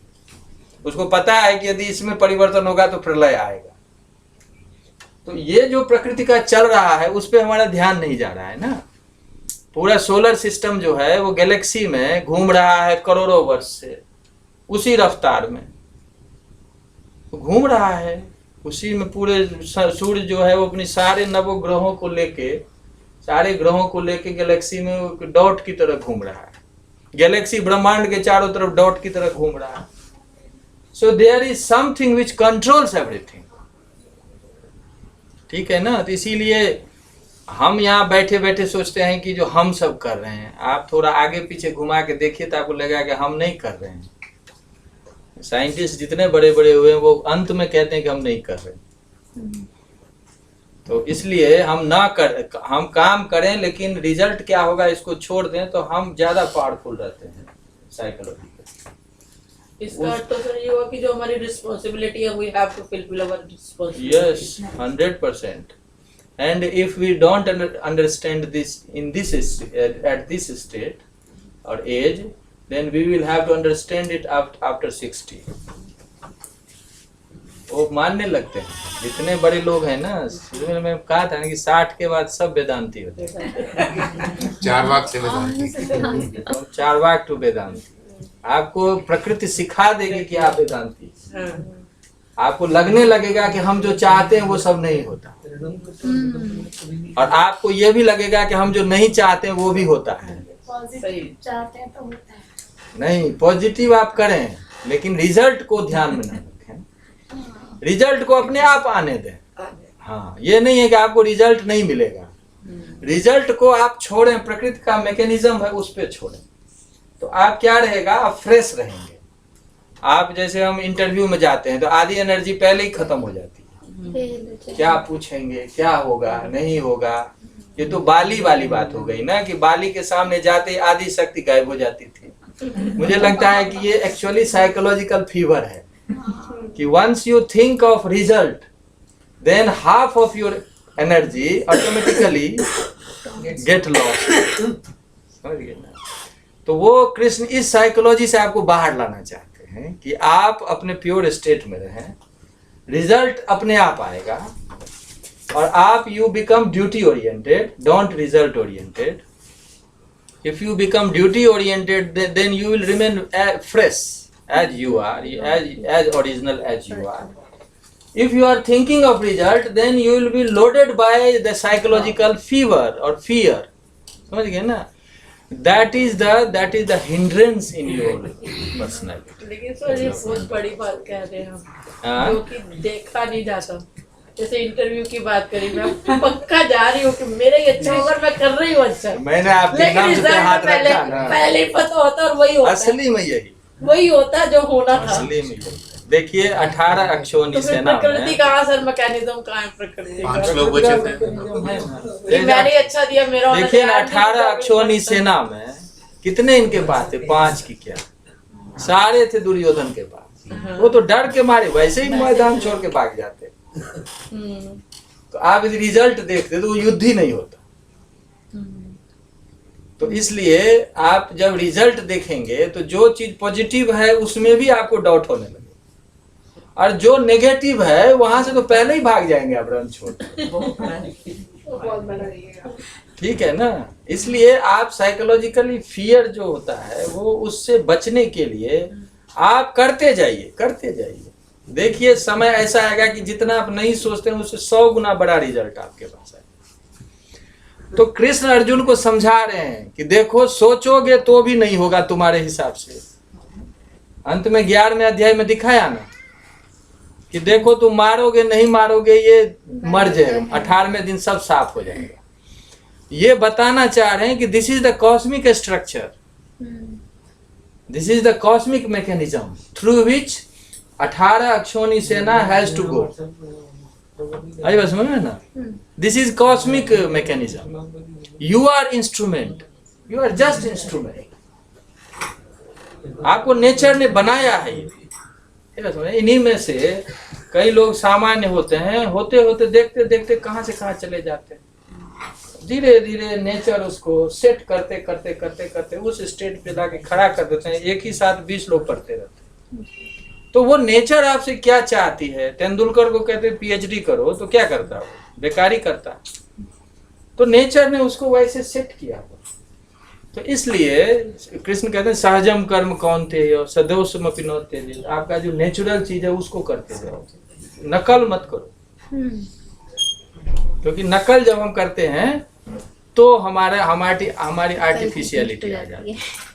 उसको पता है कि यदि इसमें परिवर्तन होगा तो प्रलय आएगा. तो ये जो प्रकृति का चल रहा है उस पर हमारा ध्यान नहीं जा रहा है ना. पूरा सोलर सिस्टम जो है वो गैलेक्सी में घूम रहा है करोड़ों वर्ष से उसी रफ्तार में तो घूम रहा है. उसी में पूरे सूर्य जो है वो अपनी सारे नवों ग्रहों को लेके गैलेक्सी में डॉट की तरह घूम रहा है. गैलेक्सी ब्रह्मांड के चारों तरफ डॉट की तरह घूम रहा है. So there is something which controls everything. ठीक है ना. तो इसीलिए हम यहाँ बैठे बैठे सोचते हैं कि जो हम सब कर रहे हैं. आप थोड़ा आगे पीछे घुमा के देखिए तो आपको लगेगा कि हम नहीं कर रहे हैं. साइंटिस्ट जितने बड़े बड़े हुए हैं वो अंत में कहते हैं कि हम नहीं कर रहे. तो इसलिए हम काम करें, लेकिन रिजल्ट क्या होगा इसको छोड़ दें तो हम ज्यादा पावरफुल रहते हैं साइकोलॉजिकली. इसका अर्थ तो सर ये हुआ कि जो हमारी रिस्पांसिबिलिटी है we have to fulfil our responsibility. Yes, 100%. And if we don't understand this at this state or age, then we will have to understand it after 60. वो मानने लगते हैं. जितने बड़े लोग हैं ना, मैं कहा था ना कि 60 के बाद सब वेदांती होते हैं. चारवाक से वेदांती. चारवाक टू वेदांती. आपको प्रकृति सिखा देगी कि आप वेदांती. आपको लगने लगेगा कि हम जो चाहते हैं वो सब नहीं होता, और आपको ये भी लगेगा कि हम जो नहीं चाहते हैं वो भी होता है. सही. चाहते हैं तो होता है. नहीं, पॉजिटिव आप करें लेकिन रिजल्ट को ध्यान में न रखें. रिजल्ट को अपने आप आने दें. हाँ, ये नहीं है कि आपको रिजल्ट नहीं मिलेगा. रिजल्ट को आप छोड़ें. प्रकृति का मैकेनिज्म है उस पर छोड़ें तो आप क्या रहेगा, आप फ्रेश रहेंगे. आप जैसे हम इंटरव्यू में जाते हैं तो आधी एनर्जी पहले ही खत्म हो जाती है. क्या पूछेंगे, क्या होगा, नहीं होगा. ये तो बाली वाली बात हो गई ना कि बाली के सामने जाते ही आधी शक्ति गायब हो जाती थी. मुझे लगता है कि ये एक्चुअली साइकोलॉजिकल फीवर है कि once you think of result then half of your energy automatically get lost. तो वो कृष्ण इस साइकोलॉजी से आपको बाहर लाना चाहते हैं कि आप अपने प्योर स्टेट में रहें. रिजल्ट अपने आप आएगा और आप you become duty oriented, don't result oriented. If you become duty oriented, then you will remain fresh as you are, as original as you are. If you are thinking of result, then you will be loaded by the psychological fever or fear. समझ गए ना? That is the hindrance in your personality. लेकिन sir ये बहुत बड़ी बात कह रहे हैं हम, हाँ? जो कि देखा नहीं जाता। जैसे इंटरव्यू की बात करी, मैं पक्का जा रही हूँ कि मेरा ही अच्छा होगा, मैं कर रही हूँ अच्छा, मैंने आपके लेकिन नाम पे हाथ रिजल्ट रखा ना। पहले ही पता होता और वही होता है, असली में यही, वही होता है जो होना था। असली में यही। देखिए 18 अक्षोणी तो फिर सेना प्रकृति में कहाँ सर, मैकेनिज्म कहाँ है प्रकृति का? 5 लोग बचे थे। कि मैंने ही अच्छा दिया, मेरा होना देखिए चाहिए। 18 अक्षोणी सेना में कितने इनके पास थे? 5 की क्या, सारे थे दुर्योधन के पास। वो तो डर के मारे वैसे ही मैदान छोड़ के भाग जाते। हम्म, तो आप यदि रिजल्ट देखते तो वो युद्ध ही नहीं होता। तो इसलिए आप जब रिजल्ट देखेंगे तो जो चीज पॉजिटिव है उसमें भी आपको डाउट होने लगे, और जो नेगेटिव है वहां से तो पहले ही भाग जाएंगे आप रन छोड़ के। ठीक है ना? इसलिए आप साइकोलॉजिकली फियर जो होता है वो उससे बचने के लिए आप करते जाइए। देखिए समय ऐसा आएगा कि जितना आप नहीं सोचते हैं उससे 100 गुना बड़ा रिजल्ट आपके पास आएगा। तो कृष्ण अर्जुन को समझा रहे हैं कि देखो सोचोगे तो भी नहीं होगा तुम्हारे हिसाब से। अंत में 11वें अध्याय में दिखाया ना कि देखो तुम मारोगे नहीं मारोगे ये मर जाएगा, 18वें दिन सब साफ हो जाएगा। ये बताना चाह रहे हैं कि this is the cosmic structure, this is the cosmic mechanism through which 18 अक्षोणी सेना हैज टू गो। आई बात समझ में ना? This is cosmic mechanism. You are instrument, you are just instrument. आपको नेचर ने बनाया है ये। इन्हीं में से कई लोग सामान्य होते हैं, होते होते देखते देखते कहां से कहां चले जाते हैं। धीरे धीरे नेचर उसको सेट करते करते करते करते उस स्टेट पे लाके खड़ा कर देते हैं। एक ही साथ 20 लोग पढ़ते रहते हैं। तो वो नेचर आपसे क्या चाहती है? तेंदुलकर को कहते पीएचडी करो, तो क्या करता है? बेकारी करता है। तो नेचर ने उसको वैसे सेट किया। तो इसलिए कृष्ण कहते हैं सहजम कर्म कौन थे और सदोषमपि न त्यजेत। आपका जो नेचुरल चीज है उसको करते जाओ, नकल मत करो। क्योंकि नकल जब हम करते हैं तो हमारी आर्टिफिशियलिटी आ जाती है।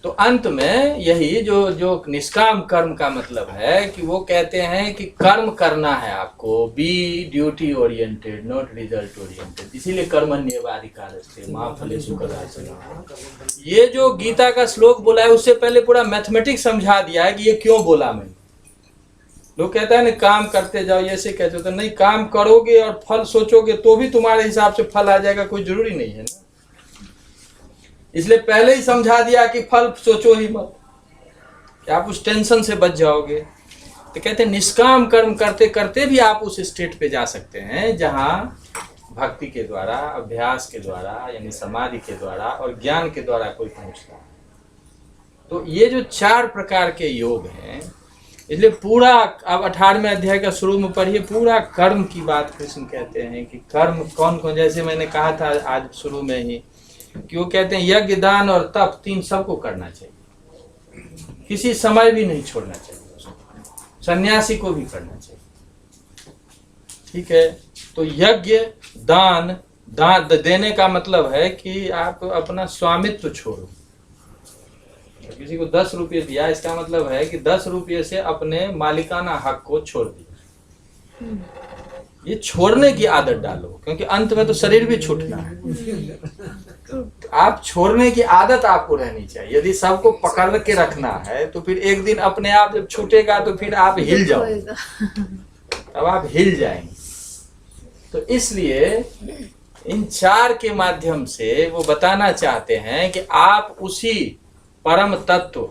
तो अंत में यही जो निष्काम कर्म का मतलब है कि वो कहते हैं कि कर्म करना है आपको, be duty oriented not result oriented. इसीलिए कर्मण्येवाधिकारस्ते मा फलेषु कदाचन। ये जो गीता का श्लोक बोला है उससे पहले पूरा मैथमेटिक्स समझा दिया है कि ये क्यों बोला मैंने। लोग कहता है ना काम करते जाओ, ऐसे कहते हो तो नहीं, काम करोगे और फल सोचोगे तो भी तुम्हारे हिसाब से फल आ जाएगा, कोई जरूरी नहीं है ना। इसलिए पहले ही समझा दिया कि फल सोचो ही मत, कि आप उस टेंशन से बच जाओगे। तो कहते हैं निष्काम कर्म करते करते भी आप उस स्टेट पे जा सकते हैं जहां भक्ति के द्वारा, अभ्यास के द्वारा, यानी समाधि के द्वारा और ज्ञान के द्वारा कोई पहुंचता है। तो ये जो 4 प्रकार के योग हैं, इसलिए पूरा अब 18वें अध्याय का शुरू में पढ़िए, पूरा कर्म की बात कृष्ण कहते हैं कि कर्म कौन कौन, जैसे मैंने कहा था आज शुरू में ही कि वो कहते हैं यज्ञ दान और तप 3 सबको करना चाहिए, किसी समय भी नहीं छोड़ना चाहिए, सन्यासी को भी करना चाहिए। ठीक है? तो यज्ञ दान देने का मतलब है कि आप अपना स्वामित्व छोड़ो। किसी को 10 रुपये दिया, इसका मतलब है कि 10 रुपये से अपने मालिकाना हक को छोड़ दिया। ये छोड़ने की आदत डालो, क्योंकि अंत में तो शरीर भी छूटना है। आप छोड़ने की आदत आपको रहनी चाहिए। यदि सबको पकड़ के रखना है तो फिर एक दिन अपने आप जब छूटेगा तो फिर आप हिल जाओगे, तब आप हिल जाएंगे। तो इसलिए इन 4 के माध्यम से वो बताना चाहते हैं कि आप उसी परम तत्व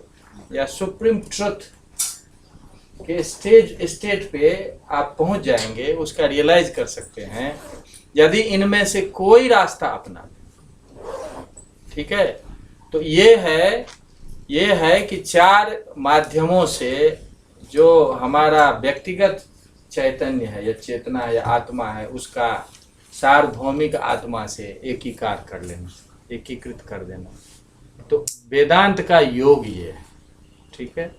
या सुप्रीम ट्रुथ के स्टेट पे आप पहुंच जाएंगे, उसका रियलाइज कर सकते हैं यदि इनमें से कोई रास्ता अपना। ठीक है? तो ये है कि 4 माध्यमों से जो हमारा व्यक्तिगत चैतन्य है या चेतना है या आत्मा है, उसका सार्वभौमिक आत्मा से एकीकार कर लेना, एकीकृत कर देना। तो वेदांत का योग ये है। ठीक है?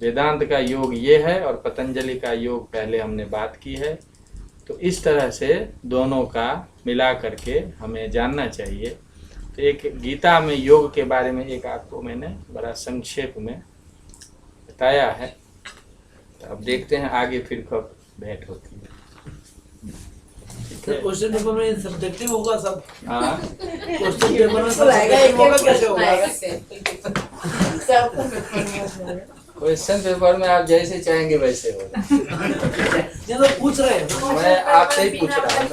वेदांत का योग ये है और पतंजलि का योग पहले हमने बात की है। तो इस तरह से दोनों का मिला करके हमें जानना चाहिए। तो एक गीता में योग के बारे में एक आपको मैंने बड़ा संक्षेप में बताया है। तो अब देखते हैं आगे फिर कब भेंट होती है। ठीक है? क्वेश्चन पेपर में सब्जेक्टिव होगा सब। हाँ, क्वेश्चन पेपर में बिल्कुल आएगा, एक सब्जेक्टिव होगा एक कैसे प्रश्न होगा? आएगा। सबको पेपर में आएगा। क्वेश्चन पेपर में आप जैसे चाहेंगे वैसे होगा। ये तो पूछ रहे हैं। मैं आपसे ही पूछ रहा हूँ।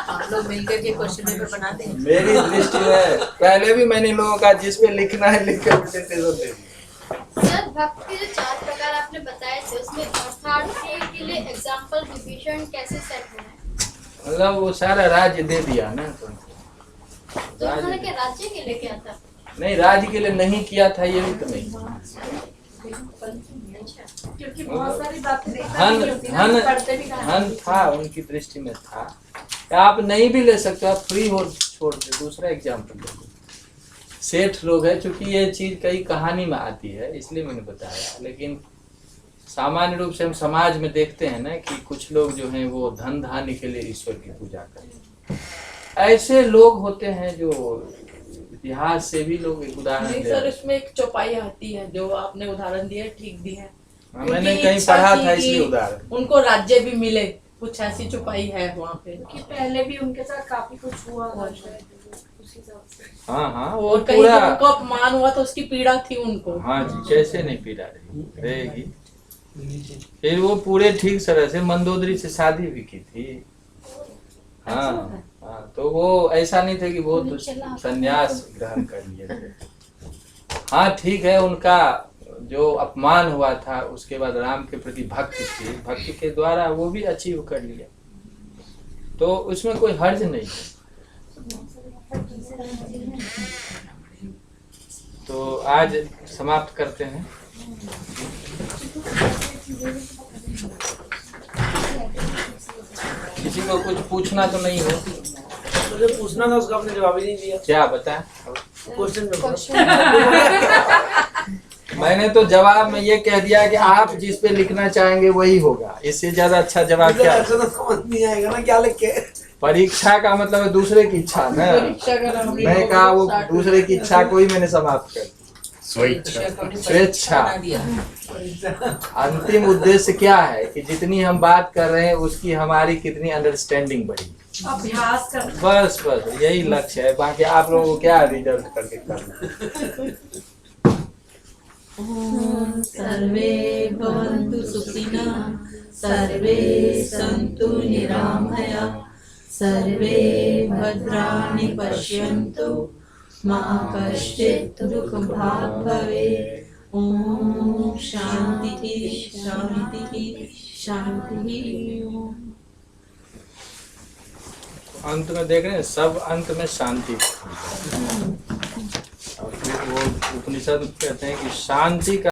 हम लोग मिलकर के क्वेश्चन पेपर बनाते हैं। मेरी दृष्टि में पहले भी मैंने लोगों का जिस पे लिखना है लिख कर उल्टे सीधे दे दिया। सर भक्ति के जो 4 प्रकार आपने बताए थे उसमें अर्थार्थ के लिए एग्जांपल विभीषण कैसे सेट होना है? मतलब वो सारा राज्य दे दिया ना तो उन्होंने क्या राज्य के लिए क्या था? नहीं, राज्य के लिए नहीं किया था ये भी तो नहीं। क्योंकि बहुत सारी बातें धन था उनकी दृष्टि में था। आप नहीं भी ले सकते, आप फ्री हो छोड़ दे। दूसरा एग्जाम्पल देखो, सेठ लोग है, चूंकि ये चीज कई कहानी में आती है इसलिए मैंने बताया। लेकिन सामान्य रूप से हम समाज में देखते हैं ना कि कुछ लोग जो हैं वो धन धान्य के लिए ईश्वर की पूजा करते हैं। ऐसे लोग होते हैं जो इतिहास से भी लोग एक उदाहरण नहीं दे सर, रहे हैं। इसमें एक चौपाई आती है जो आपने उदाहरण दिया है, ठीक दी है। मैंने क्योंकि कहीं इच्छा पढ़ा थी था कि इसलिए उदाहरण। उनको राज्य भी मिले, कुछ ऐसी चौपाई है वहाँ पे। कि पहले भी उनके साथ काफी कुछ हुआ था शायद, उस हिसाब से। हाँ हाँ, वो और कहीं पूरा जब उनको अपमान हुआ तो उसकी पीड़ा थी उनको। हाँ जी, कैसे नहीं पीड़ा रहेगी। फिर वो पूरे ठीक तरह से मंदोदरी से शादी भी की थी। हाँ हाँ, तो वो ऐसा नहीं था कि वो संन्यास ग्रहण कर लिए थे। हाँ ठीक है, उनका जो अपमान हुआ था उसके बाद राम के प्रति भक्ति थी, भक्ति के द्वारा वो भी अचीव कर लिया। तो उसमें कोई हर्ज नहीं है। तो आज समाप्त करते हैं। किसी को कुछ पूछना तो नहीं हो? मुझे पूछना था, उसका आपने जवाब ही नहीं दिया। क्या बताएं? Question paper. मैंने तो जवाब में ये कह दिया कि आप जिस पे लिखना चाहेंगे वही होगा। इससे ज्यादा अच्छा जवाब क्या है? ऐसा तो समझ नहीं आएगा ना क्या लिख के। परीक्षा का मतलब है दूसरे की इच्छा ना। परीक्षा का नाम भी मैं कहा वो दूसरे की इच्छा को ही मैंने समाप्त कर दी। स्वेच्छा। अंतिम उद्देश्य क्या है कि जितनी हम बात कर रहे हैं उसकी हमारी कितनी अंडरस्टैंडिंग बढ़ी। अभ्यास कर। बस बस यही लक्ष्य है। बाकी आप लोगों को क्या रिजल्ट करके करना। सर्वे भवन्तु सुखिनः, सर्वे सन्तु निरामयाः, सर्वे भद्राणि पश्यन्तु, मा कश्चित् दुःखभाग् भवेत्। ओम शांति शांति शांति। अंत में देख रहे हैं, सब अंत में शांति। और फिर वो उपनिषद कहते हैं कि शांति का